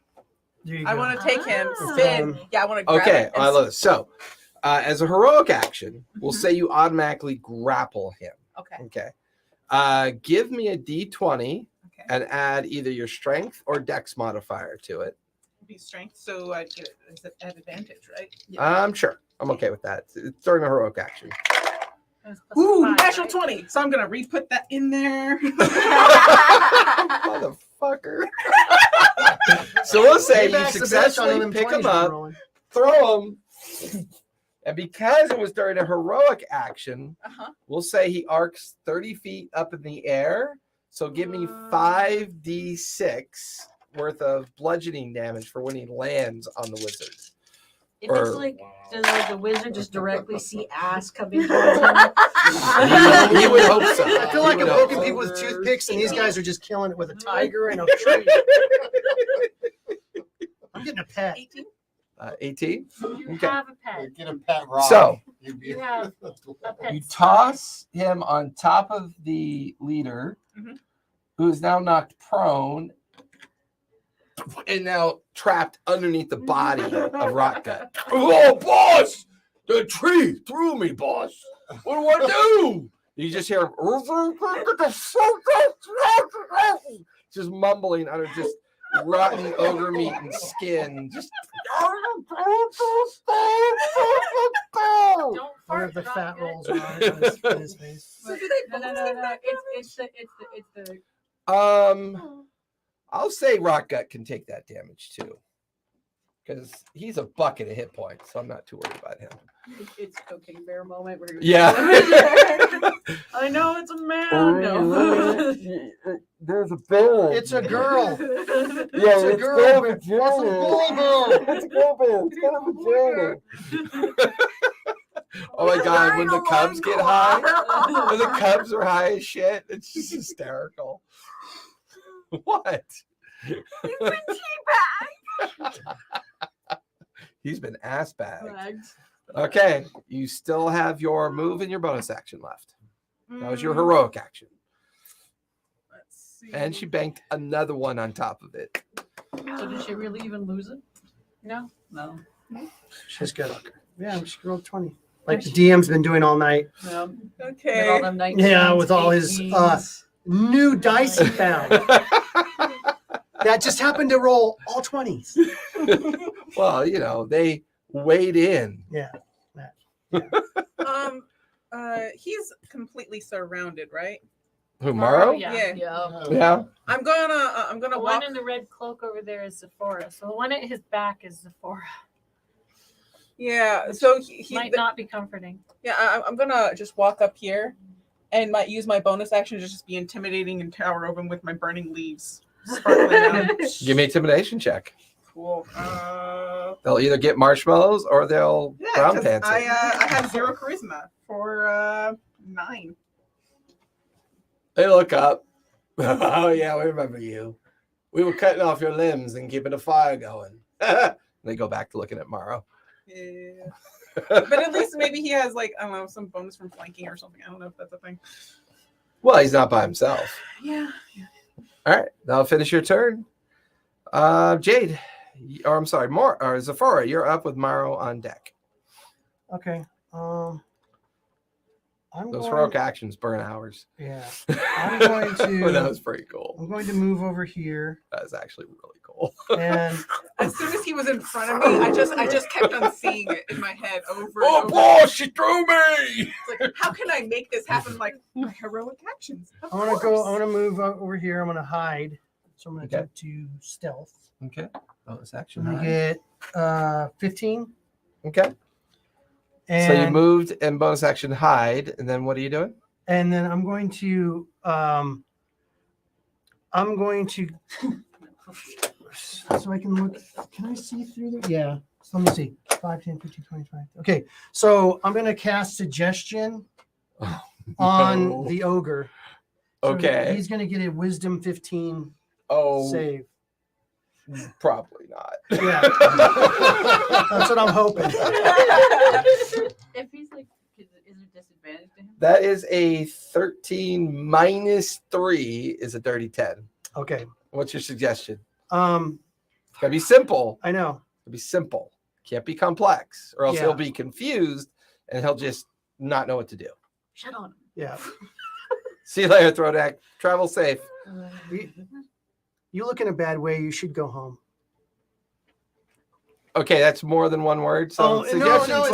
There you I go. want to take him, Ah. spin. Yeah, I want to grab Okay, him. I love it. So, as a heroic action, we'll Mhm. say you automatically grapple him. Okay. Okay. Give me a D20 Okay. and add either your strength or dex modifier to it. Be strength, so I'd get it at advantage, right? Sure. I'm okay with that. It's during a heroic action. That's plus Ooh, 5, natural right? 20. So I'm gonna re-put that in there. Motherfucker. So we'll say you Payback's the bitch on successfully them pick 20s him you're up, rolling. throw him, and because it was during a heroic action, Uh-huh. we'll say he arcs 30 feet up in the air. So give me 5d6 worth of bludgeoning damage for when he lands on the wizard. If it's Or- like, does like the wizard just directly see ass coming towards him? He would hope so. I feel like He I'm would hope poking so. people with toothpicks, and these guys are just killing it with a tiger and a tree. I'm getting a pet. 18. 18. You Okay. have a pet. Get a pet rock. So You have a pet. you toss him on top of the leader, Mhm. who is now knocked prone and now trapped underneath the body of Rotgut. Oh, boss! The tree threw me, boss. What do I do? You just hear him just mumbling under just rotten ogre meat and skin. Just Don't Wonder fart. if the fat Rocket. rolls are on his face. So do they No, both no, no, take no. that It's the I'll say Rotgut can take that damage too. Because he's a bucket of hit points, so I'm not too worried about him. it's cocaine bear moment where he Yeah. I know it's a man. No. There's a bear. It's a girl. Yeah, It's a girl. It's a girl. It's a girl bear. It's got a vagina. Oh my god, when the cubs get high, when the cubs are high as shit, it's just hysterical. What? He's been ass bagged. Okay, you still have your move and your bonus action left. That was your heroic action. Let's see. And she banked another one on top of it. So did she really even lose it? No. No. She's good. Yeah, she rolled 20. Like the DM's been doing all night. No. With all Okay. them 19s, Yeah, with all his 18s. new dice he found. That just happened to roll all 20s. Well, you know, they wade in. Yeah. He's completely surrounded, right? Who, Morrow? Yeah. Yeah. I'm gonna The walk. one in the red cloak over there is Zephora. So the one at his back is Zephora. Yeah. So he Might not be comforting. Yeah, I'm gonna just walk up here, and might use my bonus action to just be intimidating and tower over him with my burning leaves. Sparkling out. Give me an intimidation check. Cool. They'll either get marshmallows or they'll Yeah, brown 'cause pants it. I have 0 charisma for 9. They look up. Oh, yeah, we remember you. We were cutting off your limbs and keeping the fire going. They go back to looking at Morrow. Yeah. But at least maybe he has like I don't know some bonus from flanking or something. I don't know if that's a thing. Well, he's not by himself. Yeah. All right, that'll finish your turn. Jade, or I'm sorry, Zephora, you're up with Morrow on deck. Okay. I'm Those going, heroic actions burn hours. Yeah. I'm going to. That was pretty cool. I'm going to move over here, That was actually really cool. and As soon as he was in front of me, I just kept on seeing it in my head over and Oh, over. boy, she threw me! It's like, how can I make this happen? Like my heroic actions. Of I want to course. go. I want to move over here. I'm going to hide. So I'm going to Okay. go to stealth. Okay. Bonus action. I'm going to get 15. Okay. And, So you moved and bonus action hide, and then what are you doing? and then I'm going to so I can look. Can I see through there? Yeah. So let me see. 5, 10, 15, 20, 25. Okay. So I'm going to cast suggestion on no. the ogre. So Okay. He's going to get a wisdom 15 Oh, save. probably not. Yeah. That's what I'm hoping. If he's like, is there disadvantage to him? That is a 13 minus 3 is a dirty 10. Okay. What's your suggestion? Um, Gotta be simple. I know. Gotta be simple. Can't be complex, or else Yeah. he'll be confused and he'll just not know what to do. Shut on him. Yeah. See you later, Throwback. Travel safe. You look in a bad way. You should go home. Okay, that's more than one word. So Oh no, suggestions no!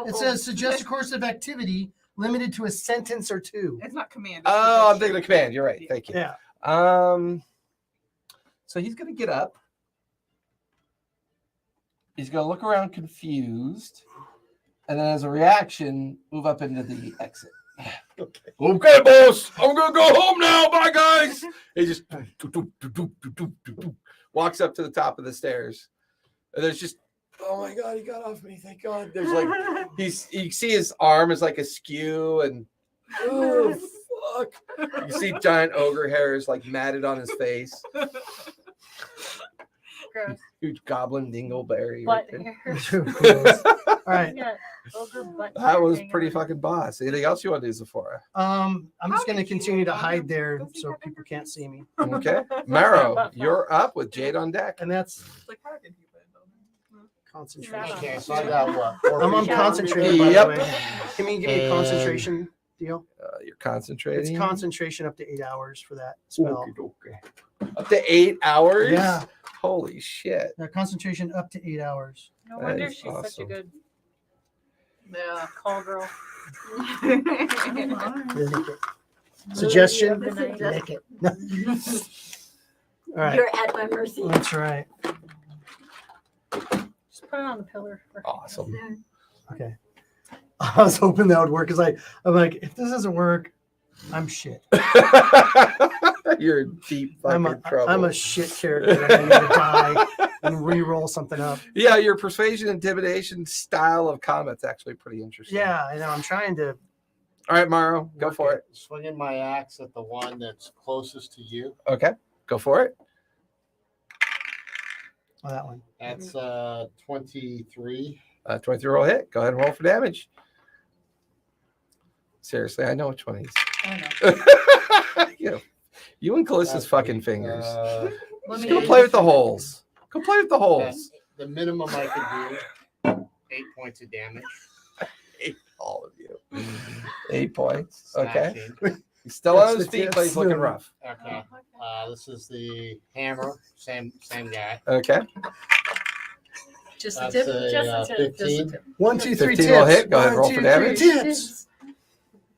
It like, says suggest a course of activity limited to a sentence or two. It's not command. oh, I'm thinking of command. You're right. Thank you. Yeah. So he's gonna get up. He's gonna look around confused, and then as a reaction, move up into the exit. Okay, boss. I'm gonna go home now. Bye, guys. He just walks up to the top of the stairs, and there's just, oh my god, he got off me. Thank God. There's like you see his arm is like askew, and oh fuck. You see giant ogre hairs like matted on his face. Gross. Huge goblin dingleberry. Butt Right hair. All right. Yeah, ogre butt that hair was hanging pretty on. fucking boss. Anything else you want to do, Zephora? I'm just How going to did you continue to go hide down? there Go see so that people number, can't please. see me. Okay. Marrow, you're up with Jade on deck. And that's It's like, how did he win? concentration. Okay, so I got what? 4 I'm on people? concentrated, by Yep. the way. Can you give me a And- concentration deal? You're concentrating. It's concentration up to 8 hours for that spell. Okay. Up to 8 hours? Yeah. Holy shit. Concentration up to 8 hours. No That wonder is she's such a awesome. good Yeah. call girl. Lick it. Suggestion? Lily of the night. Lick it. All right. You're at my mercy. That's right. Just put it on the pillar. Awesome. Okay. I was hoping that would work because I'm like, if this doesn't work, I'm shit. You're in deep fucking trouble. I'm a shit character. And I need to die and re-roll something up. Yeah, your persuasion intimidation style of combat's actually pretty interesting. Yeah, I know. I'm trying to. All right, Morrow, go Work for it. Swinging my axe at the one that's closest to you. Okay, go for it. Oh, that one. That's 23. 23 roll hit. Go ahead and roll for damage. Seriously, I know which one he's. You and Callista's That's fucking right. fingers. Let Just me go play with the holes. Go play with the holes. The minimum I could do, 8 points of damage. All of you. 8 points. Okay. Slashing. He's still on That's his the- feet, but he's that's looking the- rough. Okay. This is the hammer. Same guy. Okay. Just a That's tip. a, Just a tip. 15. Just a tip. 1, 2, 3 15 tips. will hit. Go ahead, 1, roll for 2, 3 damage. tips.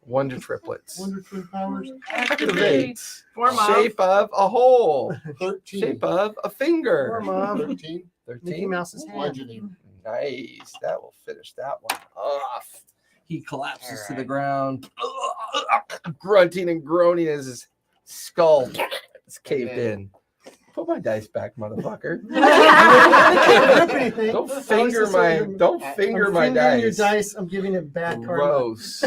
Wonder triplets. Wonderful powers. Activate. Form of. Shape of a hole. 13. Shape of a finger. Form of 13. Mickey 13. Mouse's hand. Bludgeoning. Nice. That will finish that one off. He collapses to the Alright. ground, grunting and groaning as his skull is caved in. Put my dice back, motherfucker. Can't grip anything. Don't I was finger just my saying, don't I'm finger my fingering your dice. dice. I'm giving it bad karma. Gross.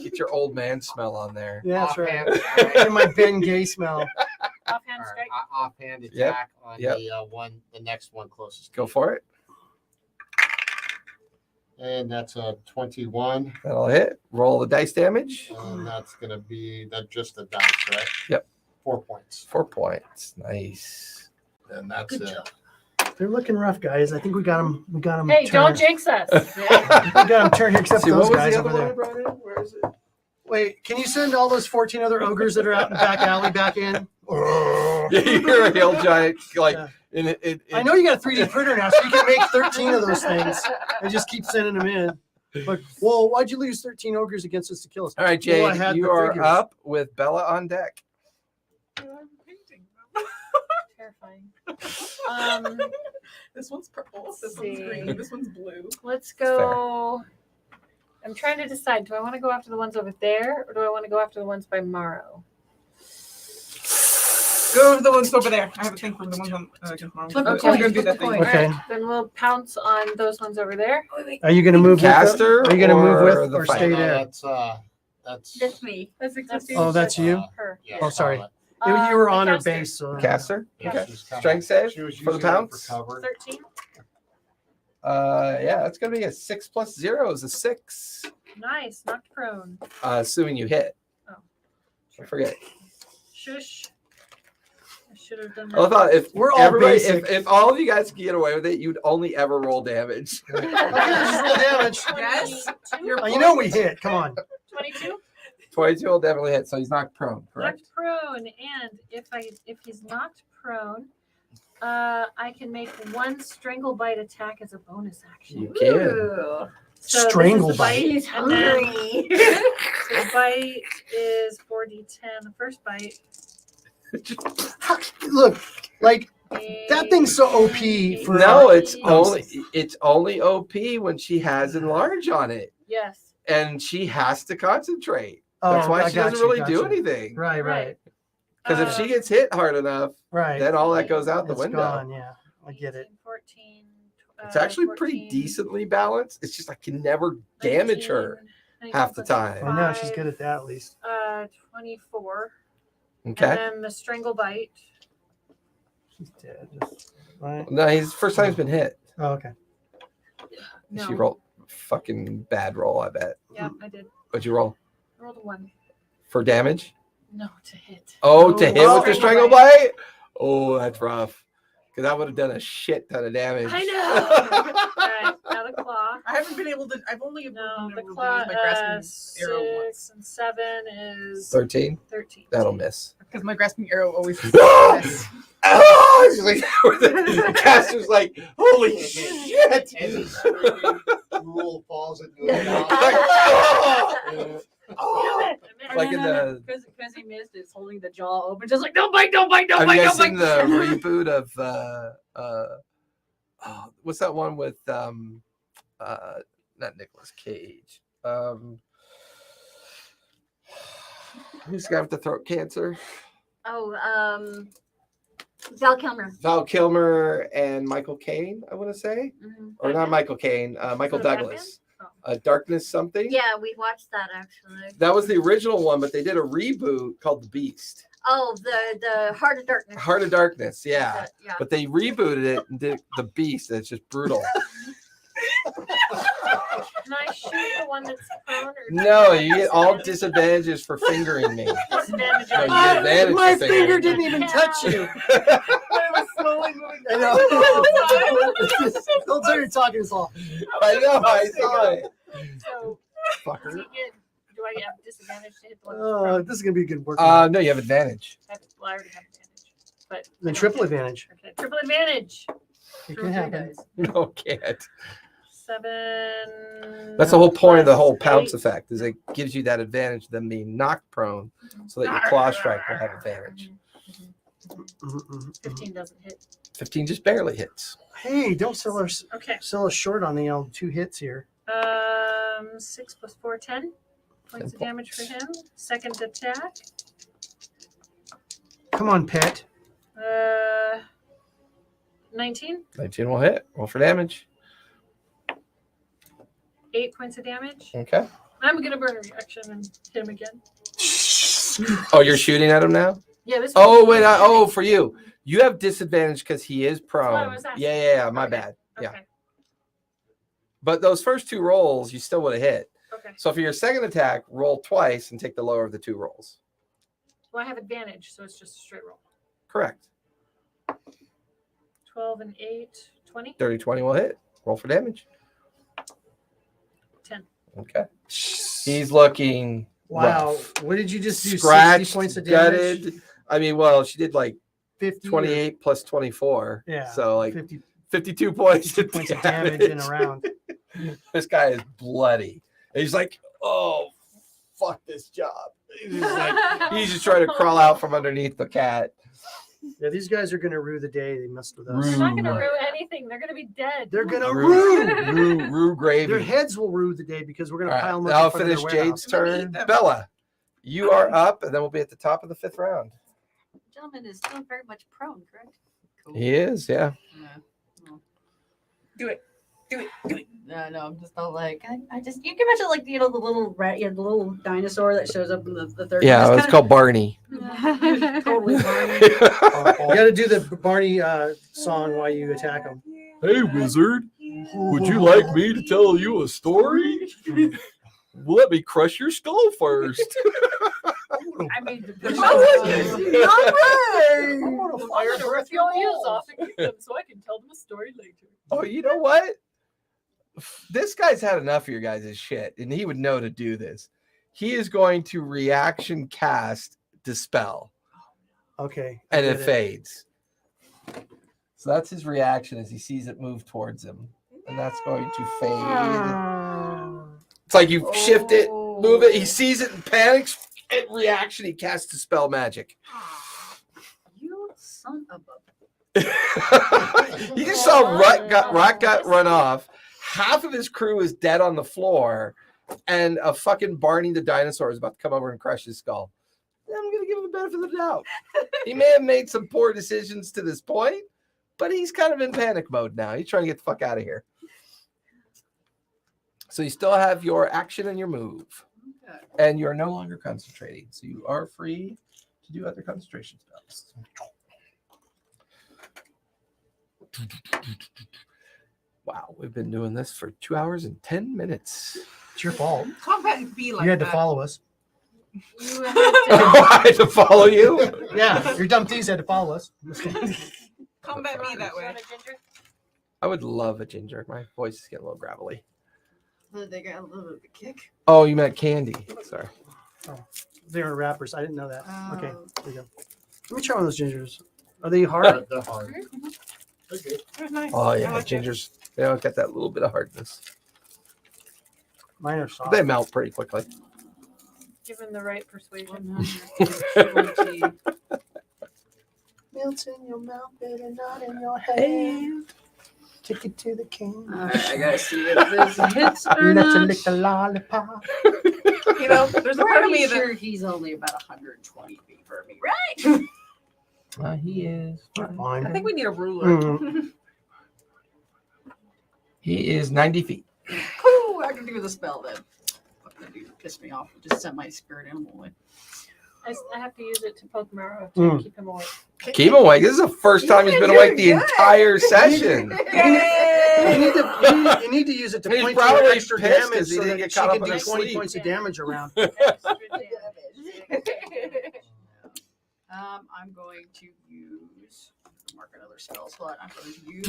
Get your old man smell on there. Yeah, that's right. Offhand, And my Ben Gay smell. Offhand Alright, strike. offhand attack Yep, on yep. the next one closest. Go for it. And that's a 21, That'll hit. Roll the dice damage. and that's gonna be just the dice, right? Yep. 4 points, 4 points. Nice. and that's Good it. job. They're looking rough, guys. I think we got them. We got them. Hey, don't jinx us. We got them turned here, except See, those what was guys the over other one I there. brought in? Where is it? Wait, can you send all those 14 other ogres that are out in the back alley back in? You're a hill giant, like Yeah. in I know you got a 3D printer now, so you can make 13 of those things and just keep sending them in. But, well, why'd you lose 13 ogres against us to kill us? All right, Well, I Jade, had you the are figures. up with Bella on deck. Terrifying. This one's purple. This See. one's green. This one's blue. Let's go. I'm trying to decide. Do I want to go after the ones over there, or do I want to go after the ones by Morrow? Go over the ones over there. I have a thing for the ones on tomorrow. Flip a I'm coin, gonna do flip that a thing. coin. Okay. Alright, then we'll pounce on those ones over there. Are you going to move Caster with? Are you going to move or with the or fight? stay No, there? that's That's me. That's existing. Oh, that's you? Her. yeah, Oh, sorry. Charlotte. You were the on her caster. base. So. Caster. Yeah, Okay. she's kinda- Strength save she was for the using it pounce? cover. 13. Yeah, that's gonna be a 6 plus 0 is a 6. Nice. Knocked prone. Assuming you hit. Oh. I forget. Shush. I should have done I love how if We're all everybody, basic. if all of you guys could get away with it, you'd only ever roll damage. Okay, just roll damage. Yes. 22. Oh, you know we hit. Come on. 22. 22 will definitely hit, so he's not prone, correct? Knocked prone, and if he's knocked prone, I can make one strangle bite attack as a bonus action. You can. Ooh, So this is Strangle the bite. he's And then- hungry. So the bite is 4d10. The first bite. Look, like that thing's so OP for. No, it's Oh. only OP when she has enlarge on it, Yes. and she has to concentrate. Oh, That's why I she got doesn't you, really got do you. anything. Right, right, Because if she gets hit hard enough, right. then all that goes out the It's window. gone. Yeah, I get it. 14. It's actually pretty 14, decently balanced. It's just I can never damage her 19, half the 19 plus time. I know she's 5, good at that at least. 24. Okay. And then the strangle bite. She's dead. Right. No, his first time's been hit. Oh, okay. No. She rolled fucking bad roll, I bet. Yeah, I did. What'd you roll? I rolled a 1. For damage? No, to hit. Oh, to hit Oh, with the strangle strangle bite? Oh, that's rough. Because I would have done a shit ton of damage. I know. Alright, now the claw. I haven't been able to. I've only No, been the able to claw. use my grasping arrow 6 once and 7 is 13? 13. That'll miss. because my grasping arrow always. Ah! Oh, she's like, the caster's like, holy shit! And the screaming drool falls into the mouth. Oh! Like in the. because he missed, it's holding the jaw open, just like don't bite, don't bite, don't Have bite, you guys don't seen bite. the reboot of what's that one with not Nicolas Cage? Who's the guy with the throat cancer? Oh, Val Kilmer. Val Kilmer and Michael Caine, I want to say, Mhm. or not Michael Caine, Michael Is it a Douglas. Batman? Darkness something. Yeah, we watched that actually. That was the original one, but they did a reboot called The Beast, Oh, the Heart of Darkness. Heart of Darkness. Yeah, Yeah. but they rebooted it and did The Beast. And it's just brutal. Can I shoot the one that's prone? Or No, you get all disadvantages for fingering me. disadvantage No, on you get advantage My for fingering finger me. didn't even touch you. I know. Don't tell you're talking us all. I know, I saw it. So, Fucker. do I have disadvantage to hit the one that's Oh, prone? this is gonna be a good work. No, you have advantage. Well, I already have advantage. But Then triple advantage. Okay, triple advantage. It Throw can 3 happen. dice. No, can't. 7. That's the whole point of the whole plus pounce 8. effect. Is it gives you that advantage of them being knocked prone, so that your claw strike will have advantage. 15 doesn't hit. 15 just barely hits. Hey, don't sell us Okay. short on the 2 hits here. 6 plus 4, 10 points of damage for him. Second attack. Come on, pet. 19. 19 will hit. Roll for damage. 8 points of damage. Okay. I'm gonna burn a reaction and hit him again. Oh, you're shooting at him now? Yeah, this. Oh, one's wait. hitting. For you. You have disadvantage because he is what I prone. was asking. Yeah. My Okay. bad. Yeah. Okay. But those first 2 rolls, you still would have hit. Okay. So for your second attack, roll twice and take the lower of the 2 rolls. Well, I have advantage, so it's just a straight roll. Correct. 12 and 8, 20. Dirty 20 will hit. Roll for damage. 10. Okay. He's looking Wow. rough. What did you just do? 60 Scratched, points of damage? gutted. I mean, well, she did like 50 or- 28 plus 24. Yeah. So like 50 52 points, of points of damage in a round. This guy is bloody. And he's like, oh, fuck this job. He's just trying to crawl out from underneath the cat. Yeah, these guys are gonna rue the day they messed with us. They're not gonna Rue. rue anything. They're gonna be dead. They're gonna Rue, rue. rue gravy. Their heads will rue the day because we're gonna All right, pile them up. I'll in front of their finish warehouse. Jade's turn. Bella, you are up, and then we'll be at the top of the 5th round. Gentleman is still very much prone, correct? Cool. He is, yeah. Do it. No, I'm just not like I just you can imagine like the little rat, the little dinosaur that shows up in the third. Yeah, just it's called Barney. totally Barney. You got to do the Barney song while you attack them. Hey, wizard, would you like me to tell you a story? Let me crush your skull first. I mean, Fire I'm gonna rip your ears off and keep them so I can tell them a story later. Oh, you know what? This guy's had enough of your guys' shit, and he would know to do this. He is going to reaction cast Dispel, Okay. and Did it fades. So that's his reaction as he sees it move towards him. And that's going to fade. It's like you shift it, move it, he sees it and panics. And reaction, he casts Dispel magic. You son of a. You just saw Rock Gut run off. Half of his crew is dead on the floor, and a fucking Barney the dinosaur is about to come over and crush his skull. I'm gonna give him the benefit of the doubt. He may have made some poor decisions to this point, but he's kind of in panic mode now. He's trying to get the fuck out of here. So you still have your action and your move, and you're no longer concentrating. So you are free to do other concentration spells. Wow, we've been doing this for 2 hours and 10 minutes. It's your fault. Combat be like You had to that. follow us. You have I had to follow you. Yeah, your dumb thieves had to follow us. Combat me that way. Want a ginger? I would love a ginger. My voice is getting a little gravelly. They got a little bit of a kick. Oh, you meant candy. Sorry. They were rappers. I didn't know that. Okay, Oh. there you go. Let me try one of those gingers. Are they hard? They're hard. They're good. They're nice. Oh I yeah, like it. gingers. They don't get that little bit of hardness. Mine are soft. They melt pretty quickly. Given the right persuasion. Melts in your mouth, but not in your hand. Take it to the king. Alright, I gotta see if this hits or Let you not. lick the lollipop. You know, there's a part of me Pretty that sure he's only about 120 feet from me, right? He is. Fine. I think we need a ruler. Mm. He is 90 feet. Woo, I can do the spell then. Fuck that dude pissed me off. Just sent my spirit animal away. I have to use it to poke Maro to Mm. keep him awake. Keep him awake. This is the first time he's been awake the entire session. You need to use it to He's point probably your extra pissed damage 'cause he so didn't that get she caught can up in do his 20 sleep. points of damage around. Extra damage. I'm going to use mark another spell slot. I'm going to use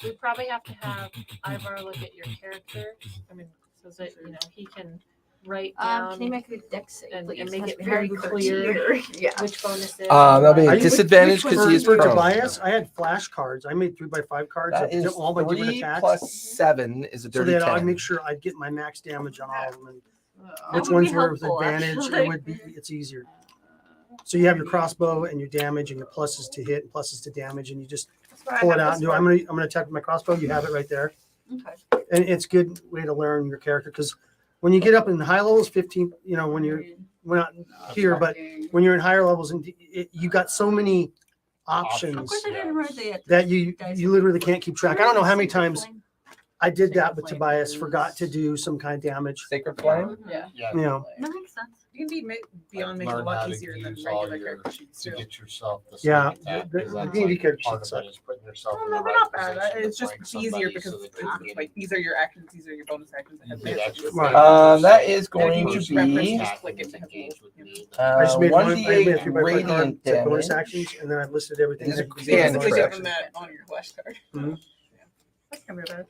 We probably have to have Ivar look at your character. I mean, so that he can write down Can you make a deck save, and please? make That's it very clear Yeah. which bonuses. That'll be Are a you- disadvantage because he is For prone. Tobias, I had flash cards. I made 3x5 cards. That is all by different 3 attacks. plus 7 is a So dirty that I'd 10. make sure I'd get my max damage on all of them. And That which would ones be were with helpful, advantage? actually. It's easier. So you have your crossbow and your damage and your pluses to hit and pluses to damage, and you just That's what I pull it have out this and do. for. I'm gonna attack with my crossbow. You have it right there, Okay. and it's a good way to learn your character because when you get up in high levels, 15, when we're not here, but when you're in higher levels, and you got so many Of options course, I didn't write the that you literally can't keep track. I don't know how many times I did that with Tobias. Forgot to do some kind of damage. Sacred Flame? Yeah. Yeah. You know, That makes sense. You can be beyond making it a Learn how lot to easier than use all regular your character sheets to too. get yourself the Yeah, sneak attack, the- 'cause the that's D&D like character part sheets of it is putting yourself No, in no, the they're right not bad. position It's to just flank easier somebody because so that it's you can like these are your actions, these are your bonus actions. That have get this. extra Right. flavor. That is And going if you to use reference, be just click it to have engage little, with you know. me. I just made one. I made a 1d8 3x5 card. radiant Said bonus damage. actions, and then I listed everything. It is a that you could It's do as cantrip. basically bonus different action. than that on your flashcard. Mhm. That's kind of bad.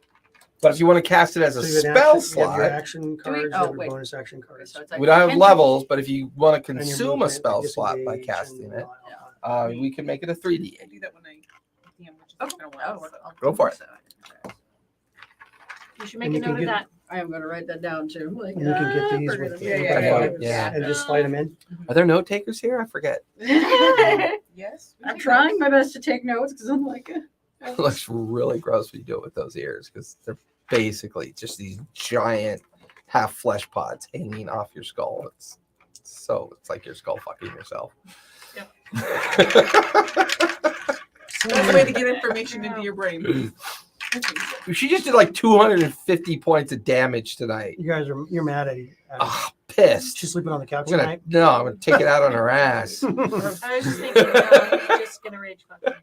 But if you want to cast it as a So you have an spell action- you have your slot, action cards, you oh, have your wait. bonus action Okay, cards. so it's like we don't have cantrip. levels, but if you want to and your consume a movement, spell like slot by disengage casting and it, all that. we can make it a I 3d8. do that when I DM, which is Okay. been a Oh, while. so. I'll Go for it. You should And make you a can note of get- that. I am going to write that down too. Like, And you can get these forget with it. Yeah, the yeah, yeah, yeah. and just slide them in. Are there note takers here? I forget. Yes. I'm trying my best to take notes because I'm like, It looks really gross when you do it with those ears because they're basically just these giant half flesh pods hanging off your skull. It's like your skull fucking yourself. Yep. That's the way to get information into your brain. She just did like 250 points of damage tonight. You're mad at it. Oh, pissed. She's sleeping on the couch I'm tonight. gonna take it out on her ass. I was just thinking, you're just gonna rage fuck me.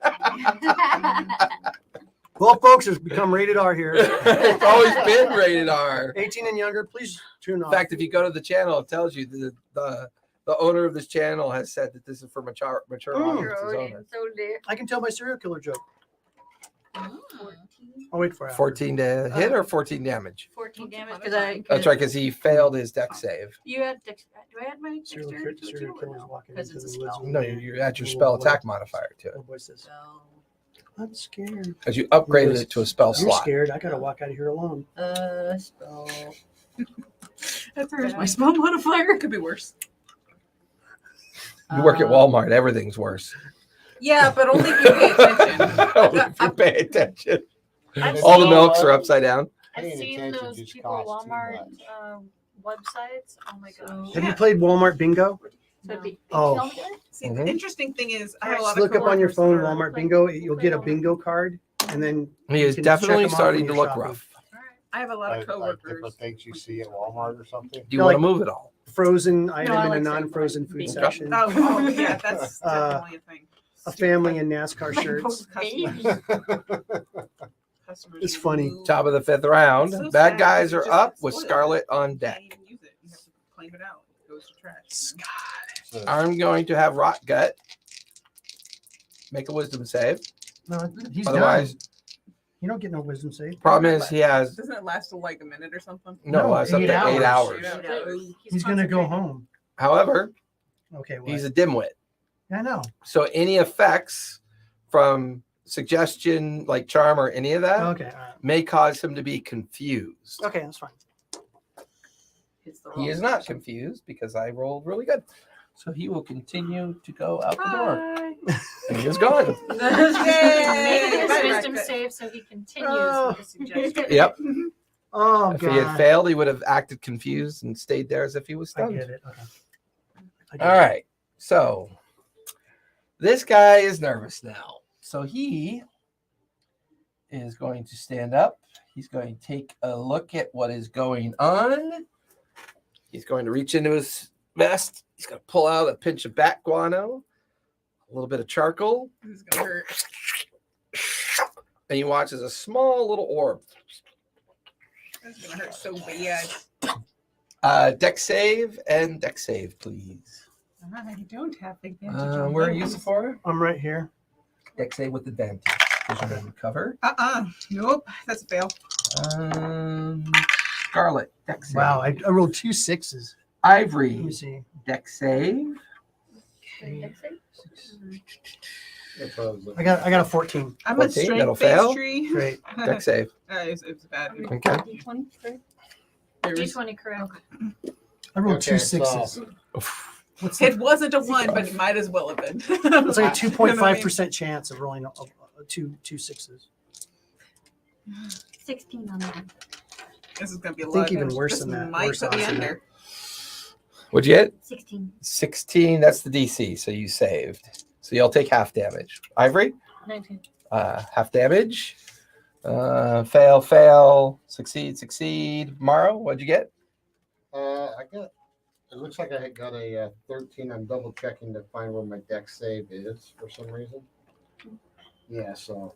Well, folks, it's become rated R here. It's always been rated R. 18 and younger, please tune In off. fact, if you go to the channel, it tells you the owner of this channel has said that this is for mature audiences only. I can tell my serial killer joke. I'll wait for it. 14 to hit or 14 damage? 14 damage because That's right, because he failed his deck save. You had do I add my Serial, dexterity to it serial too, or killers no? walking Because into it's a the woods. spell. No, you're at your spell attack modifier to it. Oh, what's this? So I'm scared. Because you upgraded it to a spell You're slot. scared. I gotta walk out of here alone. spell. Where's My spell modifier. Could be worse. You work at Walmart, everything's worse. Yeah, but only if you pay attention. Only if you pay attention. I've All the seen- milks are upside down. I've Paying seen attention those just people at costs too Walmart much. websites. Oh my gosh. Have you played Walmart Bingo? So it'd be Oh. 18 altogether? See, Mhm. the interesting thing is, I have a lot Just of look up on your coworkers phone that are- Walmart Bingo. You'll get a bingo card, and then He you is can check definitely them off starting when to you're look shopping. rough. I have a lot of Like coworkers. different things you see at Walmart or something. Do you Yeah, want like- to move it all? Frozen item I in like a saying non-frozen like food bingo. section. Oh, yeah, that's Uh, definitely a thing. A family in NASCAR shirts. Customers It's funny. move. Top of the 5th round. So Bad sad guys because it are just up gets with spoiled. Scarlet on You deck. can't even use it. You have to claim it out. It goes to trash. you know? So, I'm going to have Rot Gut make a wisdom save. No, he's Otherwise, done. You don't get no wisdom save. problem is he has Doesn't it last till like a minute or something? no, it's up 8 to 8 hours. hours. Yeah. He's gonna go concentrating. home. However, Okay, well, he's a dimwit. I know. So any effects from suggestion, like charm or any of that, Okay, all right. may cause him to be confused. Okay, that's fine. It's the He is not confused because I rolled really good. So he will continue to go out the door. And he is gone. Make Yay! his Bye, wisdom Rebecca. save so he continues Oh. with the suggestion. Yep. Oh If he had god. failed, he would have acted confused and stayed there as if he was I stunned. get it. Okay. I get All it. right. So this guy is nervous now. So he is going to stand up. He's going to take a look at what is going on. He's going to reach into his vest. He's going to pull out a pinch of bat guano, a little bit of charcoal, This is gonna hurt. and you watch as a small little orb. This is gonna hurt so bad. Deck save and deck save, please. I don't have advantage. on Where are those. you, Sephora? I'm right here. Deck save with advantage. Because you're going to cover. Nope, that's a fail. Scarlet, deck save. Wow, I rolled 2 6s. Let Ivory, me see. deck save. That's what I was looking I got a 14. I'm a 14, that'll strength fail. based tree. Great. Deck save. It was bad. Okay. D20 correct. I rolled Okay, 2 so- 6s. What's It the, wasn't a 1, but it might as well have been. it's like a You know what I mean? 2.5% chance of rolling two 6s. 16 on that. This is gonna be a I lot. think of even damage. worse This than that. Might Worse put me odds than under. What'd you get? 16. 16. That's the DC. So you saved. So you'll take half damage. Ivory, 19. half damage. Fail, fail. Succeed, succeed. Morrow, what'd you get? I got. It looks like I got a 13. I'm double checking to find where my deck save is for some reason. Yeah. So,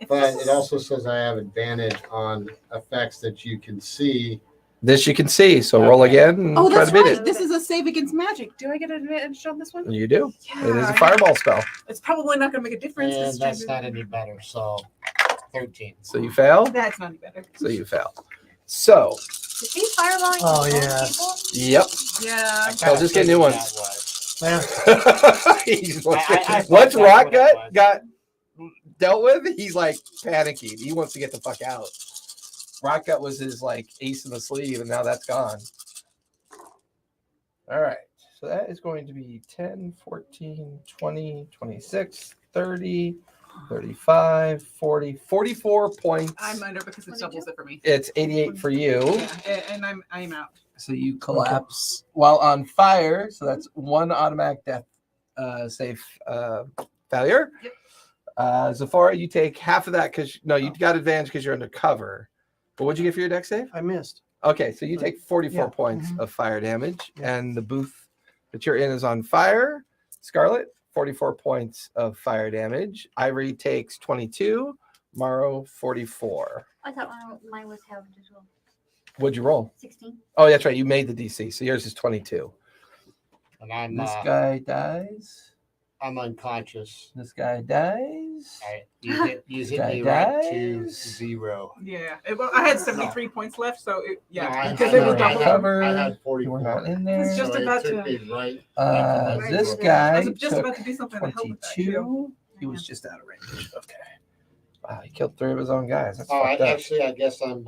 but it also says I have advantage on effects that you can see. This you can see. So roll Okay. again and Oh, try that's to beat right. it. This is a save against magic. Do I get an advantage on this one? You do. Yeah. It is a fireball spell. It's probably not going to make a difference. And this that's time. not any better. So, 13. So you fail. That's not any better. So you fail. So, Is he fireballing Oh, his own yeah. people? yep. Yeah. I'll just get new ones. Yeah. He's I thought once that's Rock what it was. got dealt with, he's like panicking. He wants to get the fuck out. Rock Gut was his like ace in the sleeve, and now that's gone. All right. So that is going to be 10, 14, 20, 26, 30, 35, 40, 44 points. I'm under because it doubles it for me. It's 88 for you. Yeah, and I'm out. So you collapse while on fire. So that's one automatic death save failure. Yep. Zafora, you take half of that because you got advantage because you're under cover. But what'd you get for your deck save? I missed. Okay, so you take 44 Yeah. points Mhm. of fire damage, Yeah. and the booth that you're in is on fire. Scarlet, 44 points of fire damage. Ivory takes 22. Morrow, 44. I thought mine was halved as well. What'd you roll? 16. Oh, that's right. You made the DC, so yours is 22. And I'm This guy dies. I'm unconscious. This guy dies. You hit Guy me right to dies. 0. Yeah. Well, I had 73 points left, so No, yeah, because it was I double. cover. I had You were not 44. in there. It's just So it about took to- me right. This I guy I was just took about to do something to help with that too. 22. He was just out of range. Okay. Wow, he killed 3 of his own guys. That's Oh, fucked up. I guess I'm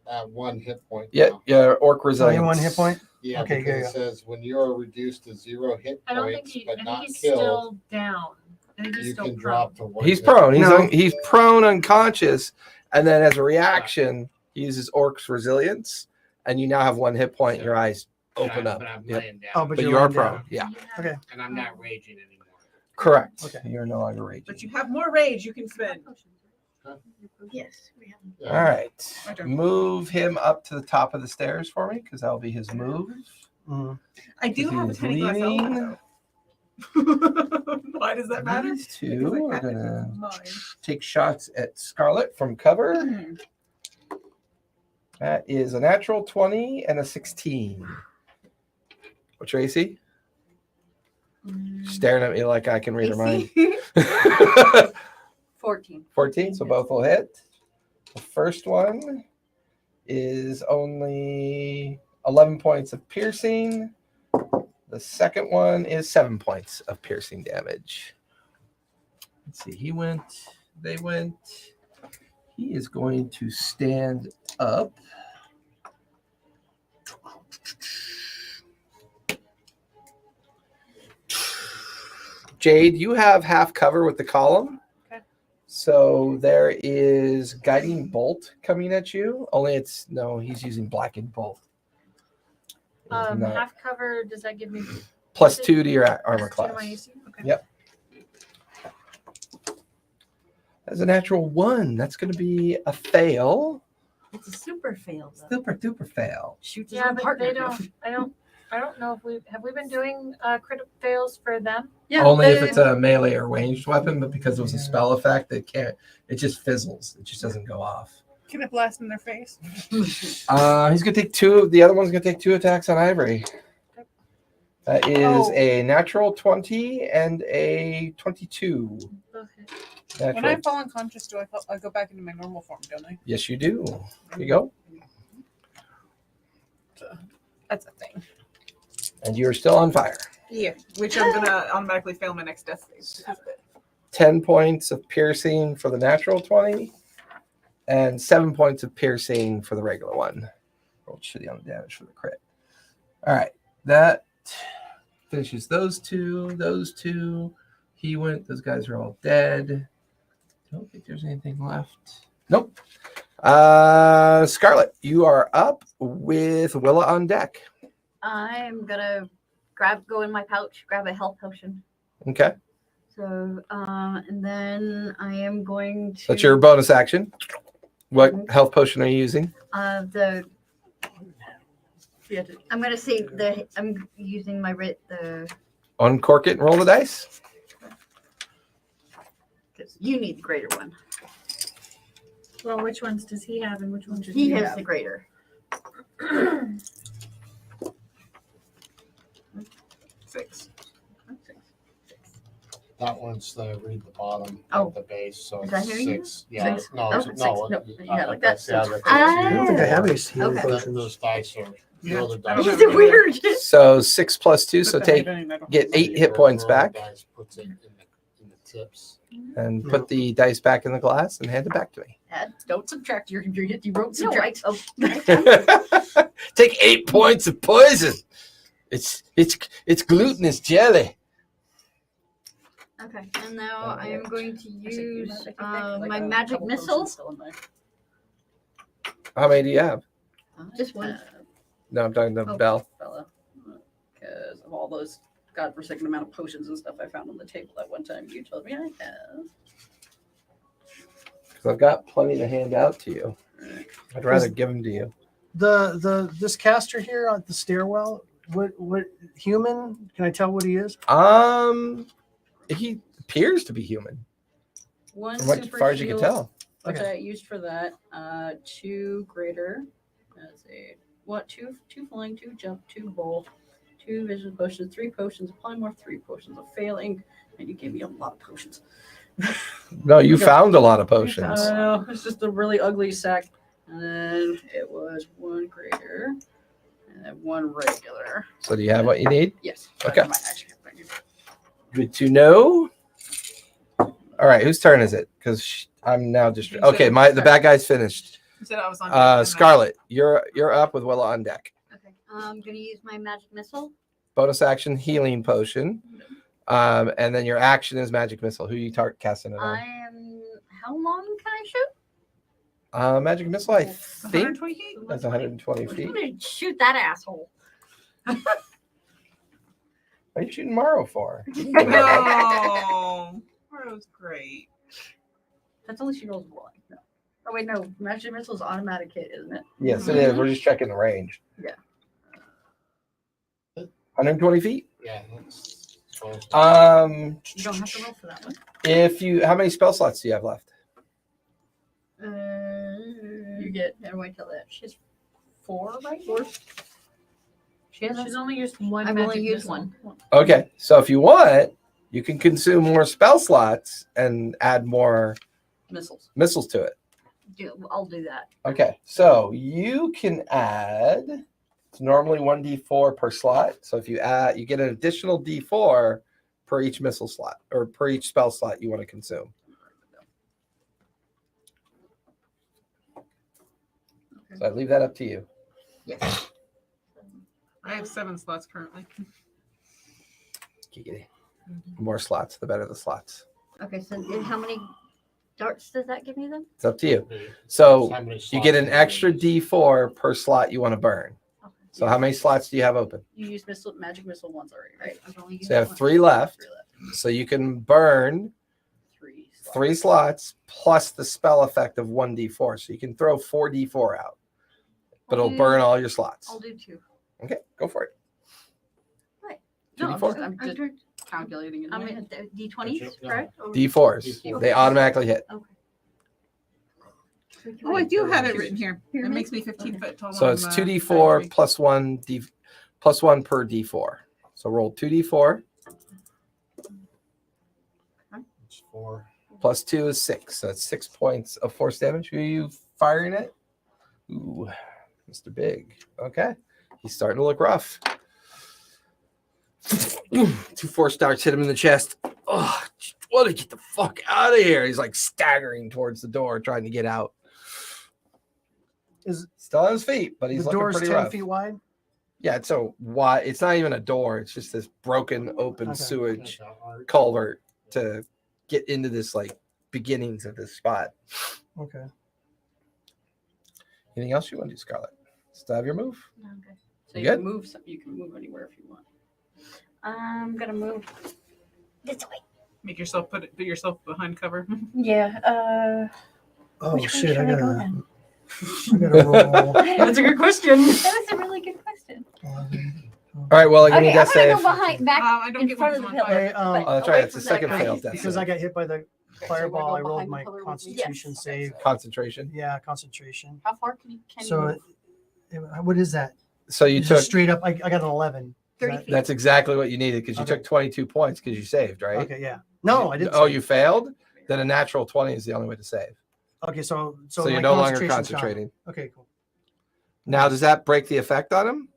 at 1 hit point. Yeah, now. yeah, orc So resilience. you 1 hit point? Yeah, Okay, because yeah, it says when you're reduced to 0 hit I don't points, think but I think not he's killed, still down. I think he's you still can prone. drop to 1. He's hit prone. point. He's prone, unconscious, and then as a reaction, he uses orc's resilience, and you now have 1 hit point. Your eyes open Yeah, up. But I'm Yep. laying down. Oh, But you're you are laying prone. down. Yeah, Okay. And I'm not raging anymore. correct. Okay. You're no longer raging. But you have more rage you can spend. Yes, we have. Yeah. All right. My turn. Move him up to the top of the stairs for me because that'll be his move. Mhm. I do have a He's tiny glass leaving. element, though. Why does that matter? These Because two I are got it gonna from mine. take shots at Scarlet from cover. That is a natural 20 and a 16. What's your AC? Staring at me like I can read her mind. 14. 14, so both will hit. The first one is only 11 points of piercing. The second one is 7 points of piercing damage. Let's see, he went, they went. He is going to stand up. Jade, you have half cover with the column. Okay. So there is guiding bolt coming at you. Only he's using blackened bolt. No. Half cover. Does that give me Plus 2 to your armor plus 2 to class. my AC? Okay. Yep. That's a natural 1. That's going to be a fail. It's a super fail, though. Super duper fail. Shoots his Yeah, own but partner. they don't. I don't know if we have been doing crit fails for them. Yeah, Only if they- it's a melee or ranged weapon, but because it was a spell effect, it just fizzles. It just doesn't go off. Can it blast in their face? He's gonna take 2. The other one's gonna take 2 attacks on Ivory. That is Oh. a natural 20 and a 22. Okay. When I fall unconscious, I go back into my normal form, don't I? Yes, you do. Here you go. That's a thing. And you're still on fire. Yeah, which I'm gonna automatically fail my next death save. 10 points of piercing for the natural 20, and 7 points of piercing for the regular one. Rolled shitty on the damage for the crit. All right, that finishes those two. Those two, he went. Those guys are all dead. Don't think there's anything left. Nope. Scarlet, you are up with Willa on deck. I'm gonna go in my pouch, grab a health potion. Okay, So, and then I am going to. that's your bonus action. What Mhm. health potion are you using? I'm gonna see I'm using my the Uncork it and roll the dice. because you need the greater one. Well, which ones does he have and which ones does He you has have? the greater. 6. That one's read the bottom Oh. of the base, so Is that it's here you 6. Yeah, Six? no, Oh, it's, six. no. Nope. Yeah, like that. that's- yeah, that's- Ah. I don't think I have any healing Okay. potions. Those dice are Yeah. roll the I don't dice. Is it weird? So 6 plus 2, so Put that take in, I don't get know. 8 hit points Roll the back dice, puts it in the tips. and put the dice back in the glass and hand it back to me. Don't subtract. You wrote No, subtract. Take 8 points of poison. It's glutinous jelly. Okay, and now I am going to Actually, use I think my a magic couple missile. potions still in my- How many do you have? Just one. No, I'm talking to Oh. Belle. Bella, because of all those godforsaken amount of potions and stuff I found on the table that one time you told me I have. Because I've got plenty to hand out to you. I'd rather give them to you. This caster here on the stairwell, what human? Can I tell what he is? He appears to be human, One from what super far as you can shield, tell. which Okay. I used for that. 2 greater. That's a what? 2 flying, 2 jump, 2 bolt, 2 vision potions, 3 potions, polymorph, 3 potions of failing, and you gave me a lot of potions. No, you Okay. found a lot of potions. It's just a really ugly sack. And then it was 1 greater and then 1 regular. So do you have what you need? Yes. Okay. I might actually have to use it. Good to know. All right, whose turn is it? Because I'm now just You okay. said- The bad guy's finished. You said I was on deck, and I- Scarlet, you're up with Willa on deck. Okay, I'm gonna use my magic missile. Bonus action healing potion, and then your action is magic missile. Who you casting it I on? am. How long can I shoot? Magic missile, I think 120 feet? that's 120 I'm feet. gonna shoot that asshole. What are you shooting Morrow for? No. That was great. That's only she rolls 1. No. Oh wait, no. Magic missile is automatic hit, isn't it? Yes, it is. We're just checking the range. Yeah. 120 feet. Yeah, that's close. You don't have to roll for that one. How many spell slots do you have left? You get. How do I tell that? She's 4, right? She's only used one. I've magic only used missile. one. Okay, so if you want, you can consume more spell slots and add more Missiles. missiles to it. I'll do that. Okay, so you can add. It's normally 1d4 per slot. So if you add, you get an additional d4 per each missile slot or per each spell slot you want to consume. So I leave that up to you. Yes. I have 7 slots currently. Giggity. The more slots, the better the slots. Okay, so how many darts does that give me then? It's up to you. The- So how many you slots get an do extra use? d4 per slot you want to burn. Okay. So how many slots do you have open? You used magic missile once already, right? Right. I've only used So you have one. 3 left. 3 left. So you can burn 3 slots. 3 slots plus the spell effect of 1d4. So you can throw 4d4 out, but it'll burn all your slots. I'll do 2. Okay, go for it. No, 2d4. I'm just calculating it. in I'm my at head. D20s, Yeah. correct? Or- D4s. D4. They automatically hit. Okay. Oh, I do have it written here. It Pyramid? makes me 15 foot tall. So on it's the 2d4 factory. plus 1 per d4. So roll 2d4 It's 4. plus 2 is 6. So that's 6 points of force damage. Who are you firing at? Ooh, Mr. Big. Okay. He's starting to look rough. 2 force darts hit him in the chest. Oh, want to get the fuck out of here. He's like staggering towards the door, trying to get out. Is Still on his feet, but he's the looking door's pretty 10 rough. feet wide? Yeah, it's so wide. It's not even a door. It's just this broken, open Okay. sewage culvert to get into this like beginnings of this spot. Okay. Anything else you want to do, Scarlett? Still have your move? No, I'm good. So you Good. can move. You can move anywhere if you want. I'm gonna move this way. Make yourself put yourself behind cover. Yeah. Oh Which way shit! should I I go gotta, then? I gotta roll. That's a good question. That is a really good question. All right, well, give me Okay, a I'm death gonna save. go behind, back I don't in get front one of the on pillar. Hey, but Oh, that's away right. It's the from that second guy. failed death Because save. I got hit by the fireball, I rolled my Constitution save. Concentration. Yeah, concentration. How far can you So, move? what is that? So you It's took. just straight up. I got an 11. Is 30 that- feet. That's exactly what you needed because you Okay. took 22 points because you saved, right? Okay, yeah. No, I didn't. Oh, save. you failed? Then a natural 20 is the only way to save. Okay, so So my you're no longer concentration's gone. concentrating. Okay, cool. Now, does that break the effect on him?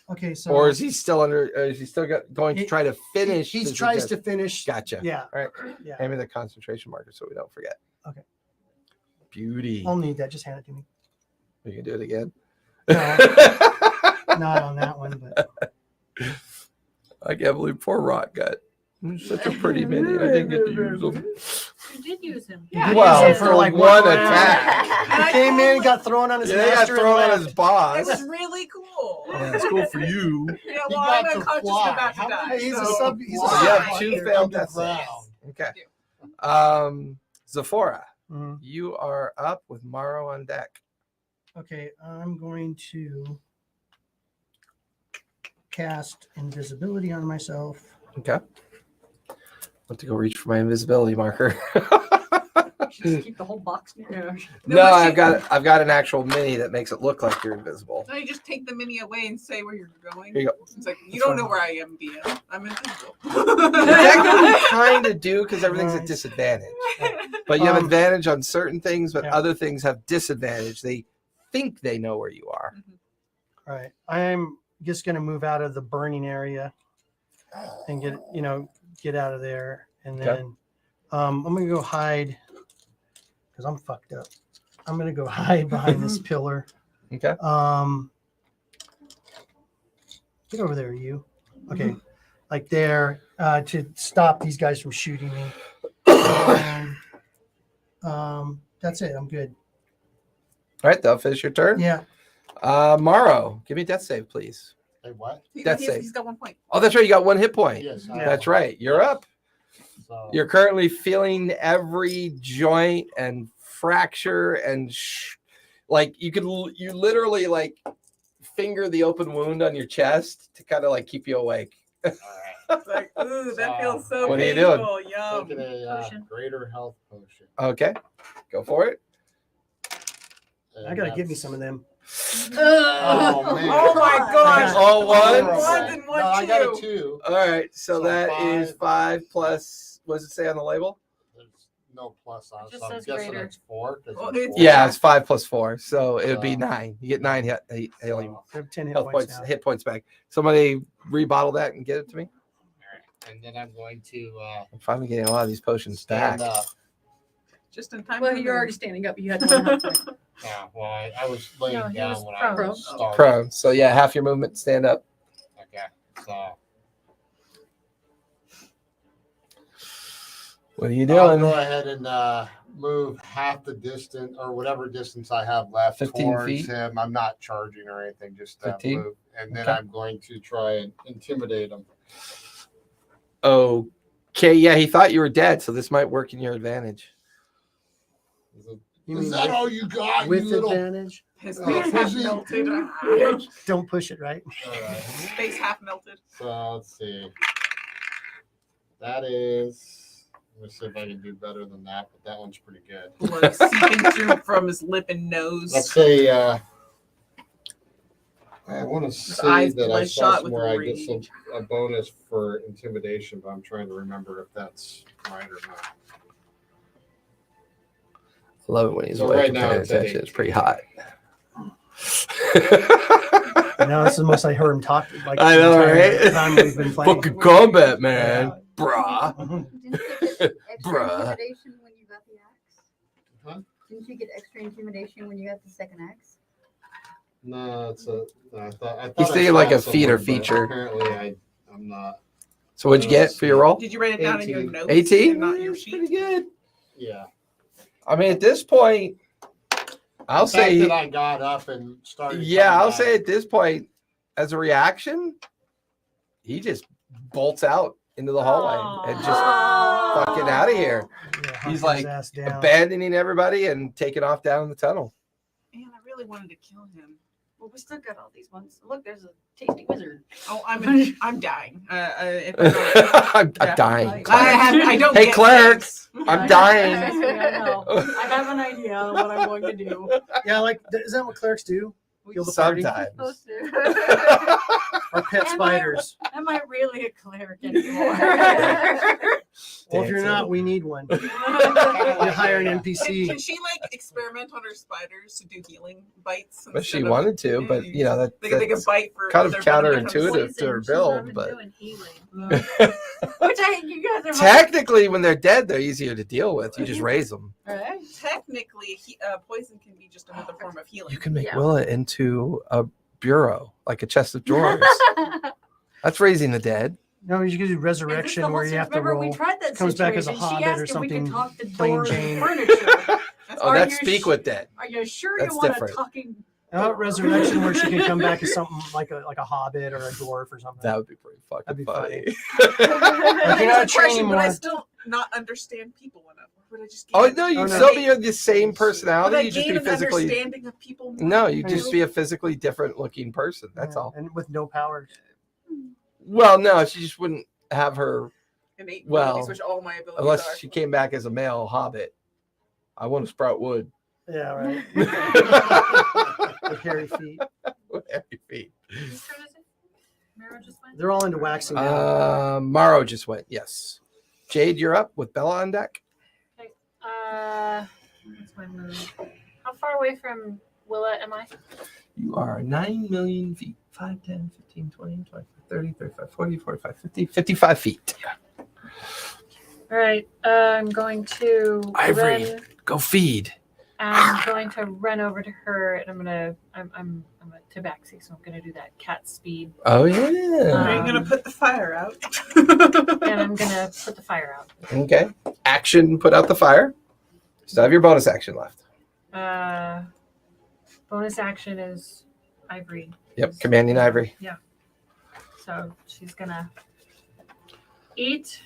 Okay, so Or is he still under? Is he still going to He- try to finish? He this tries objective? to finish. Gotcha. Yeah, All right. yeah. Hand me the concentration marker so we don't forget. Okay. Beauty. I'll need that. Just hand it to me. You can do it again. No. Not on that one, but I can't believe poor Rock got such a pretty mini. I didn't get to use them. You did use him. Yeah, Well, use it for like one attack. he came in, got thrown on his Yeah, he got master, thrown and on left. his boss. It was really cool. Yeah, it's cool for you. Yeah, He well, got I'm to unconscious fly. and about to How die. many He's a so- sub. He's a So sub you have fighter. 2 failed death saves. Underground. Okay. Zephora, Mhm. you are up with Morrow on deck. Okay, I'm going to cast invisibility on myself. Okay. I want to go reach for my invisibility marker. Just keep the whole box near. No, I've got an actual mini that makes it look like you're invisible. No, you just take the mini away and say where you're going. Here you go. It's like you don't know where I am, DM. I'm invisible. Technically, kind of do because everything's at Nice. disadvantage. But you have Um, advantage on certain things, but yeah. other things have disadvantage. They think they know where you are. All right, I'm just going to move out of the burning area and get out of there, and Okay. then I'm going to go hide because I'm fucked up. I'm going to go hide behind this pillar. Okay. Get over there, you. Okay, like there to stop these guys from shooting me. And, that's it. I'm good. All right, that'll finish your turn. Yeah. Morrow, give me a death save, please. Hey, what? That's safe. He's got 1 point. Oh, that's right. You got 1 hit point. Yes. Yeah. That's right. You're up. So, You're currently feeling every joint and fracture and like you literally like finger the open wound on your chest to kind of like keep you awake. all right. It's like, ooh, that feels so What are you painful. doing? Yum. Taking a Potion. greater health potion. Okay, go for it. And I got to give me that's- some of them. Oh, man. Oh my gosh. All ones? Ones and one No, I got a two. 2. All right, so So that is 5 5. plus. What does it say on the label? There's no plus on it, Just so I'm says guessing greater. it's 4. 'cause Well, it's it's- 4. Yeah, it's 5 plus 4, so it would be So- 9. You get 9 healing I have 10 hit health points points, now. hit points back. Somebody rebottle that and get it to me. And then I'm going to I'm finally getting a lot of these potions stand back. up. Just in time. Well, for you're the- already standing up. You had 1 health point. Yeah, well, I was laying No, he down was when prone. I started. Prone. So yeah, half your movement, stand up. Okay, so What are you I'll doing? go ahead and move half the distance or whatever distance I have left 15 towards feet? him. I'm not charging or anything, just 15? move. And then Okay. I'm going to try and intimidate him. Okay, yeah, he thought you were dead, so this might work in your advantage. You Is mean that with- all you got, with you little... advantage? His Oh, face half pussy. melted. Don't push it, right? All right. His face half melted. So let's see. That is... Let's see if I can do better than that, but that one's pretty good. Blood seeping through from his lip and nose. Let's say... I want to say eyes that I bloodshot saw with somewhere I get rage. a bonus for intimidation, but I'm trying to remember if that's right or not. I love it when he's So awake right and now paying it's at attention. 8. It's pretty hot. No, this is the most I heard him talk. Like I the know, entire right? time we've been playing. Fucking combat, man. Bruh. Mhm. Didn't you get extra Bruh. intimidation when you got the axe? Huh? Didn't you get extra intimidation when you got the second axe? No, it's a. I thought He's I thinking saw like it a feature somewhere, but feature. Apparently, I'm not. So what'd you get for your roll? Did you write it down in your 18. notes? 18? and not your That's sheet? pretty good. Yeah. I mean, at this point, I'll The fact say, that I got up and started. yeah, coming I'll back. say at this point, as a reaction, he just bolts out into the hallway and just fucking out of here, Yeah, hunt He's his like ass down. abandoning everybody and taking off down the tunnel. Man, I really wanted to kill him. Well, we still got all these ones. Look, there's a tasty wizard. Oh, I'm dying. If I don't- I'm Yeah. dying. I don't. Hey, get clerks. things. I'm dying. I know. I have an idea of what I'm going to do. Yeah, like isn't that what clerks do? Kill the party Sometimes. Supposed to. or pet spiders? Am I really a cleric anymore? Well, if you're Dancing. not, we need one. You hire an NPC. Can she like experiment on her spiders to do healing bites? But she instead of- wanted to, but you know They can that's bite for kind of their venom becomes counterintuitive to her Poison, she's not build. been But doing healing. Which I think you guys are technically, when they're dead, they're easier to deal with. You just raise them. right. Technically, poison can be just another form of healing. You can make Yeah. Willa into a bureau, like a chest of drawers. That's raising the dead. No, you can do Is resurrection this the where whole you have to remember we roll. tried that Comes back as a situation. She hobbit asked or if we could something talk to plain doors Jane. and furniture. Oh, Are that's you speak sh- with dead. Are you sure That's you want different. a talking? How about resurrection where she can come back as something like a hobbit or a dwarf or something? That would be pretty That'd fucking be funny. Like, you're not a trainee Depression, but I anymore. still not understand people enough. Would I just Oh gain- no, you Oh, would no. still be the same Would personality. I You just gain be an physically. understanding of people? more? No, you just be a physically different looking person. That's Yeah, all. and with no powers. Well, no, she just wouldn't have her Innate Well, abilities, which all my abilities unless are. she came back as a male hobbit. I want to sprout wood. Yeah, right. With hairy feet. With hairy feet. Whose turn is it? Mara just went? They're all into waxing now. Morrow just went. Yes. Jade, you're up with Bella on deck. What's my move? How far away from Willa am I? You are 9 million feet. 5, 10, 15, 20, 25, 30, 35, 40, 45, 50, 55 feet. All right. I'm going to Ivory. run. Go feed. I'm going to run over to her, and I'm a tabaxi, so I'm gonna do that cat speed, Oh, You yeah. ain't gonna put the fire out. and I'm gonna put the fire out. Okay. Action, put out the fire. Still have your bonus action left. Bonus action is Ivory. Yep. Commanding Ivory. So she's gonna eat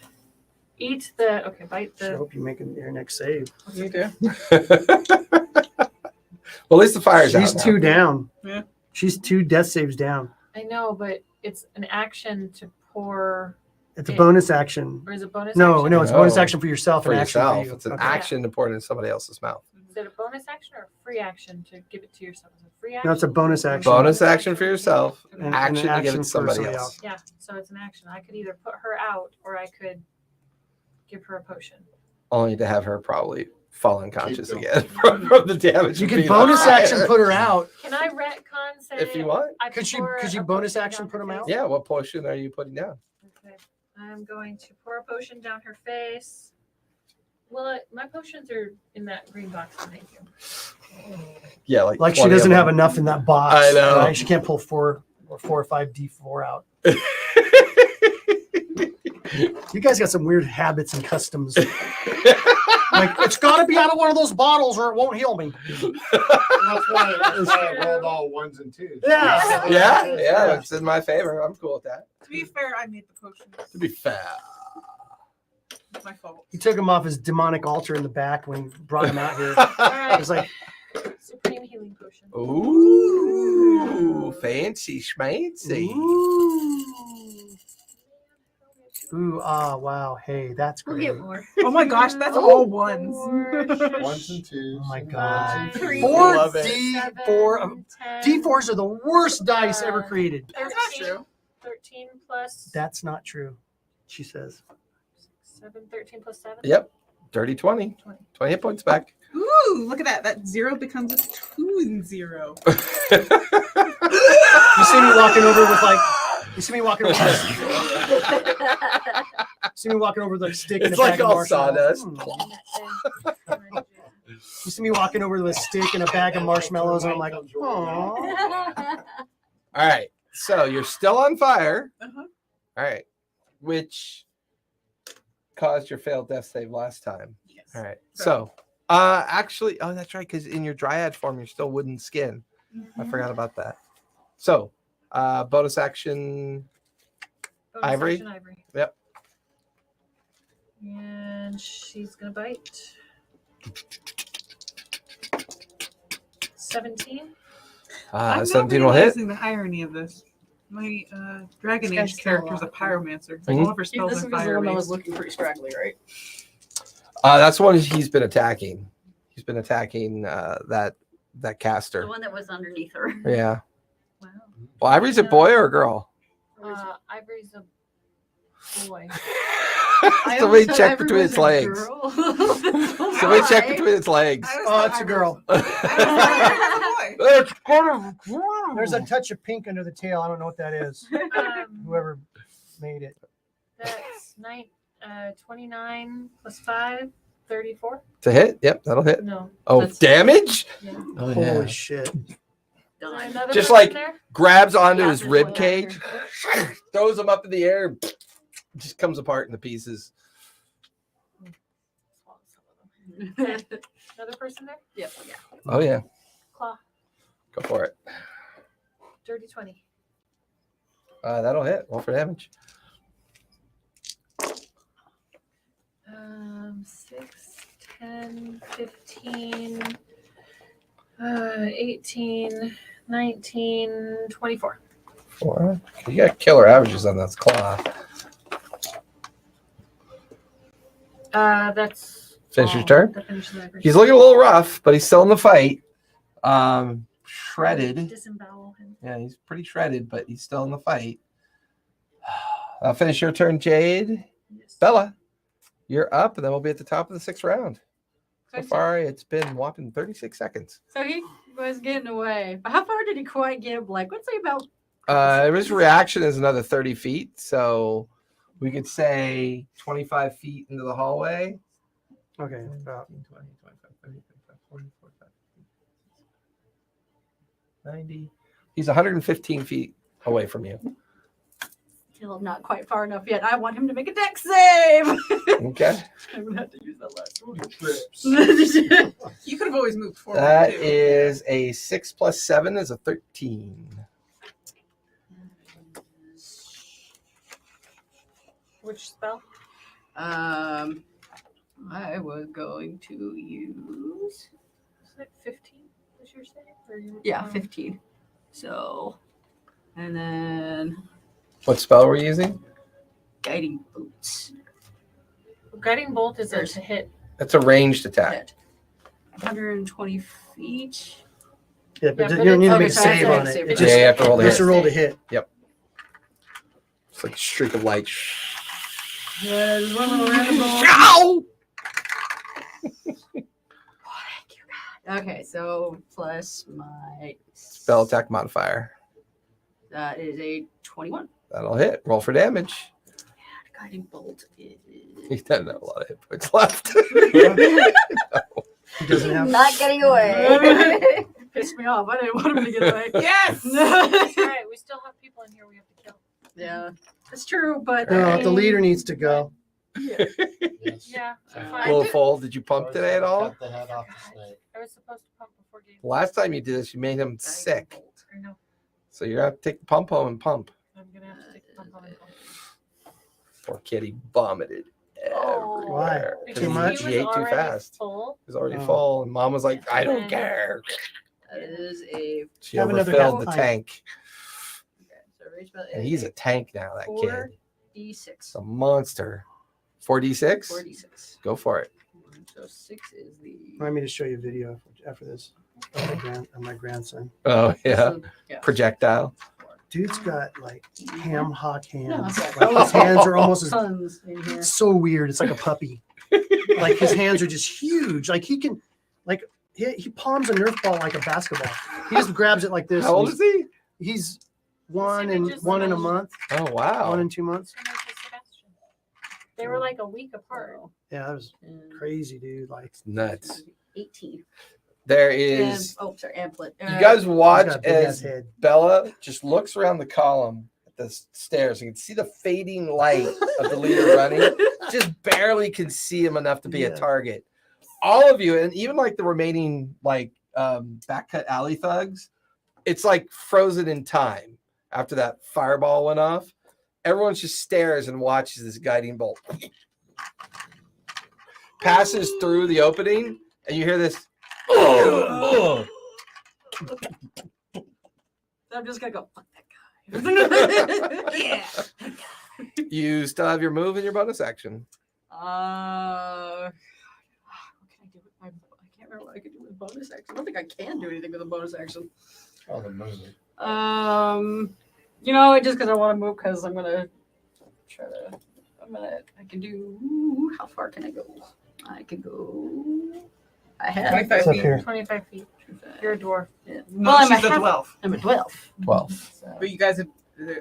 the bite I the. hope you make your next save. You do. Well, at least the fire's She's out. 2 down. Yeah. She's 2 death saves down. I know, but it's an action to pour, It's a Yeah. bonus action. or is it bonus? No, action? no, it's a bonus No. action for yourself For and action yourself. for you. It's an Okay. action to pour it in somebody else's mouth. Is it a bonus action or a free action to give it to yourself? Is it a free action? No, it's a bonus action. Bonus action for yourself. Okay. And- Action to give it action to for somebody somebody else. Yeah, so it's an action. I could either put her out or I could give her a potion. Only to have her probably fall unconscious Keep again from the damage. You of can being bonus on fire. action put her out. Can I retcon say If you want. I Could you- pour could you a bonus potion action down put her 'em out? face? Yeah, what potion are you putting down? Okay. I'm going to pour a potion down her face. Well, my potions are in that green box behind you. Yeah, like Like she 20 of doesn't them. have enough in that box. I know. Right? She can't pull 4 or 5 D4 out. You guys got some weird habits and customs. Like, it's got to be out of one of those bottles or it won't heal me. That's why I rolled all 1s and 2s. Yeah. yeah, it's in my favor. I'm cool with that. To be fair, I made the potion. To be fair. It's my fault. He took him off his demonic altar in the back when he brought him out here. All It right, was like, supreme healing potion. Ooh, fancy schmancy. ooh, ah, wow. Hey, that's We'll great. get more. Oh my gosh, that's all ones. 1s and 2s. Oh my and God. 1s and 3s. 4 Love it. D4. D4s are the worst dice ever created. That's not true. 13 plus That's not true, she says. 7, 13 plus 7. Yep. Dirty 20. 20. 20 hit points back. Ooh, look at that. That 0 becomes a 2 and 0. You see me walking over with like. You see me walking over. See me walking over with a stick and It's a bag like of all marshmallows. sawdust. You see me walking over with a stick and a bag of marshmallows, and I'm like, oh. All right. So you're still on fire. Uh-huh. All right. Which caused your failed death save last time. Yes. All right. So, actually, oh, that's right. Because in your dryad form, you're still wooden skin. I forgot about that. So, bonus action. Bonus Ivory? action, Ivory. Yep. And she's gonna bite. 17. I'm 17 not will hit. realizing the irony of this. My Dragon This guy's Age still character is a alive. pyromancer. Mhm. All of her spells This are was the fire one that was based. looking pretty scraggly, right? That's the one he's been attacking. He's been attacking that The caster. one that was underneath her. Yeah. Wow. Well, Ivory's a boy or a girl? Ivory's a boy. Somebody check between its legs. Somebody check between its legs. Oh, it's a girl. Boy. It's kind of- There's a touch of pink under the tail. I don't know what that is. Whoever made it. That's 29 plus 5, 34. It's a hit. Yep, that'll hit. No. Oh, That's- damage? Yeah. Oh, Holy yeah. shit. Is there Done. another Just person like- there? Grabs onto Yeah, his there's rib one cage, throws him up in the air, just comes apart into pieces. Another person there? Yep. Oh, yeah. Claw. Go for it. Dirty 20. That'll hit. Roll for damage. 6, 10, 15, 18, 19, 24. 4. You got killer averages on that claw. That's Finish your all. turn? That finishes my turn. He's looking a little rough, but he's still in the fight. Shredded. Disembowel him. Yeah, he's pretty shredded, but he's still in the fight. I'll finish your turn, Jade. Yes. Bella, you're up, and then we'll be at the top of the 6th round. So far, it's been whopping 36 seconds. So he was getting away. But how far did he quite get? Like, let's say about His reaction is another 30 feet, so we could say 25 feet into the hallway. Okay. About 15, 20, 25, 30, 35, 40, 45, 90. He's 115 feet away from you. still not quite far enough yet. I want him to make a dex save. Okay. I'm gonna have to use that last one. You could have always moved forward. That too. is a 6 plus 7 is a 13. Which spell? I was going to use Is it 15? Was your save? Or you, 15. So, and then What spell were you using? guiding boots. Guiding bolt is a to hit. That's a ranged attack. Hit. 120 feet. Yeah, but Yeah, you but don't need to it's- make a okay, so I have save to on make a it. save. It's Yeah, just, you have to roll to just hit. a roll to hit. It's like a streak of light. There's one little random roll. Ow! Okay, so plus my Spell attack modifier. That is a 21. That'll hit. Roll for damage. Guiding bolt is. He doesn't have a lot of hit points left. He doesn't have. Not getting away. Pissed me off. I didn't want him to get away. Yes. That's right. We still have people in here we have to kill. Yeah, that's true, but No, the leader needs to go. Yes. Yeah. I Fine. Little foal, did you pump today at all? Cut the head off the snake. I was supposed to pump before game. Last time you did this, you made him Guiding sick. bolt. I know. So you're going to take the pump home and pump. I'm gonna have to take the pump on and pump. Poor kid, he vomited Oh. everywhere. Why? 'Cause Too much? He ate too already fast. Full. He was already Oh. full, and mom was like, I don't care. That is a. She Have another overfilled the half tank. Okay, so rage spell And is he's a tank now, that kid. 4d6. It's a monster. 4d6? 4d6. Go for it. So 6 is the. Remind me to show you a video after this of my grandson. Oh, yeah. So, yeah. Projectile. Dude's got like ham hock hands. okay. Like his hands are almost as Tons in here. it's so weird. It's like a puppy. Like his hands are just huge. Like he can, like he palms a Nerf ball like a basketball. He just grabs it like this. How old and is he? He's one and just one in a like- month, Oh wow. 1 and 2 months. Similar to Sebastian. They were like a week apart. Yeah, that was crazy, dude. Like Nuts. 18. There And, is. oh, sorry, amplet. You guys he's watch got a big ass as head. Bella just looks around the column at the stairs. You can see the fading light of the leader running. Just barely can see him enough to be a Yeah. target. All of you, and even like the remaining like backcut alley thugs, it's like frozen in time after that fireball went off. Everyone just stares and watches this guiding bolt passes through the opening, and you hear this. I'm just gonna go, fuck that guy. Yeah. You still have your move and your bonus action. What can I do with my? I can't remember what I can do with bonus action. I don't think I can do anything with a bonus action. Oh, the movie. You know, just because I want to move, because I'm gonna try to. I can do. How far can I go? I can go. I have 25 It's up feet. here. 25 feet. You're a dwarf. Yeah. No, Well, I'm she's a a half- 12. I'm a 12. 12. So, But you guys had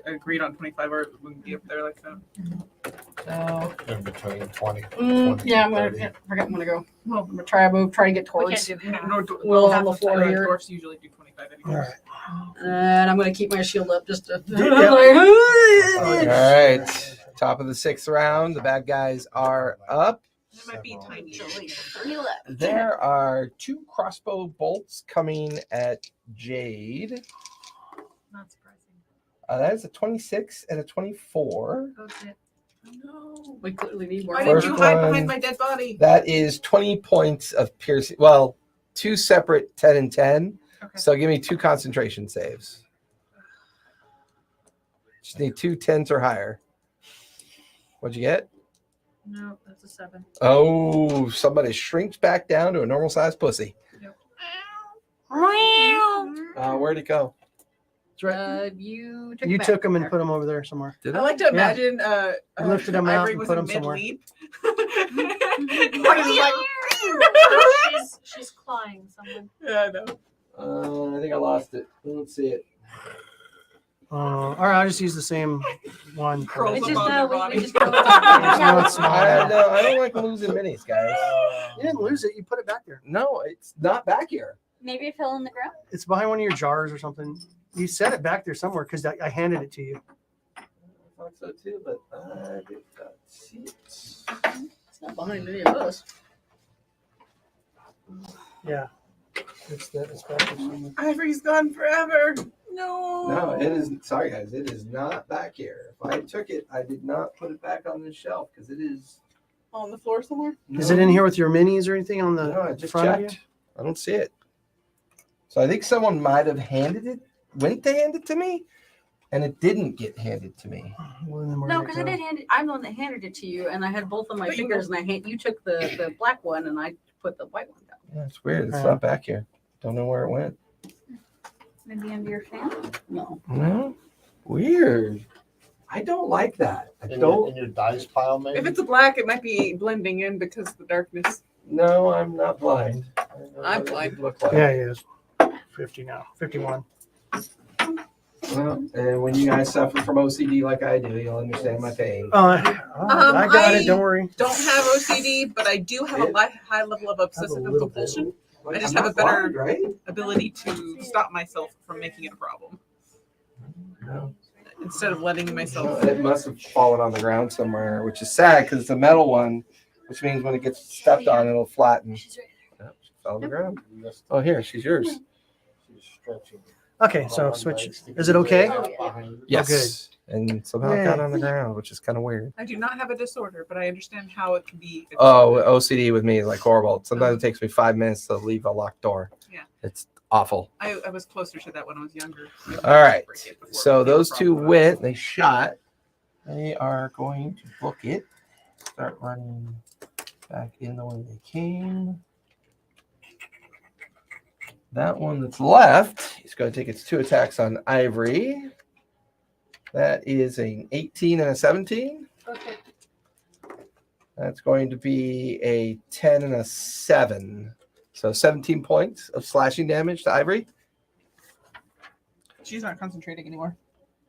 agreed on 25 or we can be up there like that. so In between 20. yeah, I'm gonna. Yeah, I forget when to go. Well, I'm gonna try a move, try to get We towards. can't do half. Will on the floor here. Dwarfs usually do 25 All anyway. right. And I'm gonna keep my shield up just to. All right. Top of the 6th round. The bad guys are up. It might be tiny. There are 2 crossbow bolts coming at Jade. Not surprising. That is a 26 and a 24. Okay. No, we clearly need more. Why First did you hide one. behind my dead body? That is 20 points of piercing. Well, 2 separate 10 and 10. Okay. So give me 2 concentration saves. Just need 2 10s or higher. What'd you get? No, that's a 7. Oh, somebody shrinks back down to a normal sized pussy. Where'd it go? It's right. You took, You it back took him and there. put him over there somewhere. Did I I? like to imagine I lifted him out Ivory and was put in him somewhere. mid-leap. She's clawing someone. Yeah, I know. I think I lost it. Let's see it. All right, I'll just use the same one. Curls It's up just on no, their body. we just go. No, it's small. I don't like losing minis, guys. You didn't lose it. You put it back there. No, it's not back here. Maybe it fell on the ground. It's behind one of your jars or something. You set it back there somewhere because I handed it to you. I thought so too, but I did not see it. It's not behind any of us. Yeah. It's back there somewhere. Ivory's gone forever. No. No, it is. Sorry, guys. It is not back here. If I took it, I did not put it back on the shelf because it is. On the floor somewhere? Is it in here with your minis or anything on the No, I just front of you? checked. I don't see it. So I think someone might have went to hand it to me, and it didn't get handed to me. Well, then where No, did it because I go? did hand it. I'm the one that handed it to you, and I had both of my But you fingers, and you took the black one, and I put the white one down. Yeah, it's weird. It's not back here. Don't know where it went. Maybe under your fan. No. No, weird. I don't like that. I In don't. your dice pile, maybe? If it's a black, it might be blending in because of the darkness. No, I'm not blind. I don't know I'm what it blind. would Look like. Yeah, he is. 50 now. 51. Well, and when you guys suffer from OCD like I do, you'll understand my pain. I got I it. Don't worry. Don't have OCD, but I do have a high level of obsessive little bit. compulsion I just I'm have a not better- blind, right? ability to stop myself from making it a problem No. instead of letting myself. It must have fallen on the ground somewhere, which is sad because it's a metal one, which means when it gets stepped on, it'll flatten. Yep, she fell on the ground. Oh, here, she's yours. She's stretching. Okay, so switch. Is it okay? Yes. And somehow it got on the ground, which is kind of weird. I do not have a disorder, but I understand how it can be. a Oh, disorder. OCD with me is like horrible. Sometimes it takes me 5 minutes to leave a locked door. Yeah. It's awful. I was closer to that when I was younger. All right. Break it before So it became a those two problem. went, they shot. They are going to book it. Start running back in the way they came. That one that's left is going to take its 2 attacks on Ivory. That is an 18 and a 17. Okay. That's going to be a 10 and a 7. So 17 points of slashing damage to Ivory. She's not concentrating anymore.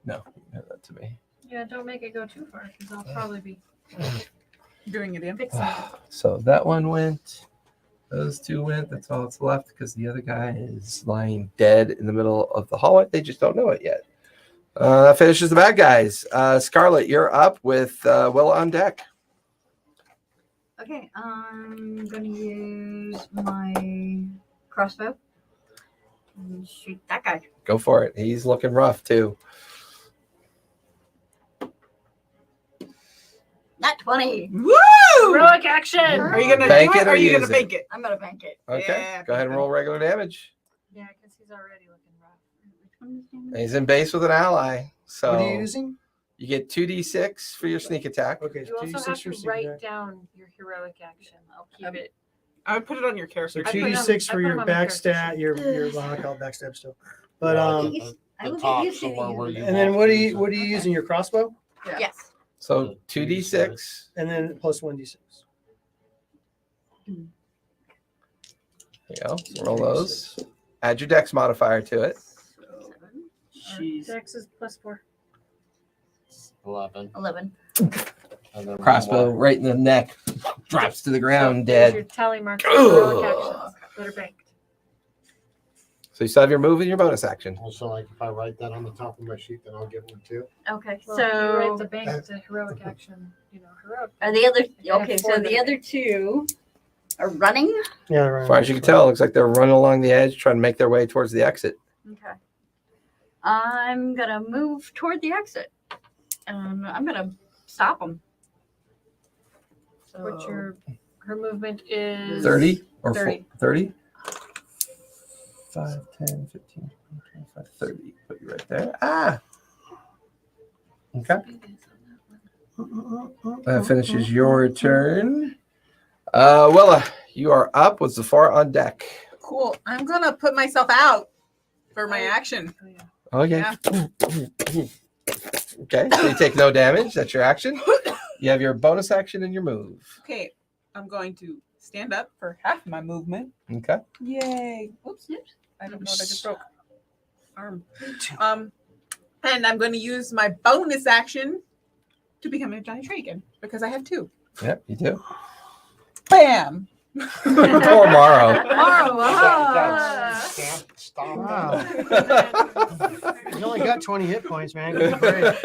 No, give that to me. Yeah, don't make it go too far because I'll probably be Doing it again. fixing it. So that one went. Those two went. That's all that's left because the other guy is lying dead in the middle of the hallway. They just don't know it yet. That finishes the bad guys. Scarlet, you're up with Will on deck. Okay, I'm gonna use my crossbow and shoot that guy. Go for it. He's looking rough too. Not 20. Woo! Heroic action. Are you gonna Bank do it it or or are you use gonna it? bank it? I'm gonna bank it. Okay, Yeah, go ahead and roll regular damage. Yeah, because he's already looking rough. Which one is And damage? he's in base with an ally. So What are you using? you get 2d6 for your sneak attack. Okay, You also have to 2d6 for write secret. down your heroic action. I'll keep it. I would put it on your So character. I put sheet. 2d6 I for put your them on my back character stat. sheet. Your well, I call it backstab still. But Yeah, I the- will the get top used to somewhere where using you it. and then want what to are use you it. what are you using? Your crossbow? Yeah. Yes. So 2d6. And then plus 1d6. There you go. Roll those. Add your dex modifier to it. Jeez. Dex is +4. 11. 11. And then one Crossbow more. right in the neck. Drops to the ground So there's your dead. tally mark for heroic actions that are banked. So you still have your move and your bonus action. Also, like if I write that on the top of my sheet, then I'll get one too. Okay, Well, you write so the bank to heroic action. Heroic. are the other Yeah, okay? four So that the are other two are running. Yeah, right. As far as you can tell, it looks like they're running along the edge, trying to make their way towards the exit. Okay. I'm gonna move toward the exit, and I'm gonna stop them. So What's her movement is 30 or 30. 30? 5, 10, 15, 25, 30. Put you right there. Ah! Okay. That finishes your turn. Willa, you are up with Zafar on deck. Cool. I'm gonna put myself out for my action. Oh, yeah. Okay. Yeah. Okay, so you take no damage. That's your action. You have your bonus action and your move. Okay. I'm going to stand up for half my movement. Okay. Yay. Oops. I don't know what I just broke. Arm. And I'm going to use my bonus action to become a giant tree again because I have 2. Yep, you do. Bam. Poor Morrow. Stop. Wow. You only got 20 hit points, man. Good break. Half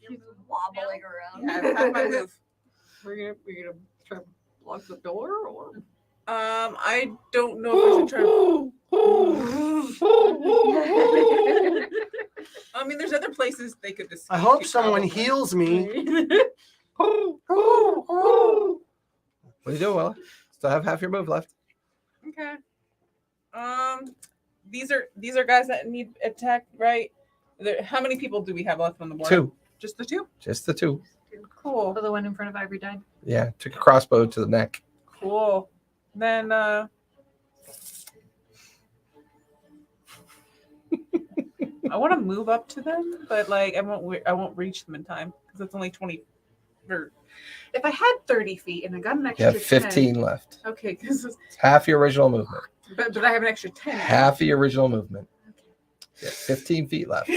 your She's move wobbling around. Yeah, half my move. We're gonna try to lock the door, or I don't know if I should try. I mean, there's other places they could escape. I hope to, someone probably. heals me. What are you doing, Willa? Still have half your move left. Okay. These are guys that need attack, right? How many people do we have left on the board? 2. Just the 2? Just the 2. Cool. Oh, the one in front of Ivory died. Yeah, took a crossbow to the neck. Cool. Then I want to move up to them, but like I won't reach them in time because it's only 20. Or if I had 30 feet and I got an You extra have 15 left. 10, okay, because It's half your original movement. but I have an extra 10. Half the original movement. You have 15 feet left.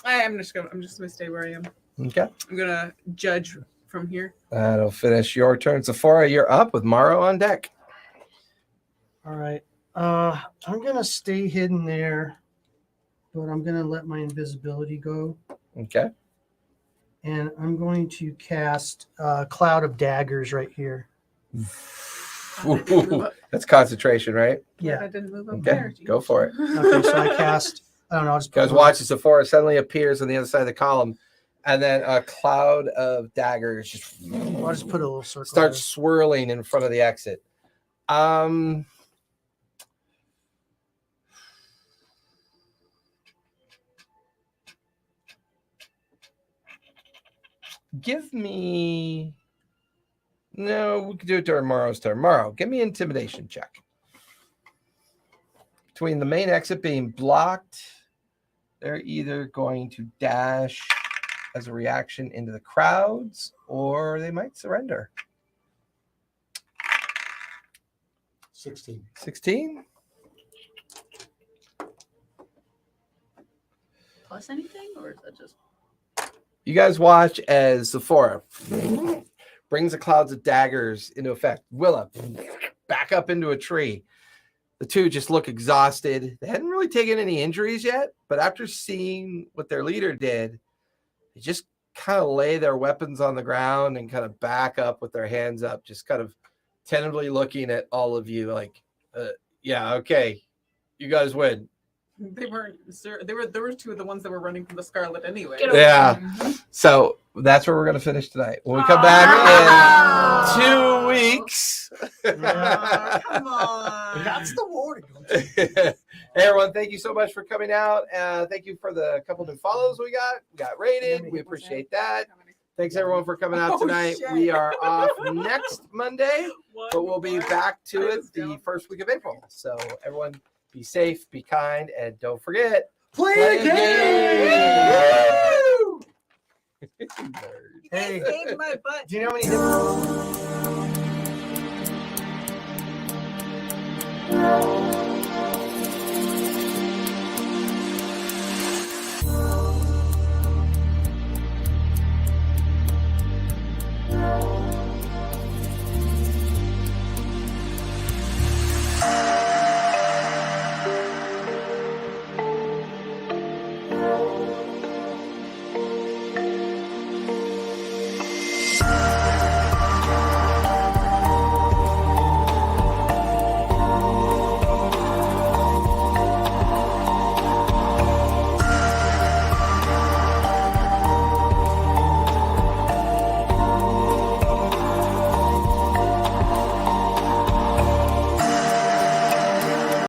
I'm just gonna stay where I am. Okay. I'm gonna judge from here. That'll finish your turn. Sephora, you're up with Morrow on deck. All right. I'm gonna stay hidden there, but I'm gonna let my invisibility go, Okay. and I'm going to cast Cloud of Daggers right here. That's concentration, right? Yeah. I didn't move up Okay. there. Go for it. Okay, so I cast. I don't know. I'll just Guys, watch as Sephora suddenly appears on the other side of the column, and then a cloud of daggers just I'll just put a little circle. starts swirling in front of the exit. Give me. No, we could do it during Morrow's turn. Morrow, give me an intimidation check. between the main exit being blocked, they're either going to dash as a reaction into the crowds, or they might surrender. 16. 16. Plus anything, or is that just? You guys watch as Sephora brings the clouds of daggers into effect. Willa back up into a tree. The two just look exhausted. They hadn't really taken any injuries yet, but after seeing what their leader did, they just kind of lay their weapons on the ground and kind of back up with their hands up, just kind of tentatively looking at all of you like, yeah, okay, you guys win. They weren't. There were two of the ones that were running from the Scarlet anyway. Get over Yeah. there. So that's where we're going to finish tonight. When we come back in 2 weeks. Aw, come on. That's the warning. Hey everyone, thank you so much for coming out. Thank you for the couple new follows we got. We got rated. We appreciate that. Thanks everyone for coming out Oh, tonight. shit. We are off next Monday, What? but we'll be back to it Let's the go. first week of April. So everyone be safe, be kind, and don't forget, Play a game. Woo! Nerd. You guys Hey. saved my butt. Do you know how many different